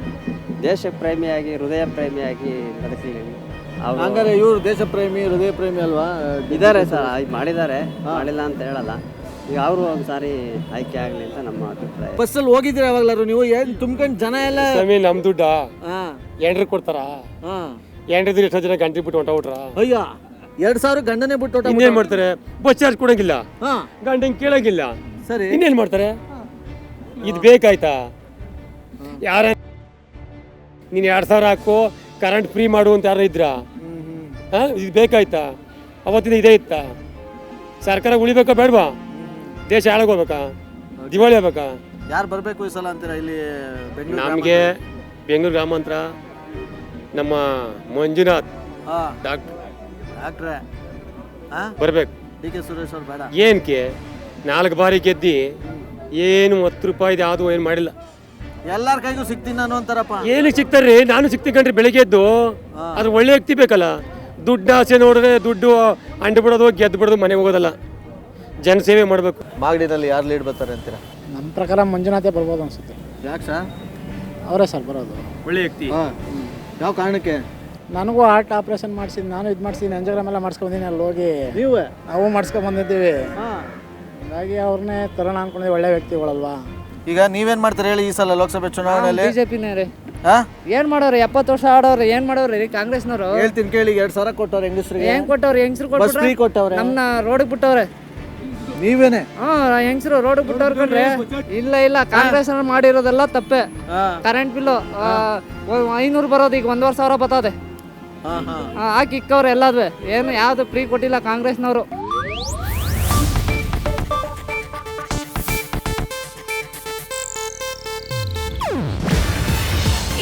ದೇಶ ಪ್ರೇಮಿಯಾಗಿ, ಹೃದಯ ಪ್ರೇಮಿಯಾಗಿ ಬದುಕಲಿ. ಹಂಗಾರೆ ಇವರು ದೇಶ ಪ್ರೇಮಿ, ಹೃದಯ ಪ್ರೇಮಿ ಅಲ್ವಾ? ಇದ್ದಾರೆ ಸರ್, ಮಾಡಿದ್ದಾರೆ, ಮಾಡಿಲ್ಲ ಅಂತ ಹೇಳಲ್ಲ. ಈಗ ಅವರು ಒಂದ್ಸಾರಿ ಆಯ್ಕೆ ಆಗಲಿ ಅಂತ ನಮ್ಮ ಅಭಿಪ್ರಾಯ. ಬಸ್ಸಲ್ಲಿ ಹೋಗಿದ್ದೀರಾ ಯಾವಾಗ್ಲಾರು ನೀವು? ಏನು ತುಂಬ್ಕೊಂಡು ಜನ ಎಲ್ಲ ನಮ್ಮ ದುಡ್ಡ ಎಂಡ್ರಿಗೆ ಕೊಡ್ತಾರ? ಎಂಡ್ರಿದ್ರೆ ಎಷ್ಟೋ ಜನ ಗಂಟೆ ಬಿಟ್ಟು ಹೊಂಟೋಗ್ಬಿಟ್ರ? ಅಯ್ಯ, 2,000 ಗಂಡನೇ ಬಿಟ್ಟು ಇನ್ನೇನ್ ಮಾಡ್ತಾರೆ? ಬಸ್ ಚಾರ್ಜ್ ಕೊಡಂಗಿಲ್ಲ, ಗಂಟೆ ಕೇಳಂಗಿಲ್ಲ. ಸರಿ, ಇನ್ನೇನ್ ಮಾಡ್ತಾರೆ? ಇದು ಬೇಕಾಯ್ತಾ? ಯಾರ ನೀನು 2,000 ಹಾಕು, ಕರೆಂಟ್ ಫ್ರೀ ಮಾಡು ಅಂತ ಯಾರು ಇದ್ರ? ಇದು ಬೇಕಾಯ್ತಾ? ಅವತ್ತಿನ ಇದೇ ಇತ್ತ? ಸರ್ಕಾರ ಉಳಿಬೇಕಾ ಬೇಡವಾ? ದೇಶ ಹಾಳಾಗೋಗ್ಬೇಕಾ? ದಿವಾಳಿ ಆಗ್ಬೇಕಾ? ಯಾರು ಬರಬೇಕು ಈ ಸಲ ಅಂತೀರಾ ಇಲ್ಲಿ ಬೆಂಗಳೂರು? ನಮಗೆ ಬೆಂಗಳೂರು ಗ್ರಾಮಾಂತರ ನಮ್ಮ ಮಂಜುನಾಥ್ ಹಾಂ ಡಾಕ್ಟ್ರ್ ಬರ್ಬೇಕು. ಬರ್ಬೇಕು. ಡಿ ಕೆ ಸುರೇಶ್ ಅವ್ರು ಬೇಡ. ಏನಕ್ಕೆ 4 ಬಾರಿ ಗೆದ್ದಿ ಏನು 10 ರೂಪಾಯಿದು ಯಾವುದು ಏನು ಮಾಡಿಲ್ಲ. ಎಲ್ಲಾರ ಕೈಗೂ ಸಿಗ್ತೀನಿ ನಾನು ಅಂತಾರಪ್ಪ. ಏನಕ್ಕೆ ಸಿಗ್ತಾರ್ರಿ? ನಾನು ಸಿಗ್ತೀನಿ ಕಣ್ರಿ ಬೆಳಿಗ್ಗೆ ಎದ್ದು. ಅದು ಒಳ್ಳೆ ವ್ಯಕ್ತಿ ಬೇಕಲ್ಲ. ದುಡ್ಡು ಆಸೆ ನೋಡಿದ್ರೆ ದುಡ್ಡು ಅಂಡು ಬಿಡೋದು ಗೆದ್ದು ಬಿಡೋದು ಮನೆಗೆ ಹೋಗೋದಲ್ಲ. ಜನಸೇವೆ ಮಾಡಬೇಕು. ಮಾಗಡಿನಲ್ಲಿ ಯಾರು ಲೀಡ್ ಬರ್ತಾರೆ ಅಂತೀರಾ? ನಮ್ಮ ಪ್ರಕಾರ ಮಂಜುನಾಥೇ ಬರ್ಬೋದು ಅನ್ಸುತ್ತೆ. ಯಾಕೆ ಸರ್? ಅವರೇ ಸರ್ ಬರೋದು. ಒಳ್ಳೆ ವ್ಯಕ್ತಿ. ಯಾವ ಕಾರಣಕ್ಕೆ? ನನಗೂ ಹಾರ್ಟ್ ಆಪ್ರೇಷನ್ ಮಾಡಿಸಿದ್ದು, ನಾನು ಇದು ಮಾಡಿಸಿದ್ದೀನಿ, ಎಂಜೋಗ್ರಾಮ್ ಎಲ್ಲ ಮಾಡಿಸ್ಕೊಂಬಂದಿನಿ. ಅಲ್ಲಿ ಹೋಗಿ ನಾವು ಮಾಡಿಸ್ಕೊಂಬಂದಿದ್ದೀವಿ. ಹಾಗಾಗಿ ಅವ್ರನ್ನೇ ತರೋಣ ಅನ್ಕೊಂಡಿದ್ದೀವಿ. ಒಳ್ಳೆ ವ್ಯಕ್ತಿಗಳಲ್ವಾ. ಈಗ ನೀವೇನ್ ಮಾಡ್ತಾರೆ ಹೇಳಿ ಈ ಸಲ ಲೋಕಸಭೆ ಚುನಾವಣೆಯಲ್ಲಿ? ಬಿಜೆಪಿನೇ ರೀ. ಏನ್ ಮಾಡೋರು? 70 ವರ್ಷ ಆಡೋರು ಏನ್ ಮಾಡೋರು ರೀ ಕಾಂಗ್ರೆಸ್ನವರು? ಹೇಳ್ತೀನಿ ಕೇಳಿ. 2,000 ಕೊಟ್ಟವ್ರೆ ಹೆಂಗಸ್ರಿಗೆ. ಏನ್ ಕೊಟ್ಟವ್ರು? ಹೆಂಗಸ್ರು ಕೊಟ್ಟವ್ರೆ, ನಮ್ಮನ್ನ ರೋಡಿಗೆ ಬಿಟ್ಟವ್ರೆ. ನೀವೇನೆ? ಹೆಂಗಸರು ರೋಡಿಗೆ ಬಿಟ್ಟವ್ರು ಕಣ್ರೆ. ಇಲ್ಲ ಕಾಂಗ್ರೆಸ್ ಮಾಡಿರೋದೆಲ್ಲ ತಪ್ಪೆ. ಕರೆಂಟ್ ಬಿಲ್ಲು 500 ಬರೋದು ಈಗ 1,500 ಬರ್ತದೆ. ಹಾಕಿ ಇಕ್ಕವ್ರೆ ಎಲ್ಲದ್ವೆ. ಏನು ಯಾವ್ದು ಫ್ರೀ ಕೊಟ್ಟಿಲ್ಲ ಕಾಂಗ್ರೆಸ್ನವರು.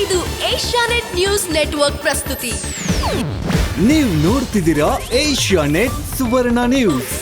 ಇದು ಏಷ್ಯಾನೆಟ್ ನ್ಯೂಸ್ ನೆಟ್ವರ್ಕ್ ಪ್ರಸ್ತುತಿ. ನೀವು ನೋಡ್ತಿದ್ದೀರಾ ಏಷ್ಯಾನೆಟ್ ಸುವರ್ಣ ನ್ಯೂಸ್.